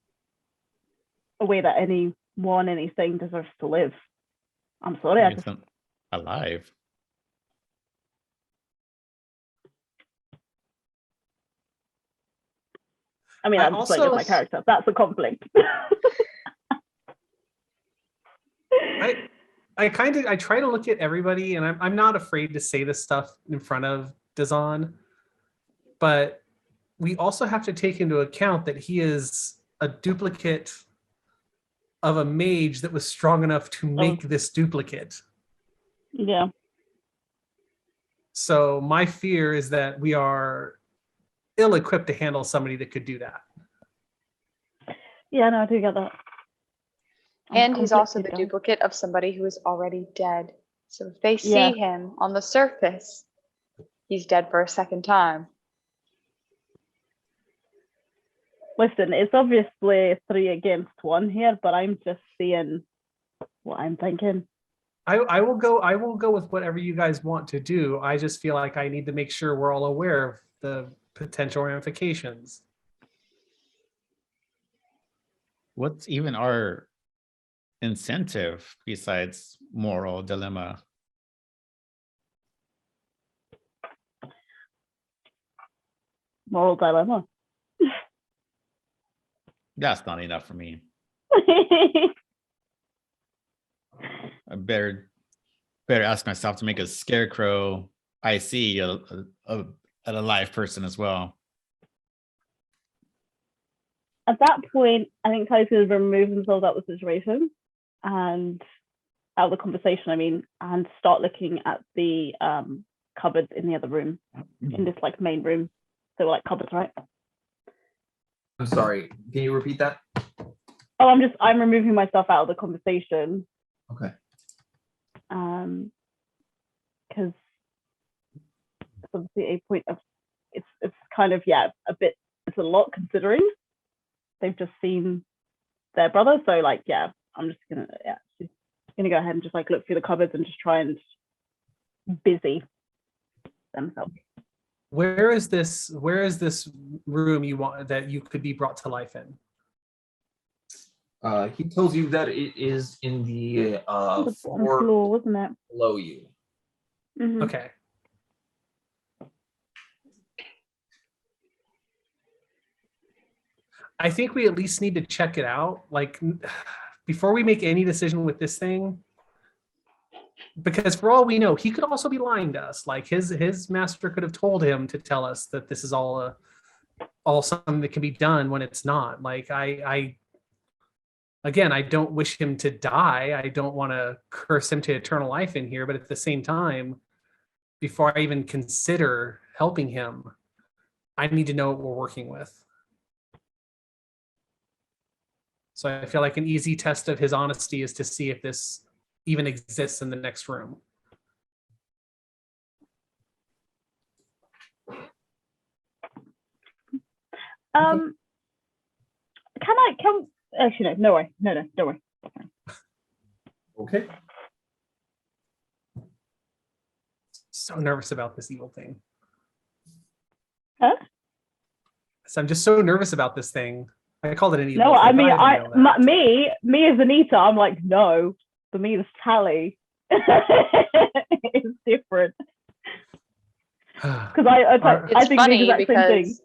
a way that anything deserves to live. I'm sorry. I It's just, not alive. I mean, I I'm just playing as also- my character. That's a conflict. I try to look at everybody, and I'm not afraid to say this stuff in front of Dazan, but we also have to take into account that he is a duplicate of a mage that was strong enough to make this duplicate. Yeah. So my fear is that we are ill-equipped to handle somebody that could do that. Yeah, no, I do get that. I'm And he's also the conflicted, guys. duplicate of somebody who is already dead. So if they see Yeah. him on the surface, he's dead for a second time. Listen, it's obviously 3 against 1 here, but I'm just seeing what I'm thinking. I will go with whatever you guys want to do. I just feel like I need to make sure we're all aware of the potential ramifications. What's even our incentive besides moral dilemma? Moral dilemma. That's not enough for me. I better ask myself to make a scarecrow I see a live person as well. At that point, I think Ty's going to remove themselves out of the situation and out of the conversation, I mean, and start looking at the cupboards in the other room, in this like main room. They were like cupboards, right? I'm sorry. Can you repeat that? Oh, I'm removing myself out of the conversation. Okay. Because it's obviously a point of it's kind of it's a lot considering they've just seen their brother. So like I'm just gonna she's gonna go ahead and just like look through the cupboards and just try and busy themselves. Where is this room you want that you could be brought to life in? He tells you that it is in the On the floor floor, wasn't it? below you. Mhm. Okay. I think we at least need to check it out. Like before we make any decision with this thing, because for all we know, he could also be lying to us. Like his master could have told him to tell us that this is all something that can be done when it's not. Like I don't wish him to die. I don't want to curse him to eternal life in here, but at the same time, before I even consider helping him, I need to know what we're working with. So I feel like an easy test of his honesty is to see if this even exists in the next room. Actually no way. No, don't worry. Okay. So nervous about this evil thing. Huh? So I'm just so nervous about this thing. I called it an evil No, thing. I mean, didn't know that. me as Anita, I'm like, no. For me, this Tally is different. Because I It's think funny the exact same thing. because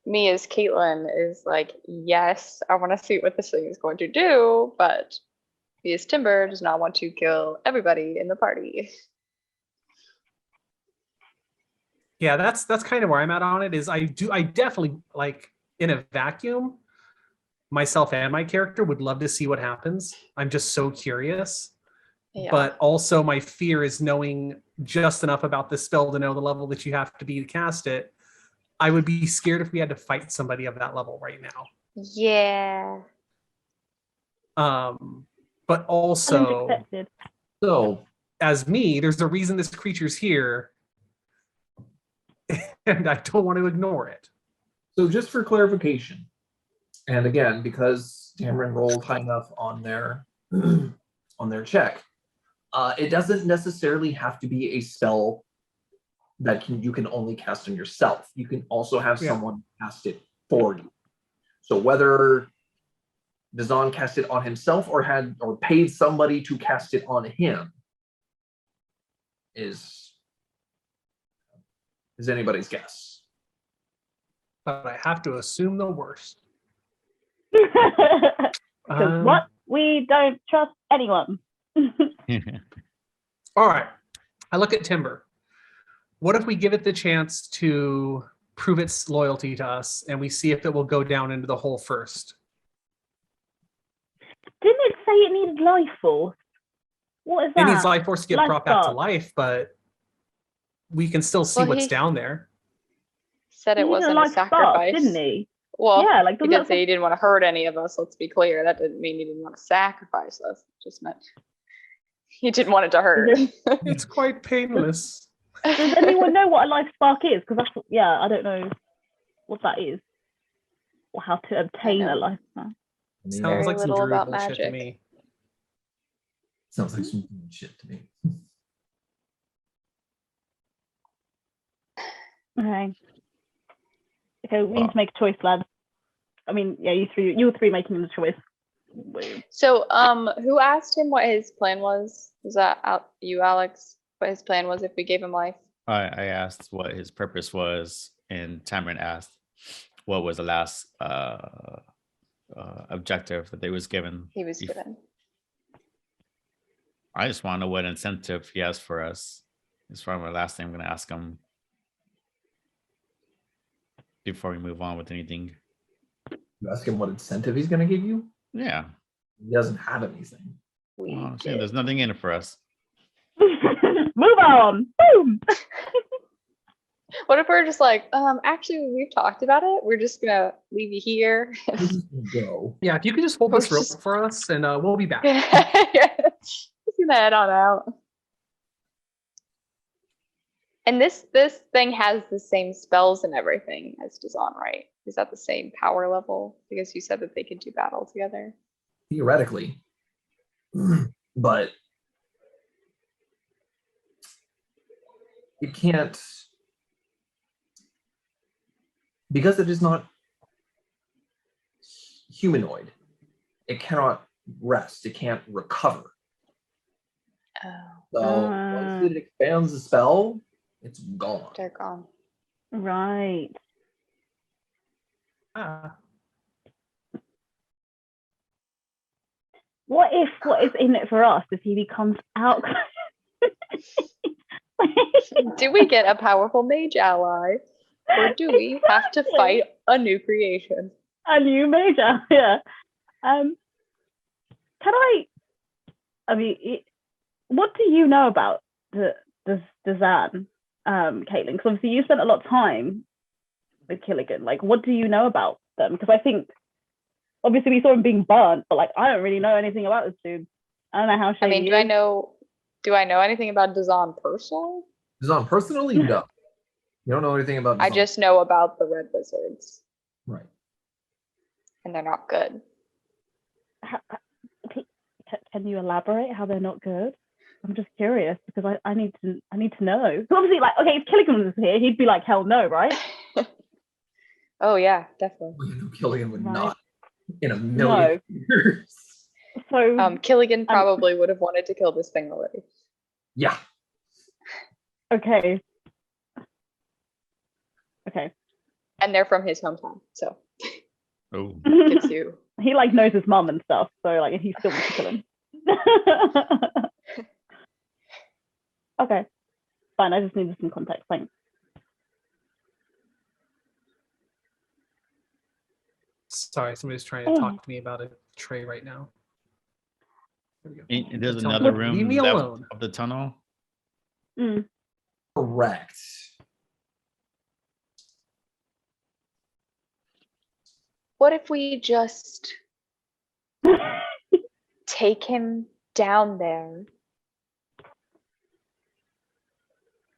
me as Caitlin is like, yes, I want to see what this thing is going to do, but me as Timber does not want to kill everybody in the party. Yeah, that's kind of where I'm at on it. Is I definitely, like, in a vacuum, myself and my character would love to see what happens. I'm just so curious. Yeah. But also my fear is knowing just enough about this spell to know the level that you have to be to cast it. I would be scared if we had to fight somebody of that level right now. Yeah. But also, Unexpected. So as me, there's a reason this creature's here, and I don't want to ignore it. So just for clarification, and again, because Dameron rolled high enough on their on their check, it doesn't necessarily have to be a spell that you can only cast on yourself. You can also have someone cast it for you. So whether Dazan cast it on himself or paid somebody to cast it on him is anybody's guess. But I have to assume the worst. Because what? We don't trust anyone. All right. I look at Timber. What if we give it the chance to prove its loyalty to us and we see if it will go down into the hole first? Didn't it say it needed life force? What is that? It needs life force to get Life brought back to spark. life, but we can still see Well, what's he- down there. Said He it needed wasn't a life spark, sacrifice, didn't he? Well, Yeah, like, he doesn't did that say he didn't want to hurt any of us. Let's be clear. That didn't mean he didn't want to sacrifice us. It just meant he didn't want it to hurt. It's quite painless. Does anyone know what a life spark is? Because I don't know what that is, or how to obtain a know. life spark. I mean, Sounds Very like some little druid about bullshit to magic. me. sounds like some good shit to me. Okay. Okay, we need to make a choice, lads. I mean, yeah, you were three making the choice. So, who asked him what his plan was? Was that you, Alex? What his plan was if we gave him life? I asked what his purpose was, and Tamron asked what was the last objective that they was given. He was given. I just want to know what incentive he has for us. It's probably my last thing I'm going to ask him before we move on with anything. You ask him what incentive he's going to give you. Yeah, He doesn't have anything. We well, I'm saying did. there's nothing in it for us. Move on. Boom. What if we're just like, actually, we've talked about it. We're just gonna leave you here. He's just gonna go. Yeah, if you could just hold We're this rope just- for us, and we'll be back. Just gonna head on out. And this thing has the same spells and everything as Dazan, right? Is that the same power level? Because you said that they could do battle together. Theoretically, but it can't, because it is not humanoid. It cannot rest. It can't recover. Oh, So once it expands the spell, it's gone. they're gone. Right. Ah, What is in it for us if he becomes out? Do we get a powerful mage ally? Or do we have to fight a new creation? A new major, yeah. Can I mean, what do you know about the Zan, Caitlin? Because obviously you spent a lot of time with Killigan. Like, what do you know about them? Because I think obviously we saw him being burnt, but like I don't really know anything about this dude. I don't know how I shady mean, he do I is. know anything about Dazan personally? Dazan personally, no. You don't know anything about I Dazan. just know about the red wizards, Right. and they're not good. Can you elaborate how they're not good? I'm just curious because I need to know. So obviously, like, okay, if Killigan was here, he'd be like, hell no, right? Oh yeah, definitely. Well, you know, Killian would Right. not in a million years. So Killigan probably would have wanted to kill this thing already. Yeah. okay, And they're from his hometown, so Oh, gets you. he like knows his mum and stuff. So like, he still wants to kill him. Okay, fine. I just needed some context. Thanks. sorry, somebody's trying to talk to me about a tray right now. There we go. there's Tell me- another room Leave me left alone. of the tunnel. Mm. Correct. What if we just take him down there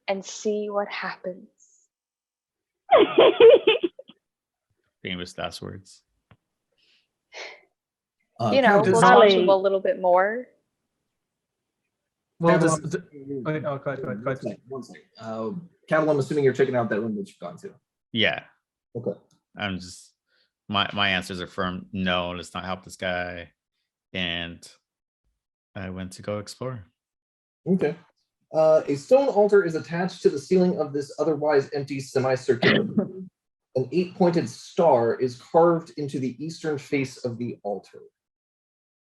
and see what happens? Famous last words. You know, does we'll talk to Ali- him a little bit more. Well, Catalan- does, okay, oh, go ahead. One second. Catalan, I'm assuming you're checking out that room that you've gone to. Yeah, Okay. I'm just my answers are firm. No, let's not help this guy. And I went to go explore. Okay. A stone altar is attached to the ceiling of this otherwise empty semicircular room. An 8-pointed star is carved into the eastern face of the altar.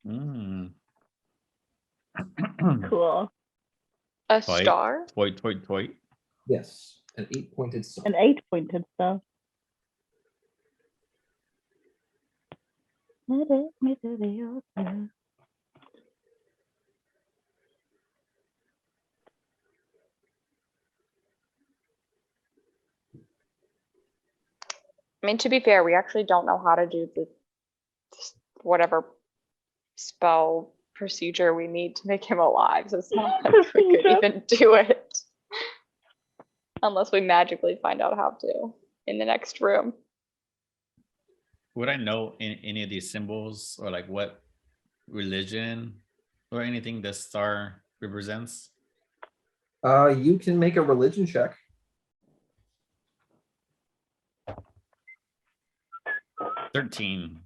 Mm. Cool. A Toy. star? Toy. Yes, an 8-pointed star. An 8-pointed stuff. Let me to the altar. I mean, to be fair, we actually don't know how to do the whatever spell procedure we need to make him alive. So it's not like we could Procedure. even do it unless we magically find out how to in the next room. Would I know any of these symbols or like what religion or anything this star represents? You can make a religion check. 13.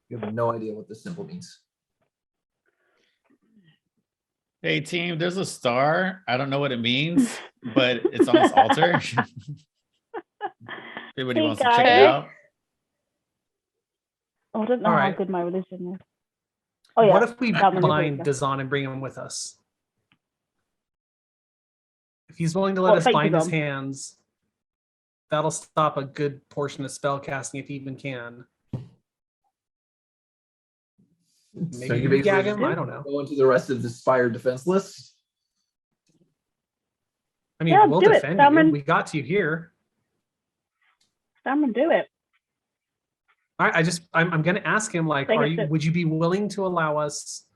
You have no idea what this symbol means. Hey team, there's a star. I don't know what it means, but it's on this altar. Everybody Hey, wants to check it guys. out. Oh, I don't know All how right. good my religion is. Oh yeah. What if we that one is bind okay. Dazan and bring him with us? If he's willing to let What, us fake bind his Dazan? hands, that'll stop a good portion of spell casting if he even can. So Maybe you we gag basically him. I don't know. go into the rest of the Spire defenseless. I mean, Yeah, we'll do it, defend you. Salmon. We got you here. Someone do it. All right, I'm gonna ask him, like, Take a sip. would you be willing to allow us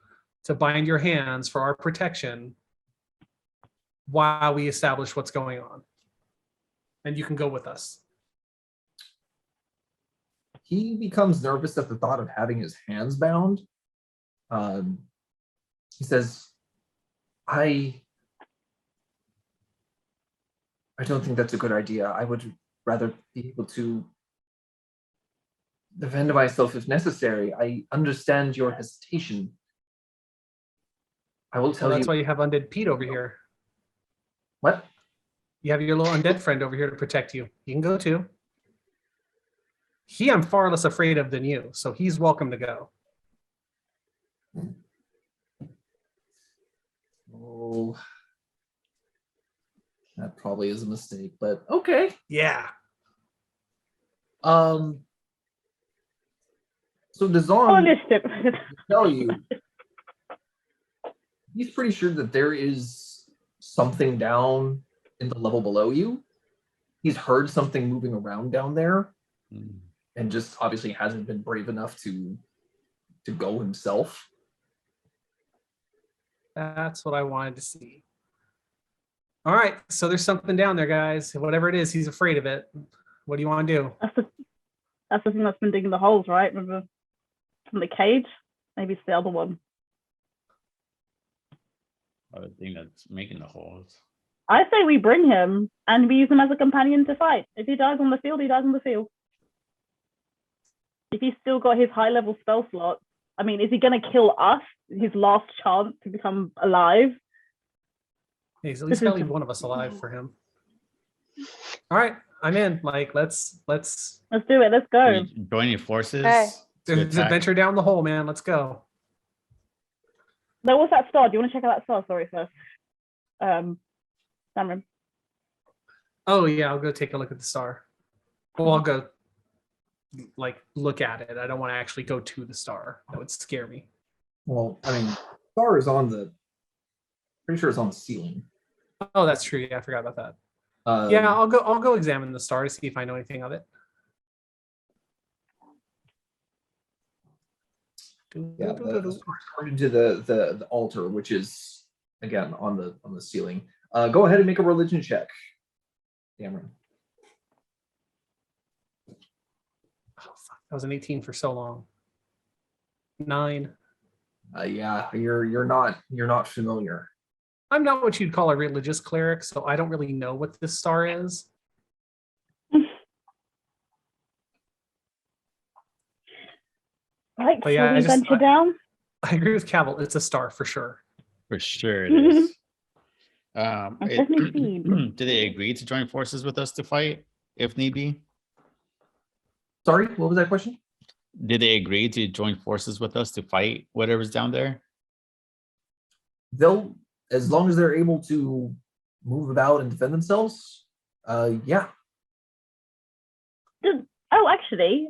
to bind your hands for our protection while we establish what's going on? And you can go with us. He becomes nervous at the thought of having his hands bound. He says, I don't think that's a good idea. I would rather be able to defend myself if necessary. I understand your hesitation. I will So tell that's you. why you have undead Pete over here. What? You have your little undead friend over here to protect you. You can go too. I'm far less afraid of than you, so he's welcome to go. Oh, that probably is a mistake, but okay. Yeah. So Oh, Dazan initiative. tell you, he's pretty sure that there is something down in the level below you. He's heard something moving around down there, and just obviously hasn't been brave enough to go himself. That's what I wanted to see. All right, so there's something down there, guys. Whatever it is, he's afraid of it. What do you want to do? That's the thing that's been digging the holes, right? Remember from the cage? Maybe it's the other one. The thing that's making the holes. I say we bring him and we use him as a companion to fight. If he dies on the field, he dies on the field. If he's still got his high level spell slot, I mean, is he going to kill us? His last chance to become alive? He's at least got to leave one of us alive for him. All right, I'm in. Like, let's do it. Let's go. You join your forces. Okay. to there's attack. adventure down the hole, man. Let's go. No, what's that star? Do you want to check out that star? Sorry, first. Cameron. Oh yeah, I'll go take a look at the star. Well, I'll go like look at it. I don't want to actually go to the star. That would scare me. Well, I mean, star is on the. Pretty sure it's on the ceiling. Oh, that's true. Yeah, I forgot about that. Yeah, I'll go examine the star to see if I know anything of it. Yeah, the star is carved into the altar, which is again on the ceiling. Go ahead and make a religion check, Cameron. Oh, fuck. That was an 18 for so long. 9. Yeah, you're not familiar. I'm not what you'd call a religious cleric, so I don't really know what this star is. Right, But yeah, shall we venture down? I agree with Cavill. It's a star for sure. For sure it is. definitely seen. Did they agree to join forces with us to fight if need be? Sorry, what was that question? Did they agree to join forces with us to fight whatever's down there? They'll, as long as they're able to move about and defend themselves, yeah. Oh, actually,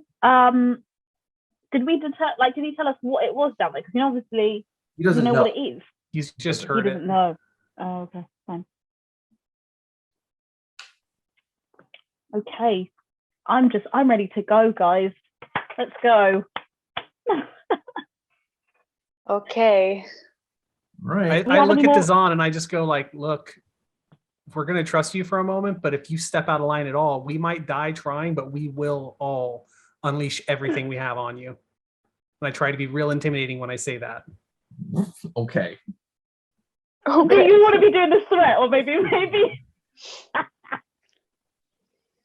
did we did he tell us what it was down there? Because obviously He you doesn't know know. what it is. He's just He heard doesn't it. know. Oh, okay, fine. Okay, I'm ready to go, guys. Let's go. Okay. Right. Do you I have look any at more- Dazan and I just go like, look, we're gonna trust you for a moment, but if you step out of line at all, we might die trying, but we will all unleash everything we have on you. And I try to be real intimidating when I say that. Okay. Do you want to be doing this threat, or maybe?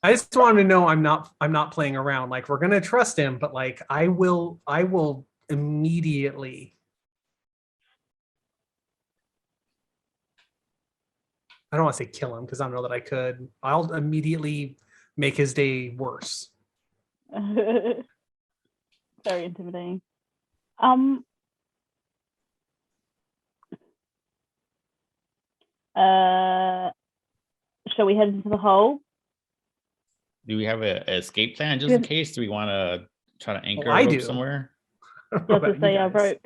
I just want him to know I'm not playing around. Like, we're gonna trust him, but like I will immediately. I don't want to say kill him because I don't know that I could. I'll immediately make his day worse. Very intimidating. Shall we head into the hole? Do we have an escape plan just in case? Do we want to try to anchor I a rope do. somewhere? I don't know Just to about say you our guys. rope.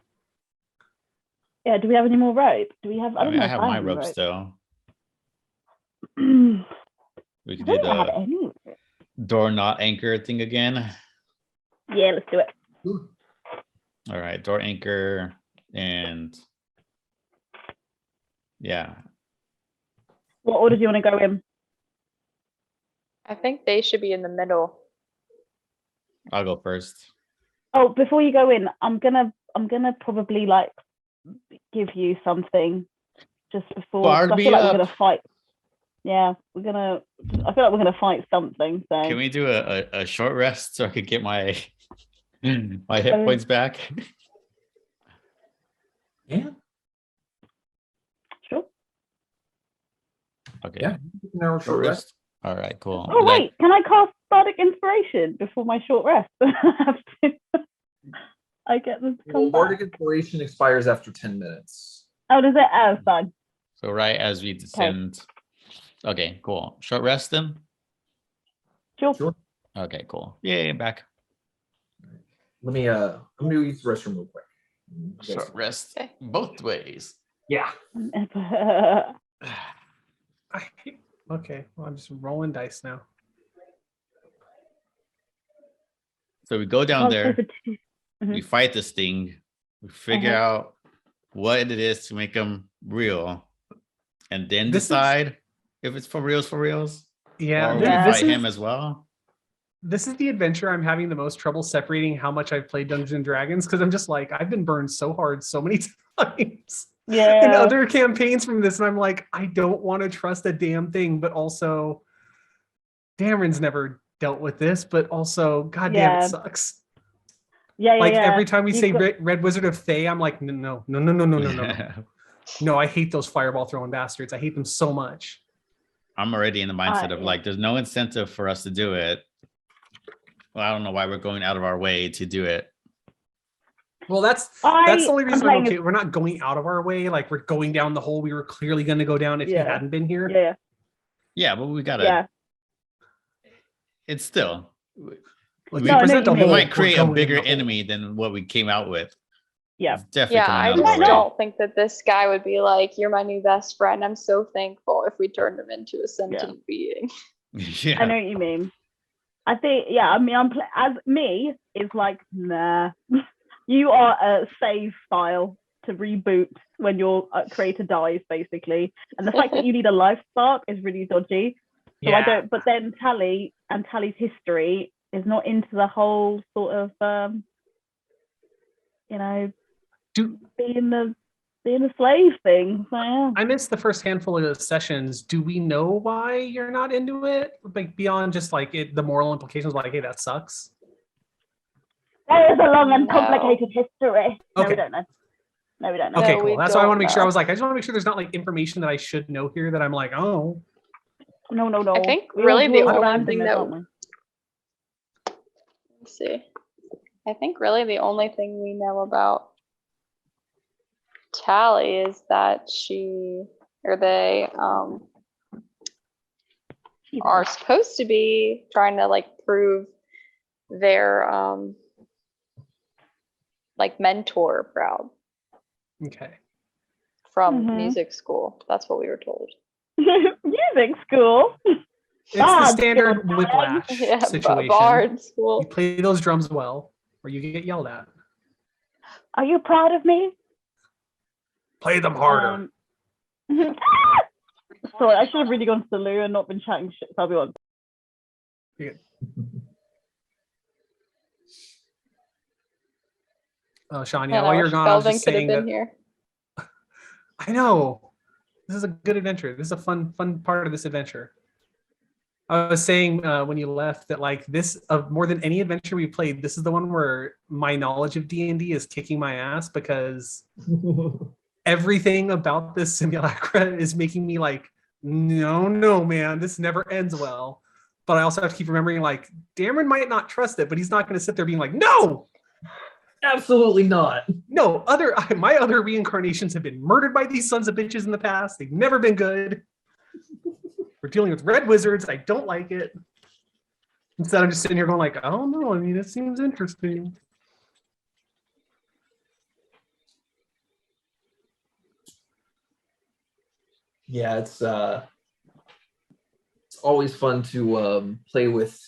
Yeah. Do we have any more rope? Do we have? I don't mean, know I if have my any rope rope. still. I We could don't do think I have the any. door not anchor thing again. Yeah, let's do it. All right, door anchor and yeah. What order do you want to go in? I think they should be in the middle. I'll go first. Oh, before you go in, I'm gonna probably like give you something just before. 'cause Fired I me feel like we're up. gonna fight. Yeah, I feel like we're gonna fight something. So Can we do a short rest so I could get my my hit points back? Yeah. sure. Okay. Yeah. Now we're Short rest. All right, cool. Oh Is that- wait, can I cast Bardic Inspiration before my short rest? I get them to come Bardic back. Inspiration expires after 10 minutes. Oh, does it? Oh, fine. so right as we descend. Okay, cool. Short rest then. Sure. Sure. Okay, cool. Yay, back. I'm gonna use the restroom real quick. Short rest Okay. both ways. Yeah. Okay. Well, I'm just rolling dice now. So we go down there, Mhm. we fight this thing, we figure out what it is to make them real, and then This is- decide if it's for reals, Yeah. or we Yeah. fight him as well. This is the adventure I'm having the most trouble separating how much I've played Dungeons and Dragons because I'm just like, I've been burned so hard so many times in Yeah. other campaigns from this. And I'm like, I don't want to trust a damn thing, but also Dameron's never dealt with this, but also, goddamn, Yeah. it sucks. Yeah. Like yeah. every time we You've say got- Red Wizard of Thay, I'm like, no. No, I hate those fireball throwing bastards. I hate them so much. I'm already in the mindset of yeah. like, there's no incentive for us to do it. Well, I don't know why we're going out of our way to do it. Well, that's the only reason I'm okay. We're not going out of our way. Like, we're going down the hole we were clearly going to go down if he Yeah. hadn't been here. Yeah. Yeah, but we gotta. Yeah. It's still. Like, No, we I know present what the you We mean. hole, might we're create a going in bigger the hole. enemy than what we came out with. Yeah. It's definitely Yeah, coming I out of just our way. don't think that this guy would be like, "You're my new best friend. I'm so thankful." If we turned him into a sentient being. Yeah. I know what you mean. I think, yeah, I mean, as me is like, nah, you are a save file to reboot when your creator dies, basically. And the fact that you need a life spark is really dodgy. So I don't, but then Tally's history is not into the whole sort of, being the slave thing. So, yeah. I missed the first handful of sessions. Do we know why you're not into it? Like, beyond just like the moral implications, like, hey, that sucks. There is a long and No. complicated history. No, Okay. we don't know. No, we don't know. Okay, No, cool. we That's why I don't want to make sure. I know. was like, I just want to make sure there's not like information that I should know here that I'm like, oh, No. I think We really all the do only random, thing that- don't we? Let's see. I think really the only thing we know about Tally is that they are supposed to be trying to like prove their like mentor proud Okay. from Mhm. music school. That's what we were told. Music school. It's the Bard standard school, whiplash Yeah, situation. Bard You school. play those drums well, or you get yelled at. Are you proud of me? Play them harder. Sorry, I should have really gone to the loo and not been chatting shit to everyone. Sean, I yeah, know, while you're gone, I was Sheldon just could have saying been that here. I know this is a good adventure. This is a fun part of this adventure. I was saying when you left that like this of more than any adventure we played, this is the one where my knowledge of D&D is kicking my ass because everything about this simulacra is making me like, no, man, this never ends well. But I also have to keep remembering like Dameron might not trust it, but he's not going to sit there being like, no, Absolutely not. no. My other reincarnations have been murdered by these sons of bitches in the past. They've never been good. We're dealing with red wizards. I don't like it. Instead, I'm just sitting here going like, I don't know. I mean, it seems interesting. Yeah, it's always fun to play with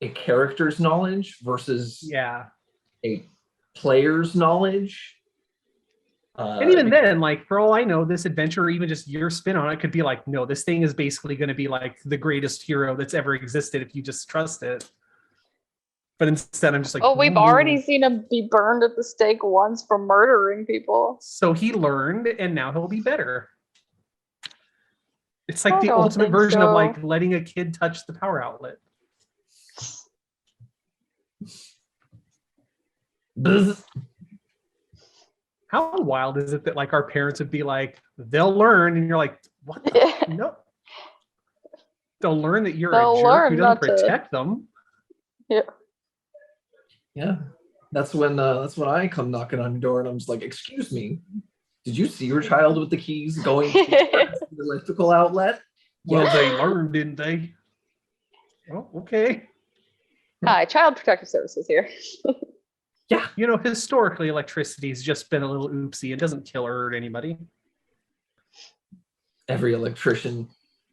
a character's knowledge versus Yeah. a player's knowledge. And even then, like for all I know, this adventure, or even just your spin on it, could be like, no, this thing is basically going to be like the greatest hero that's ever existed if you just trust it. But instead, I'm just like, Oh, we've no. already seen him be burned at the stake once for murdering people. So he learned, and now he'll be better. It's like I the don't ultimate think version of so. like letting a kid touch the power outlet. Bzz. How wild is it that like our parents would be like, they'll learn, and you're like, what the no. They'll learn that you're They'll a jerk learn who doesn't not to- protect them. Yeah, that's when I come knocking on your door and I'm just like, excuse me, did you see your child with the keys going to the electrical outlet? Well, Yes. they learned, didn't they? Oh, okay. Hi, Child Protective Services here. Yeah, You know, historically, electricity's just been a little oopsie. It doesn't kill or hurt anybody. every electrician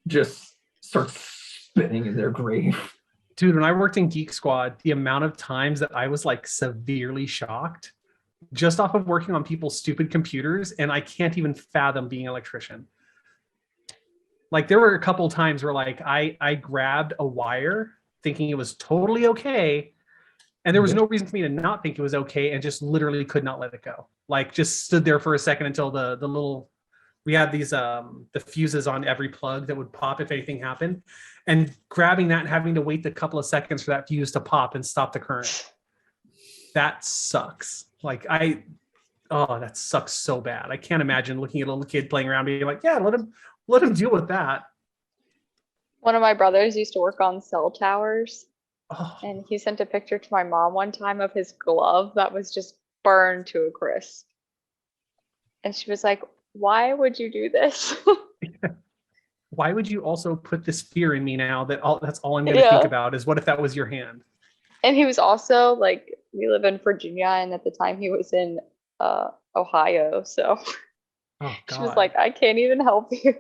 just starts spinning in their grave. Dude, when I worked in Geek Squad, the amount of times that I was like severely shocked just off of working on people's stupid computers, and I can't even fathom being an electrician. Like there were a couple times where like I grabbed a wire thinking it was totally okay, and there was Yep. no reason for me to not think it was okay, and just literally could not let it go. Like just stood there for a second until the little, we had these the fuses on every plug that would pop if anything happened, and grabbing that and having to wait the couple of seconds for that fuse to pop and stop the current. That sucks. Like that sucks so bad. I can't imagine looking at a little kid playing around being like, yeah, let him deal with that. One of my brothers used to work on cell towers, Oh, and he sent a picture to my mom one time of his glove that was just burned to a crisp. And she was like, why would you do this? why would you also put this fear in me now that's all I'm going to think Yeah. about is what if that was your hand? And he was also like, we live in Virginia, and at the time he was in Ohio. So Oh she was God. like, I can't even help you.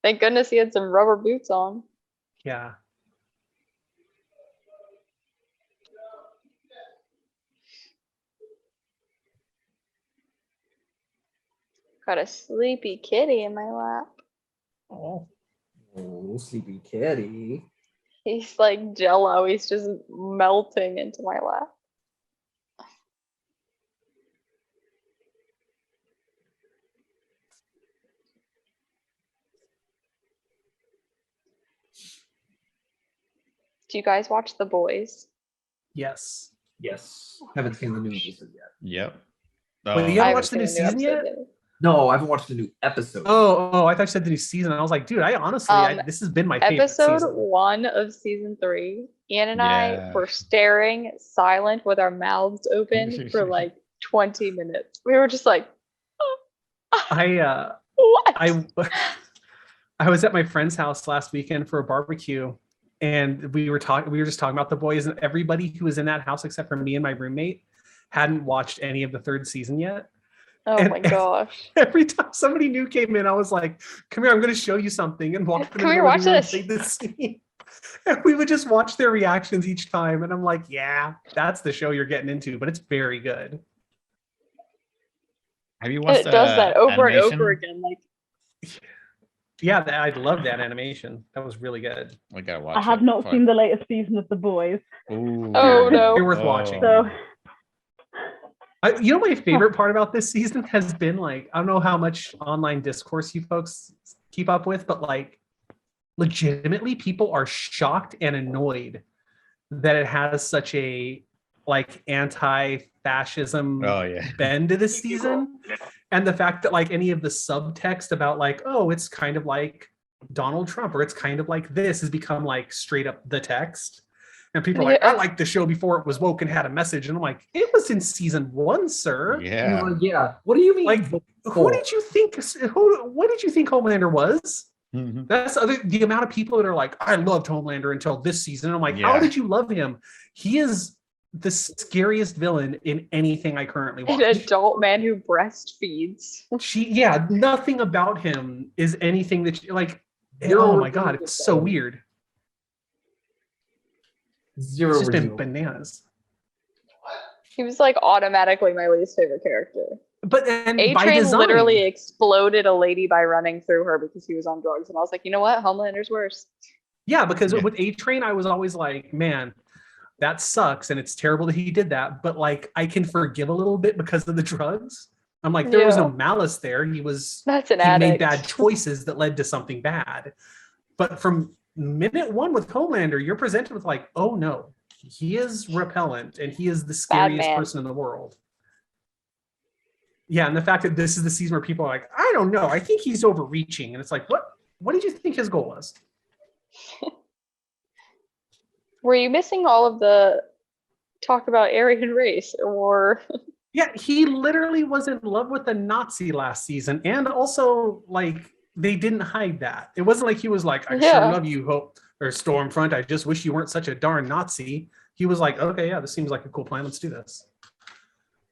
Thank goodness he had some rubber boots on. Yeah. Got a sleepy kitty in my lap. Oh. Oh, sleepy kitty. He's like jello. He's just melting into my lap. Do you guys watch The Boys? Yes. Yes. Haven't seen the new episode yet. Yep. Wait, you Um, I haven't watched the new seen season yet? episode No, I haven't watched the new episode. Oh, I thought you said the new season. I was like, dude, I honestly, this has been my favorite Episode season. 1 of season 3. Ian and I Yeah. were staring silent with our mouths open for like 20 minutes. We were just like, I what? I was at my friend's house last weekend for a barbecue, and we were just talking about The Boys, and everybody who was in that house except for me and my roommate hadn't watched any of the third season yet. Oh And- my gosh. Every time somebody new came in, I was like, "Come here, I'm going to show you something," and walk them Come in the here, living watch room and this. say this scene. And we would just watch their reactions each time, and I'm like, "Yeah, that's the show you're getting into, but it's very good." Have you And watched it does that over and animation? over again. Like, Yeah, I love that animation. That was really good. I gotta watch I have it. not Fuck. seen the latest season of The Boys, Ooh. Oh, no. Very worth watching. so You know, my favorite part about this season has been like, I don't know how much online discourse you folks keep up with, but like, legitimately, people are shocked and annoyed that it has such a like anti-fascism Oh yeah. bend to this season, and the fact that like any of the subtext about like, oh, it's kind of like Donald Trump or it's kind of like this has become like straight up the text. And people are like, Yeah. I liked the show before it was woke and had a message. And I'm like, it was in season 1, sir. Yeah. Yeah. What do you mean? Like, who did you think? What did you think Homelander was? Mhm. That's the amount of people that are like, I loved Homelander until this season. And I'm like, how Yeah. did you love him? He is the scariest villain in anything I currently watch. an adult man who breastfeeds. Nothing about him is anything that like. You're Oh my already god, with it's so that. weird. Zero It's just been redeemable. bananas. He was like automatically my least favorite character. But then by A-Train design, literally exploded a lady by running through her because he was on drugs. And I was like, you know what? Homelander's worse. yeah, because Yeah. with A-Train, I was always like, man, that sucks, and it's terrible that he did that. But like, I can forgive a little bit because of the drugs. I'm like, there was no Yeah. malice there. He That's an made addict. bad choices that led to something bad. But from minute 1 with Homelander, you're presented with like, oh no, he is repellent and he is the scariest man. person in the world. Yeah, and the fact that this is the season where people are like, I don't know, I think he's overreaching, and it's like, what did you think his goal was? Were you missing all of the talk about Aryan race or Yeah, he literally was in love with a Nazi last season, and also like they didn't hide that. It wasn't like he was like, I Yeah. sure love you, Hope or Stormfront. I just wish you weren't such a darn Nazi. He was like, okay, yeah, this seems like a cool plan. Let's do this.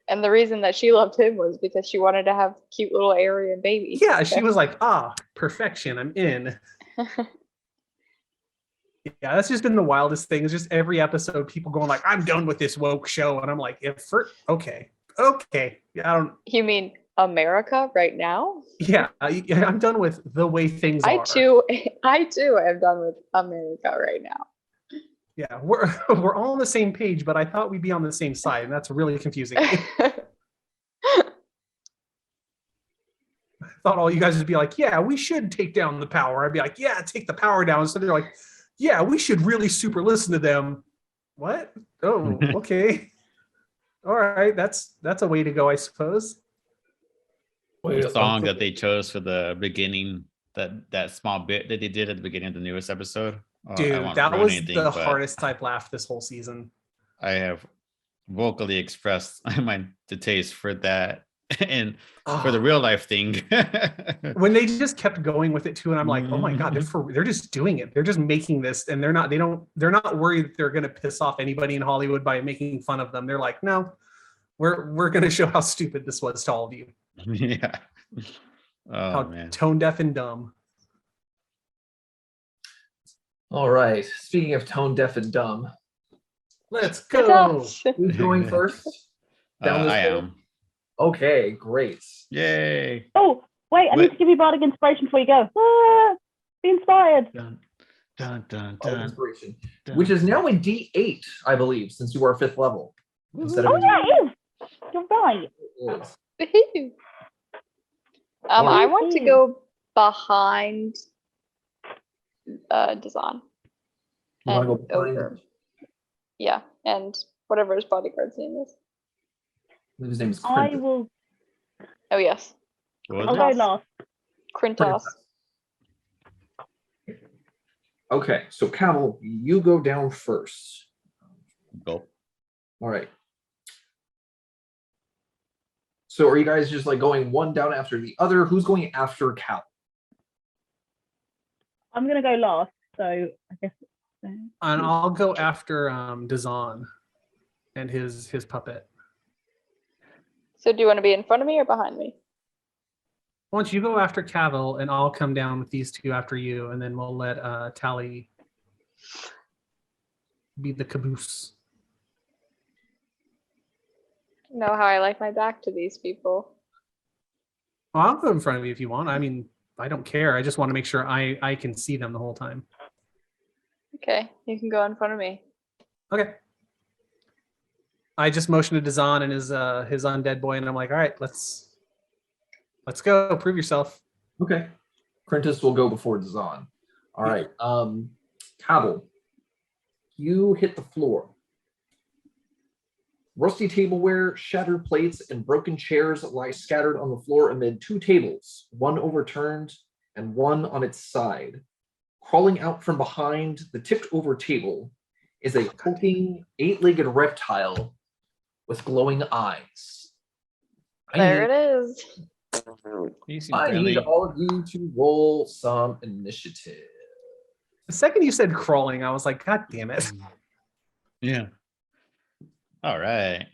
and the reason that she loved him was because she wanted to have cute little Aryan babies. Yeah, she was like, perfection, I'm in. Yeah, that's just been the wildest thing. It's just every episode, people going like, I'm done with this woke show, and I'm like, okay, yeah, I don't. You mean America right now? Yeah, I'm done with the way things I are. too am done with America right now. Yeah, we're all on the same page, but I thought we'd be on the same side, and that's really confusing. I thought all you guys would be like, yeah, we should take down the power. I'd be like, yeah, take the power down. So they're like, yeah, we should really super listen to them. What? Oh, okay. All right, that's a way to go, I suppose. The song that they chose for the beginning, that small bit that they did at the beginning of the newest episode. I Dude, won't that ruin was anything, the but hardest I've laughed this whole season. I have vocally expressed my distaste for that and for the Oh, real life thing. when they just kept going with it too, and I'm like, oh my god, they're just doing it. They're just making this, and they're not worried that they're gonna piss off anybody in Hollywood by making fun of them. They're like, no, we're gonna show how stupid this was to all of you. Yeah. Oh How man. tone deaf and dumb. All right. Speaking of tone deaf and dumb, Let's It's go. us. who's going first? Down this I hole? am. Okay, great. Yay. oh wait, I need Wait. to give you bardic inspiration before you go. Be inspired. Dun, dun, dun, Oh, dun, inspiration, dun. which is now in D8, I believe, since you are 5th level. Instead of Oh yeah, it is. You're right. it is. Woohoo. I want to Woohoo. go behind Dazan. You want to go And behind? over. Yeah, and whatever his bodyguard's name is. I believe his name is I Quintus. will. Oh yes, What I'll was go it? last. Quintos. Okay, so Cavill, you go down first. Go. All right. So are you guys just like going one down after the other? Who's going after Cal? I'm gonna go last, so I guess. And I'll go after Dazan and his puppet. So do you want to be in front of me or behind me? Why don't you go after Cavill and I'll come down with these two after you, and then we'll let Tally be the caboose. Know how I like my back to these people. Well, I'll go in front of you if you want. I mean, I don't care. I just want to make sure I can see them the whole time. Okay, you can go in front of me. Okay. I just motioned to Dazan and his undead boy, and I'm like, all right, let's go. Prove yourself. Okay. Quintus will go before Zahn. All right. Cabell, you hit the floor. Rusty tableware, shattered plates, and broken chairs lie scattered on the floor amid two tables, one overturned and one on its side. Crawling out from behind the tipped-over table is a hulking, eight-legged reptile with glowing eyes. There it is. You seem I really. need all of you to roll some initiative. The second you said crawling, I was like, God damn it. Yeah. All right.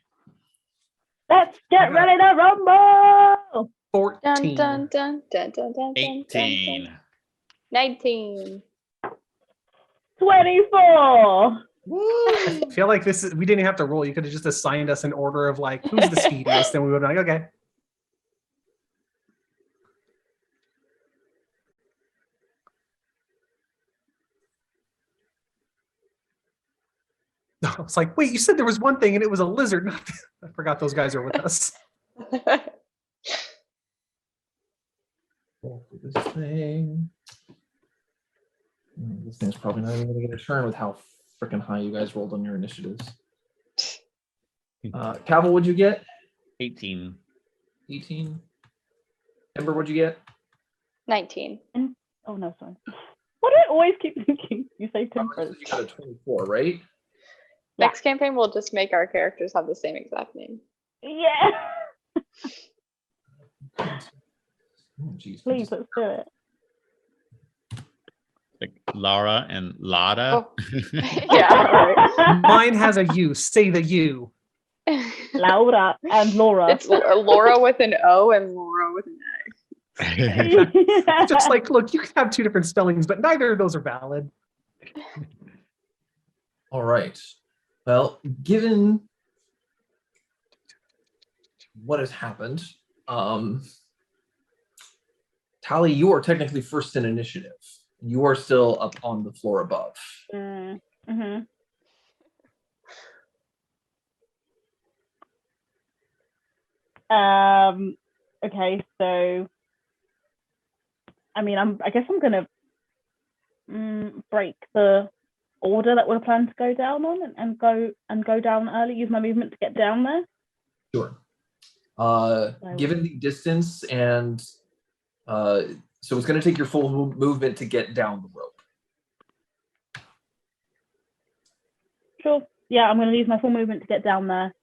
Let's get ready to rumble. 14. Dun dun dun dun dun dun. 18. 19. 24. I feel like we didn't have to roll. You could have just assigned us an order of like, who's the speediest, and we would have been like, okay. I was like, wait, you said there was one thing and it was a lizard. I forgot those guys are with us. This thing. This thing's probably not even going to get a turn with how freaking high you guys rolled on your initiatives. Cavill, what'd you get? 18. 18. Ember, what'd you get? 19. Oh no, sorry. What do I always keep thinking? You say You temperance. got a 24, right? Yeah. Next campaign, we'll just make our characters have the same exact name. Yeah. Oh, geez. Please, let's do it. Like Laura and Lada. Oh. Yeah, Mine has a U. Say the U. right. Laura and Laura. It's Laura with an O and Laura with an A. Just like, look, you can have two different spellings, but neither of those are valid. All right. Well, given what has happened, Tally, you are technically first in initiative. You are still up on the floor above. Mm-hmm. Okay, so I mean, I guess I'm gonna break the order that we're planning to go down on and go down early. Use my movement to get down there. Sure. Given the distance and so it's going to take your full movement to get down the rope. Sure. Yeah, I'm going to use my full movement to get down there.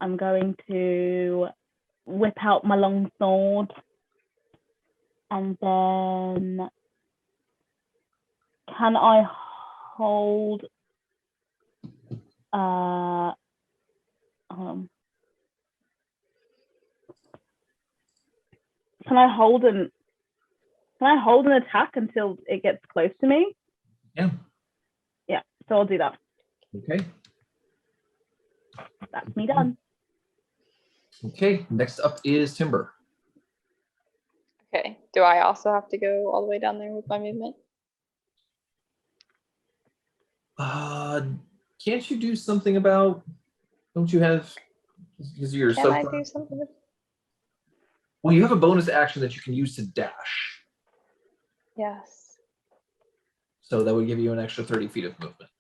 I'm going to whip out my long sword, and then can I hold? Hold on. Can I hold an attack until it gets close to me? Yeah. Yeah, so I'll do that. Okay. That's me done. Okay. Next up is Timber. Okay. Do I also have to go all the way down there with my movement? Can't you do something about? Don't you have? Because you're Can so. I do something? Well, you have a bonus action that you can use to dash. Yes. So that would give you an extra 30 feet of movement.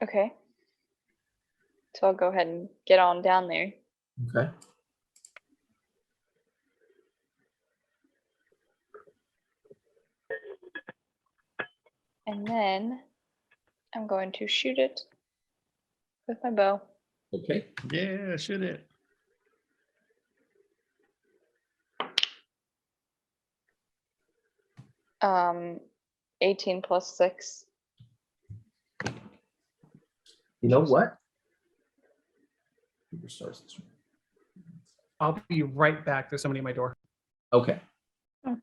Okay. So I'll go ahead and get on down there. Okay. And then I'm going to shoot it with my bow. Okay. Yeah, shoot it. Um, 18 plus 6. You know what? Your stars this way. I'll be right back. There's somebody at my door. Okay. Oh.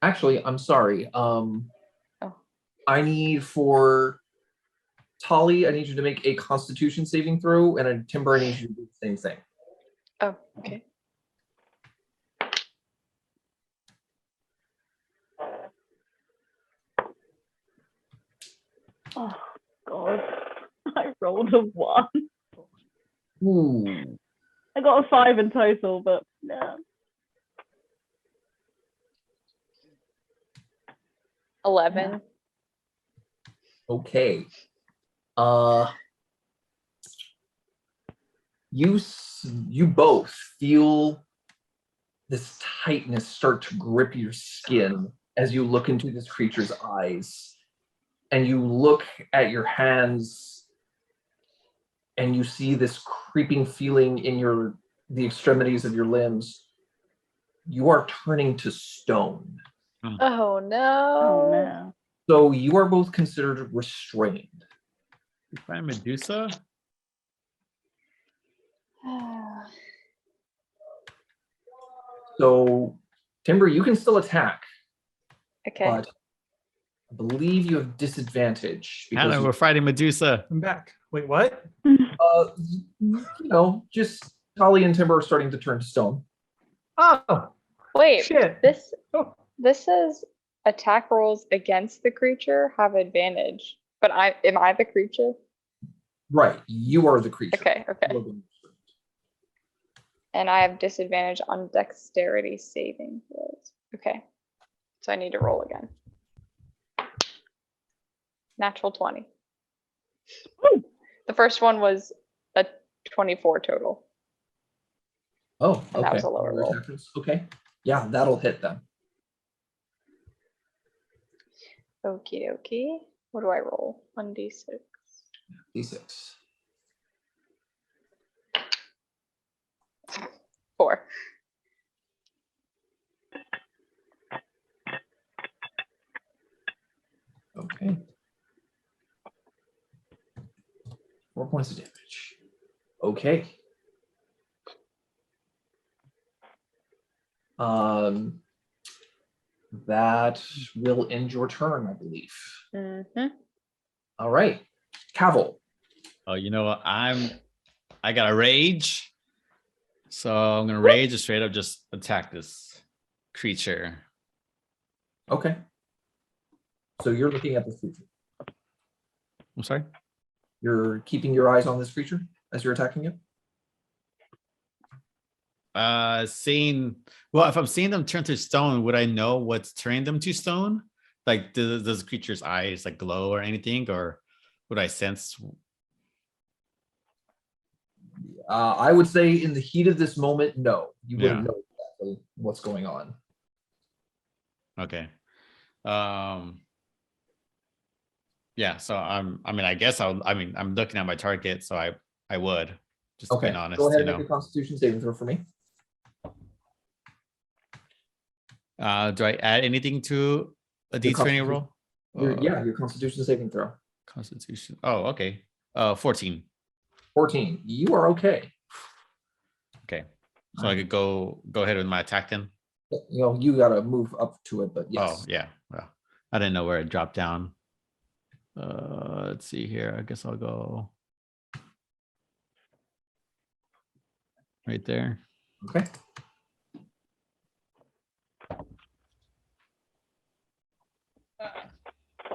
Actually, I'm sorry. I need for Tali, I need you to make a Constitution saving throw, and a Timber, I need you to do the same thing. Oh, okay. Oh God, I rolled a 1. Ooh. I got a 5 in total, but yeah. 11. Okay. You both feel this tightness start to grip your skin as you look into this creature's eyes, and you look at your hands, and you see this creeping feeling in the extremities of your limbs. You are turning to stone. Oh no. Oh no. So you are both considered restrained. You find Medusa? So, Timber, you can still attack, Okay. but I believe you have disadvantage because Hannah, we're fighting Medusa. I'm back. Wait, what? just Tali and Timber are starting to turn to stone. Oh, Wait, shit. Oh. this says attack rolls against the creature have advantage. But am I the creature? Right, you are the creature. Okay, okay. You are being restrained. And I have disadvantage on dexterity saving throws. Okay. So I need to roll again. Natural 20. The first one was a 24 total. Oh, And that okay. was a lower roll. Okay, yeah, that'll hit them. Okie dokie. What do I roll? 1d6. D6. 4. Okay. 4 points of damage. Okay. That will end your turn, I believe. Mm-hmm. All right. Cavil. Oh, you know what? I got a rage. So I'm gonna rage and straight up just attack this creature. Okay. So you're looking at this creature. I'm sorry. You're keeping your eyes on this creature as you're attacking it? Well, if I'm seeing them turn to stone, would I know what's turning them to stone? Like, does the creature's eyes like glow or anything, or would I sense? I would say in the heat of this moment, no. You wouldn't Yeah. know exactly what's going on. Okay. Yeah. So I'm looking at my target, so I would just Okay. being honest. Go ahead and make a Constitution saving throw for me. Do I add anything to a Your D20 roll? your Constitution saving throw. Constitution. Oh, okay. 14. 14. You are okay. Okay. So I could go ahead with my attack then. You got to move up to it, but yes. Oh, yeah. Well, I didn't know where it dropped down. Let's see here. I guess I'll go right there. Okay.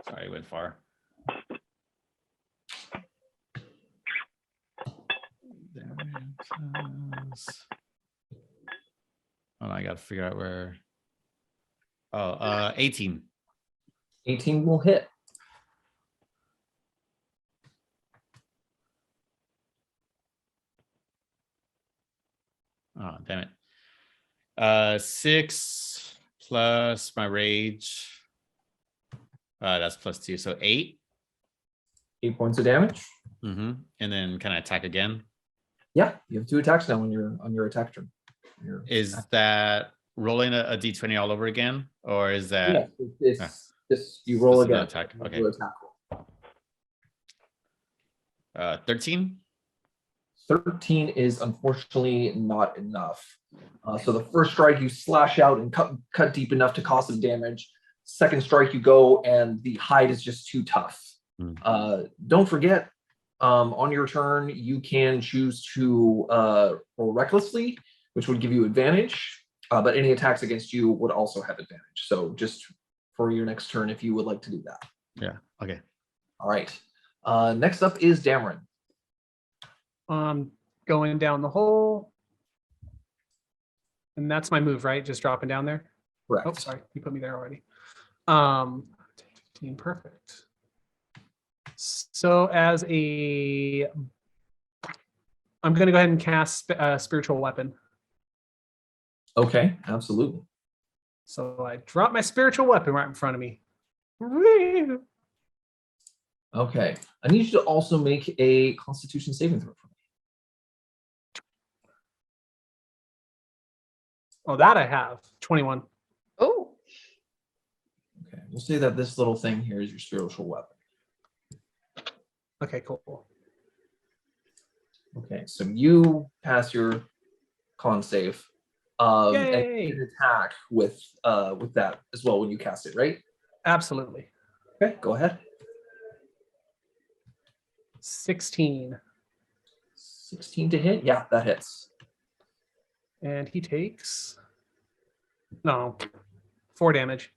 Sorry, I went far. There it is. Oh, I got to figure out where. Oh, 18. 18 will hit. Oh, damn it. 6 plus my rage. That's +2, so 8. 8 points of damage. And then can I attack again? Yeah, you have 2 attacks now on your attack turn. Is that rolling a d20 all over again, or is that? Yeah, it's just you roll Just another again. attack, okay. Your attack roll. 13? 13 is unfortunately not enough. So the first strike, you slash out and cut deep enough to cause some damage. Second strike, you go and the hide is just too tough. Don't forget, on your turn, you can choose to roll recklessly, which would give you advantage, but any attacks against you would also have advantage. So just for your next turn, if you would like to do that. Yeah. Okay. All right. Next up is Dameron. Going down the hole. And that's my move, right? Just dropping down there. Correct. Oh, sorry. You put me there already. 15, perfect. So I'm going to go ahead and cast Spiritual Weapon. Okay, absolutely. So I drop my Spiritual Weapon right in front of me. Okay, I need you to also make a Constitution saving throw for me. Oh, that I have. 21. Oh, Okay, we'll say that this little thing here is your spiritual weapon. Okay, cool. Okay, so you pass your con save. And Yay! you can attack with that as well when you cast it, right? Absolutely. Okay, go ahead. 16. 16 to hit? Yeah, that hits. And he takes 4 damage.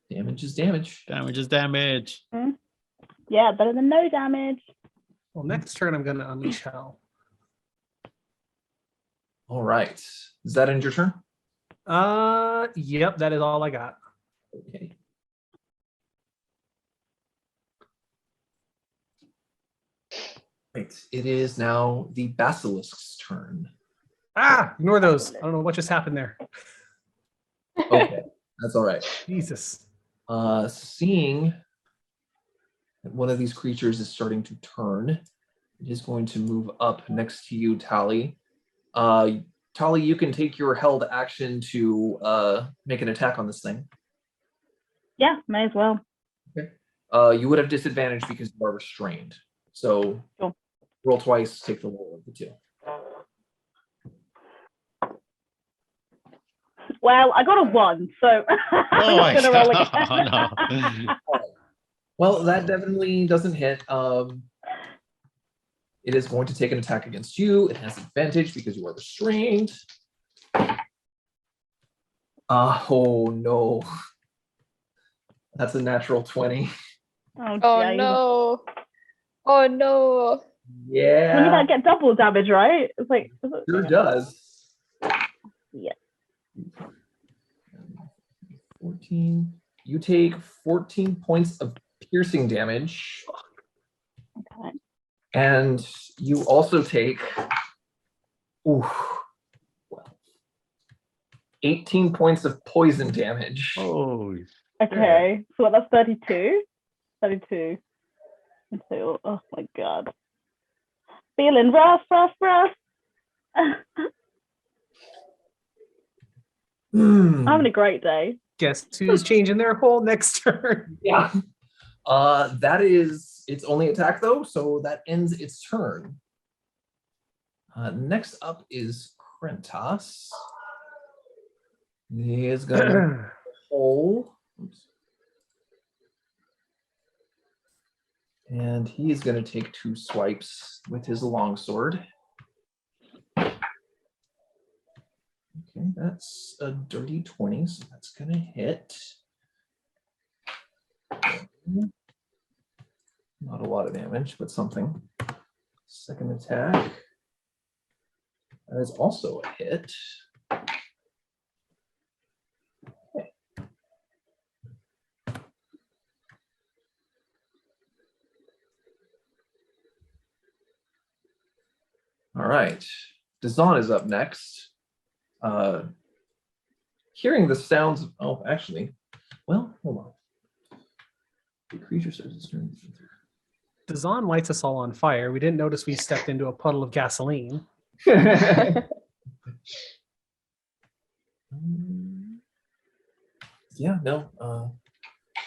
Damage is damage. Damage is damage. Yeah, better than no damage. Well, next turn I'm going to unleash hell. All right. Is that end your turn? Yep, that is all I got. Okay. Right. It is now the basilisk's turn. Ignore those. I don't know what just happened there. Okay, that's all right. Jesus. Seeing that one of these creatures is starting to turn, it is going to move up next to you, Tally. Tally, you can take your held action to make an attack on this thing. Yeah, may as well. You would have disadvantage because you are restrained. So Sure. roll twice, take the roll of the 2. Well, I got a 1, so Oh I'm my gonna roll God. again. No. Well, that definitely doesn't hit. It is going to take an attack against you. It has advantage because you are restrained. Oh no. That's a natural 20. Oh, oh yeah, no. Oh no. Yeah. When did that get double damage, right? It's like, Sure does. Yeah. 14. You take 14 points of piercing damage. Okay. And you also take 18 points of poison damage. Oh, Okay, so what, that's 32? 32. So, oh my God. Feeling rough. I'm having a great day. Guess who's changing their hole next turn? Yeah. That is its only attack though, so that ends its turn. Next up is Krentos. He is gonna hole. And he is gonna take 2 swipes with his longsword. Okay, that's a dirty 20, so that's gonna hit. Not a lot of damage, but something. Second attack. That is also a hit. Okay. All right. Dazan is up next. Hearing the sounds of, oh, actually, well, hold on. The creature starts its turn. Dazan lights us all on fire. We didn't notice we stepped into a puddle of gasoline. Yeah, no.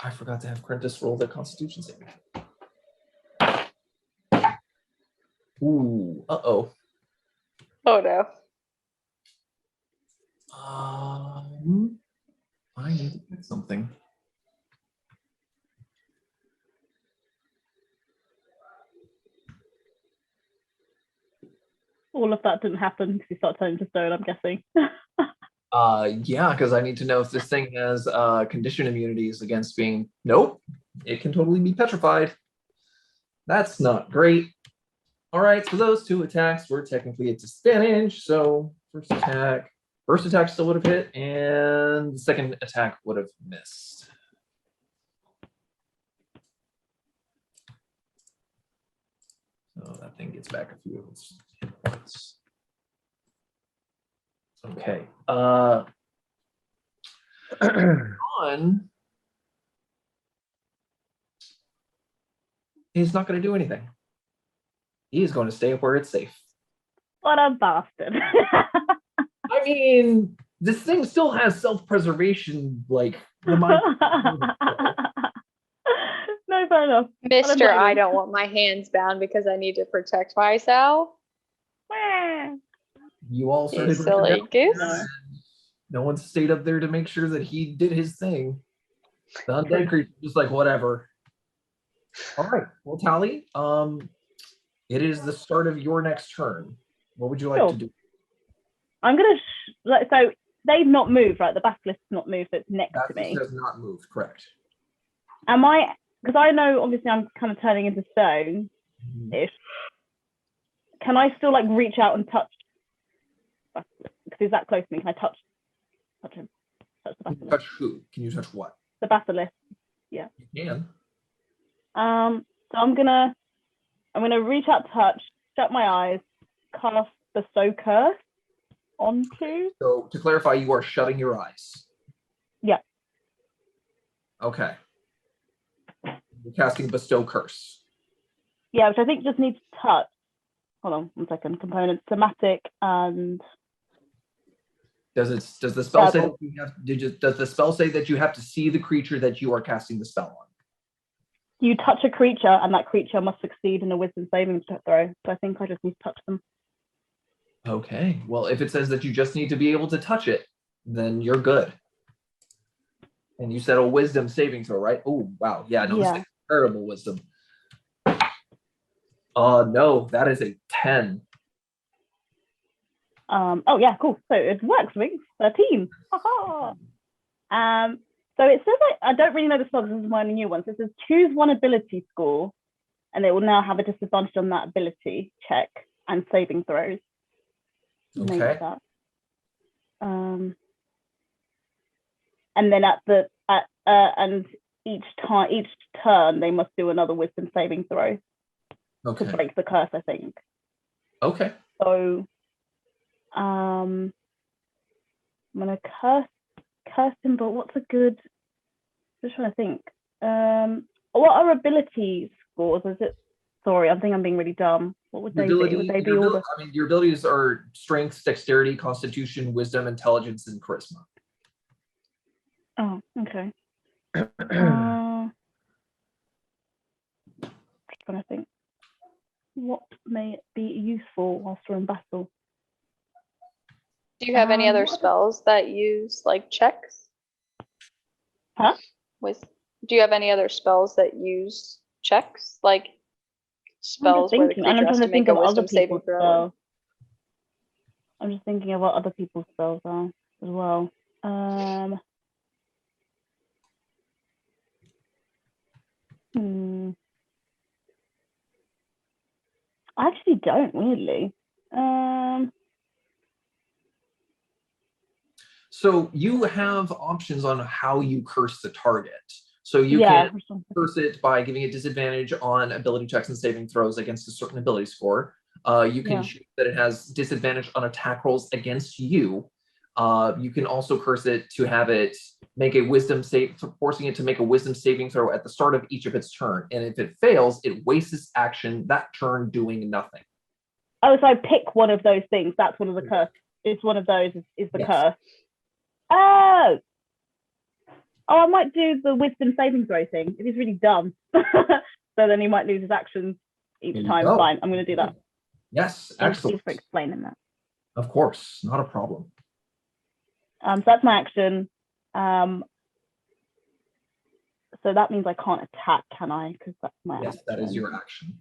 I forgot to have Krentis roll the Constitution saving. Ooh, uh-oh. Oh no. I need to pick something. All of that didn't happen because you start turning to stone, I'm guessing. Yeah, because I need to know if this thing has condition immunities against being. Nope, it can totally be petrified. That's not great. All right, so those two attacks were technically at disadvantage. So first attack still would have hit, and the second attack would have missed. So that thing gets back a few of its hit points. Okay. On. He's not going to do anything. He's going to stay where it's safe. What a bastard. I mean, this thing still has self-preservation, like remind. No, fair enough. Mister, I him. don't want my hands bound because I need to protect myself. You all You started silly writing down. goose. No one stayed up there to make sure that he did his thing. The True. undead creature just like whatever. All right, well, Tally, it is the start of your next turn. What would you like Sure. to do? I'm gonna so they've not moved, right? The basilisk's not moved, so it's next to That me. does not move, correct? Am I? Because I know obviously I'm kind of turning into stone. Ish. Can I still like reach out and touch? Because he's that close to me. Can I touch him? Touch the Can you basilisk. touch who? Can you touch what? The basilisk. You can. So I'm gonna reach out, touch, shut my eyes, cast Bestow Curse onto. So to clarify, you are shutting your eyes. Yeah. Okay. You're casting Bestow Curse. Yeah, which I think just needs touch. Hold on 1 second. Components, somatic, and Does the spell say Dabble. that you have? Does the spell say that you have to see the creature that you are casting the spell on? you touch a creature, and that creature must succeed in a Wisdom saving throw. So I think I just need to touch them. Okay. Well, if it says that you just need to be able to touch it, then you're good. And you said a Wisdom saving throw, right? Oh, wow. Yeah. No, Yeah. this is terrible Wisdom. No, that is a 10. Oh yeah, cool. So it works, Wings. 13. So it says I don't really know the spell. This is one of the new ones. It says choose one ability score, and it will now have a disadvantage on that ability check and saving throws. Note Okay. that. And then and each turn they must do another Wisdom saving throw to Okay. break the curse, I think. Okay. So I'm gonna curse him, but what's a good? Just trying to think. What are ability scores? Is it? Sorry, I think I'm being really dumb. What would they be? Would they be all the? I mean, your abilities are strength, dexterity, constitution, wisdom, intelligence, and charisma. Oh, okay. Just trying to think. What may be useful whilst we're in battle? Do you have any other what- spells that use like checks? Huh? Do you have any other spells that use checks? Like spells where the thinking, and creature I'm has trying to to think make a of other wisdom saving people's throw? spells. I'm just thinking of what other people's spells are as well. I actually don't weirdly. So you have options on how you curse the target. So you yeah, can curse it by giving it disadvantage on ability checks and saving throws against a certain ability score. You can Yeah. choose that it has disadvantage on attack rolls against you. You can also curse it to have it make a wisdom save, forcing it to make a wisdom saving throw at the start of each of its turn. And if it fails, it wastes its action that turn doing nothing. Oh, so I pick one of those things. That's one of the curse. It's one of those is the Yes. curse. Oh, I might do the wisdom saving throw thing if he's really dumb. So then he might lose his actions each There you time. go. Fine, I'm going to do that. Yes, Thank excellent. you for explaining that. Of course, not a problem. So that's my action. So that means I can't attack, can I? Because that's my Yes, that is action. your action.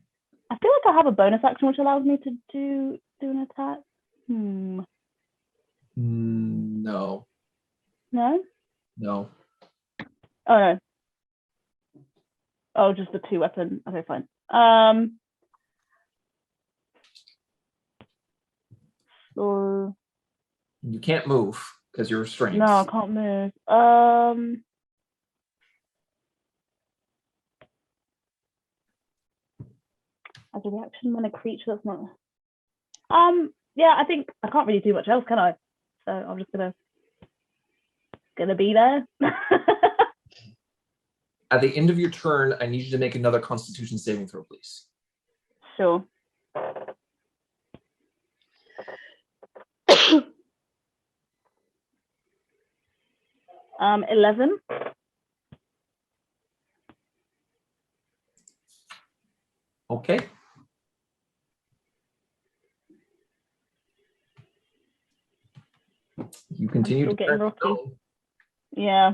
I feel like I have a bonus action which allows me to do an attack. No, No? no. Oh no. Oh, just the 2-weapon. Okay, fine. So You can't move because you're restrained. no, I can't move. As a reaction when a creature that's not. Yeah, I think I can't really do much else, can I? So I'm just gonna be there. At the end of your turn, I need you to make another Constitution saving throw, please. Sure. Um, 11. Okay. You continue still to getting turn rocky. stone. Yeah.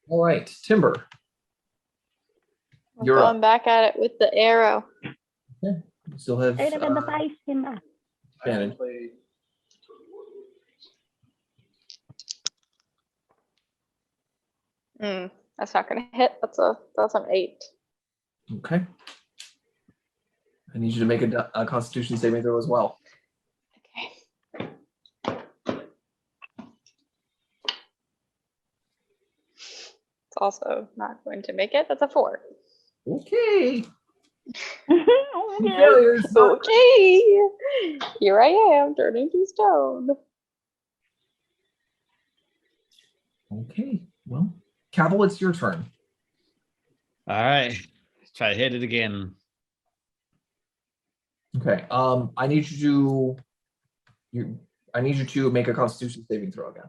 All right, Timber. I'm You're going up. back at it with the arrow. You still have Hit him in the face, Timber. Shannon. That's not gonna hit. That's an 8. Okay. I need you to make a Constitution saving throw as well. Okay. It's also not going to make it. That's a 4. Okay. Okay. Failures. Okay. Here I am, turning to stone. Okay. Well, Cavill, it's your turn. All right. Try to hit it again. Okay. I need you to make a Constitution saving throw again.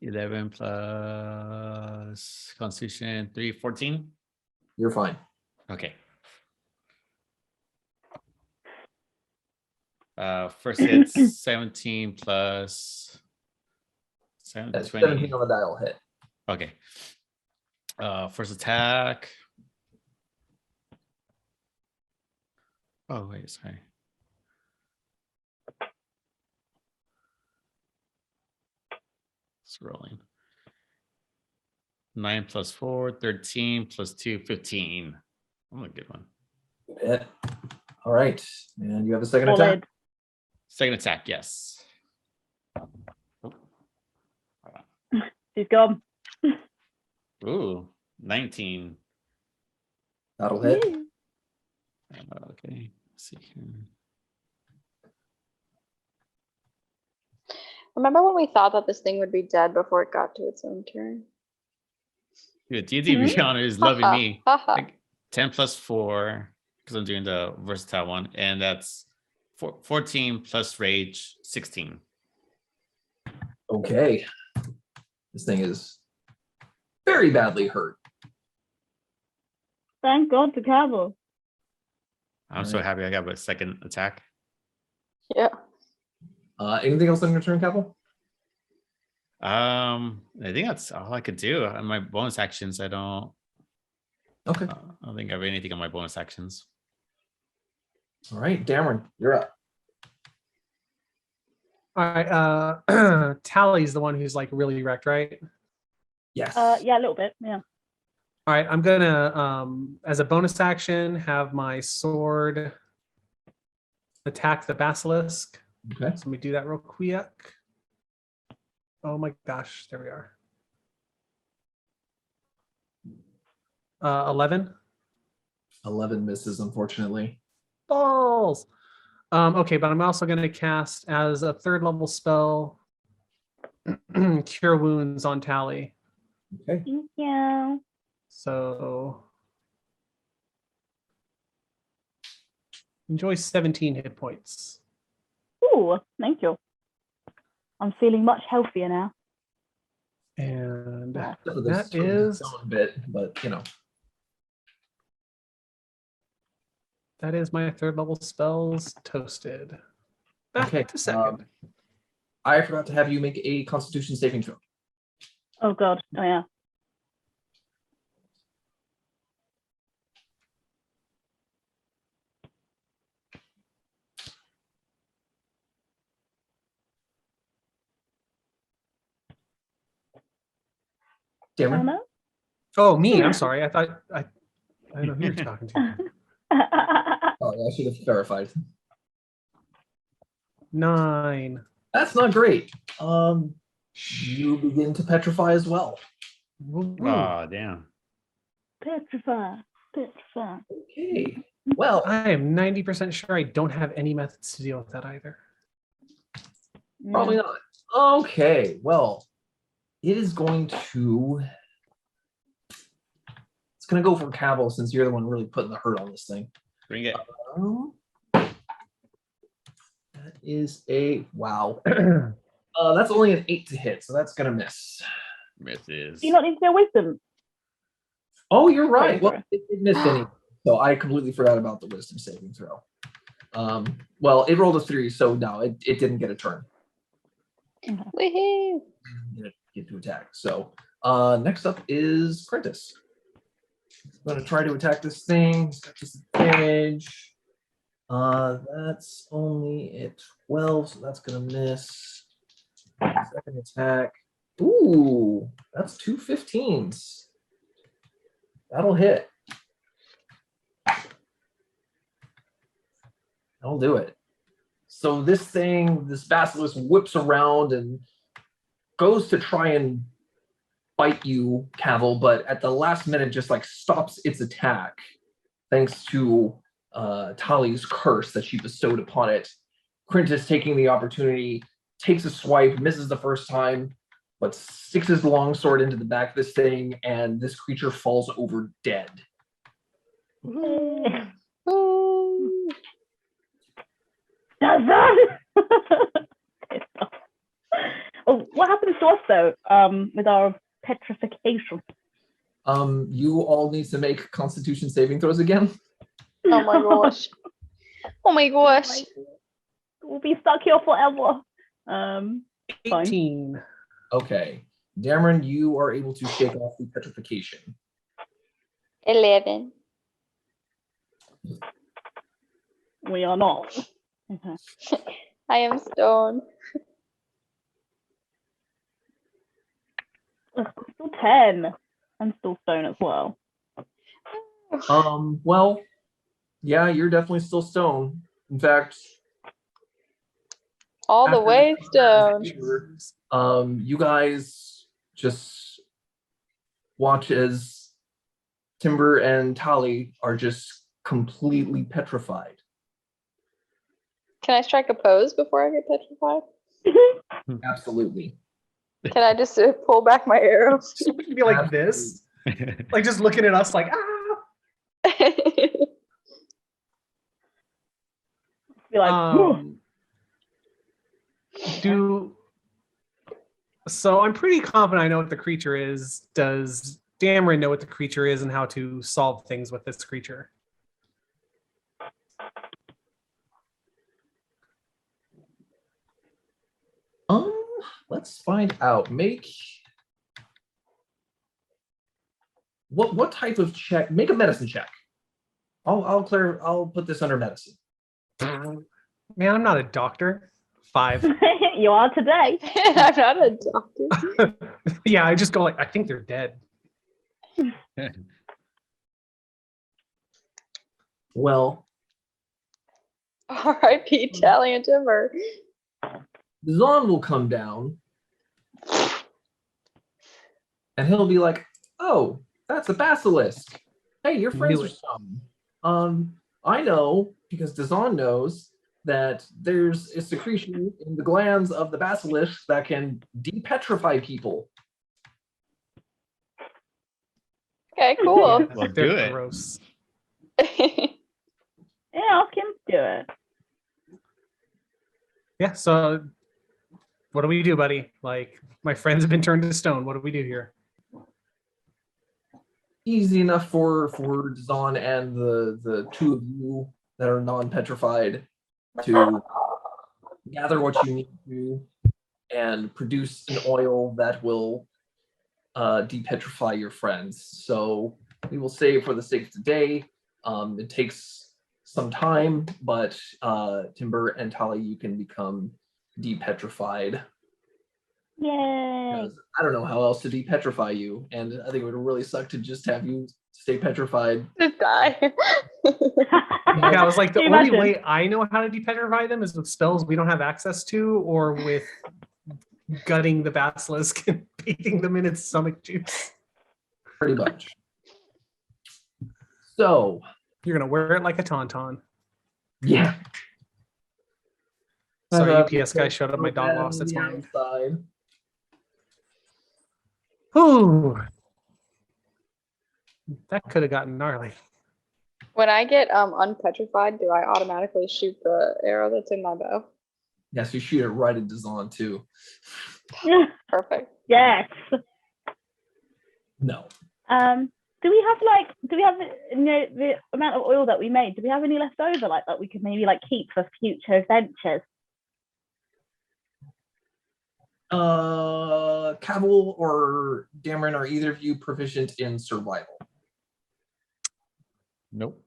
Eleven plus Constitution 3, 14. You're fine. Okay. First hit 17 plus 7, That's 20. 17 on the dial hit. Okay. First attack. Oh, wait, sorry. It's rolling. 9 plus 4, 13 plus 2, 15. I'm a good one. Hit. All right. And you have a second Solid. attack. Second attack, yes. She's gone. Ooh, 19. That'll hit. Okay, let's see here. Remember when we thought that this thing would be dead before it got to its own turn? Dude, D&D Beyond is loving Haha, me. haha. Like 10 plus 4, because I'm doing the versatile one, and that's 14 plus rage, 16. Okay. This thing is very badly hurt. Thank God for Cavill. I'm so happy I got a second attack. Yeah. Anything else on your turn, Cavill? I think that's all I could do. On my bonus actions, I don't Okay. think I have anything on my bonus actions. All right, Dameron, you're up. All right. Tally's the one who's like really wrecked, right? Yes. Yeah, a little bit. Yeah. All right. I'm gonna, as a bonus action, have my sword attack the basilisk. Okay. So let me do that real quick. Oh my gosh, there we are. 11. 11 misses, unfortunately. Balls. Okay, but I'm also going to cast as a 3rd level spell Cure Wounds on Tally. Okay. Thank you. So enjoy 17 hit points. Ooh, thank you. I'm feeling much healthier now. And Yeah. Except for this that is stone bit, but you know. my 3rd level spells toasted. Back Okay. to 2nd. I forgot to have you make a Constitution saving throw. Oh god. Oh yeah. Oh Cameron? no. Oh, me. I'm sorry. I don't know who you're talking to. Oh, I should have clarified. 9. That's not great. You begin to petrify as well. Woo. Oh, damn. Petrify. Petrify. Okay. Well, I am 90% sure I don't have any methods to deal with that either. probably not. Okay. Well, it is going to. It's going to go for Cavill since you're the one really putting the hurt on this thing. Bring it. That is a wow. That's only an 8 to hit, so that's gonna miss. Misses. Do you not need to know wisdom? Oh, you're right. Well, Sorry. it missed any, so I completely forgot about the wisdom saving throw. Well, it rolled a 3, so no, it didn't get a turn. Woohoo! Didn't get to attack. So next up is Prentice. He's gonna try to attack this thing. He's got disadvantage. That's only at 12, so that's gonna miss. Second attack. Ooh, that's 2 15s. That'll hit. That'll do it. So this thing, this basilisk whips around and goes to try and bite you, Cavill, but at the last minute just like stops its attack thanks to Tali's curse that she bestowed upon it. Quintus taking the opportunity, takes a swipe, misses the first time, but sticks his longsword into the back of this thing, and this creature falls over dead. Ooh. Does that? Oh, what happens to us though? With our petrification. You all need to make Constitution saving throws again. Oh my gosh. Oh my gosh. We'll be stuck here forever. Fine. 18. Okay. Dameron, you are able to shake off the petrification. 11. We are not. Okay. I am stoned. Ugh, I'm still 10. I'm still stone as well. Well, yeah, you're definitely still stone. In fact, All the after way this stoned. you guys just watch as Timber and Tali are just completely petrified. Can I strike a pose before I get petrified? Absolutely. Can I just pull back my arrow? You'd be like this, like just looking at us like, ah. Be like, "Whew." So I'm pretty confident I know what the creature is. Does Dameron know what the creature is and how to solve things with this creature? Let's find out. Make what type of check? Make a medicine check. I'll put this under medicine. Man, I'm not a doctor. 5. You are today. I'm not a doctor. Yeah, I just go like, I think they're dead. Well, R.I.P. Tally and Timber. Zon will come down and he'll be like, "Oh, that's a basilisk. Hey, your friends Knew are it. some. I know because Dazon knows that there's a secretion in the glands of the basilisk that can depetrify people." Okay, cool. Well, They're do it. gross. Yeah, ask him to do it. Yeah, so what do we do, buddy? Like, My friends have been turned to stone. What do we do here? Easy enough for Zon and the two of you that are non-petrified to gather what you need to and produce an oil that will depetrify your friends. So we will say, for the sake of today, it takes some time, but Timber and Tali, you can become depetrified. Yay! Because I don't know how else to depetrify you, and I think it would really suck to just have you stay petrified. Just die. Yeah, I was like, the Can you only imagine? way I know how to depetrify them is with spells we don't have access to, or with gutting the basilisk and bathing them in its stomach juice. Pretty much. So, You're gonna wear it like a tauntaun. yeah. Sorry, UPS guy showed up. My dog Open lost its the mind. outside. Ooh, that could have gotten gnarly. When I get unpetrified, do I automatically shoot the arrow that's in my bow? Yes, you shoot it right at Dazon too. Perfect. Yes. No. Do we have the amount of oil that we made? Do we have any left over like that we could maybe like keep for future adventures? Cavill or Dameron, are either of you proficient in survival? Nope.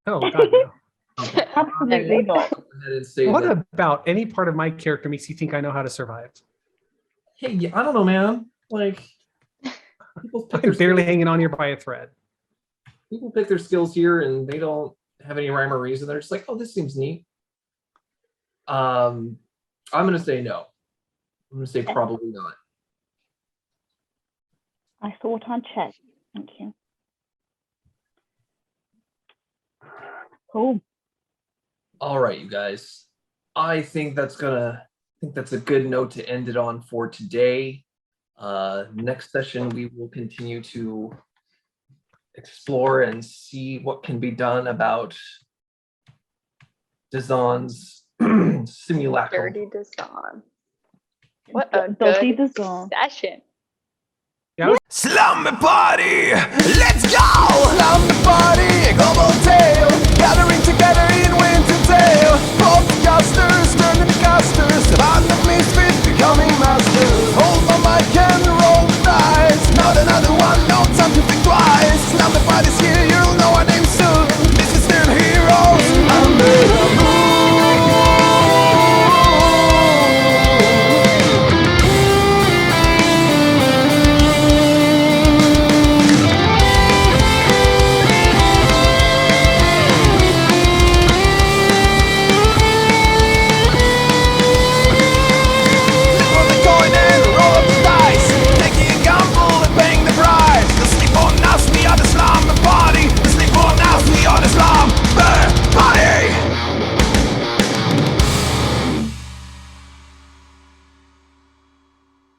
Oh God, no. Okay. Absolutely not. Go ahead and say What that. about any part of my character makes you think I know how to survive? Hey, yeah, I don't know, man. Like, people pick, I'm their barely skills, hanging on here by a thread. people pick their skills here and they don't have any rhyme or reason. They're just like, oh, this seems neat. I'm gonna say no. I'm gonna say probably not. I thought I'd check. Thank you. Cool. All right, you guys. I think that's a good note to end it on for today. Next session, we will continue to explore and see what can be done about Dazon's simulacrum. Dirty Dasan. What a Dodgy good Dasan. session. Yeah, I was Slumber Party! Let's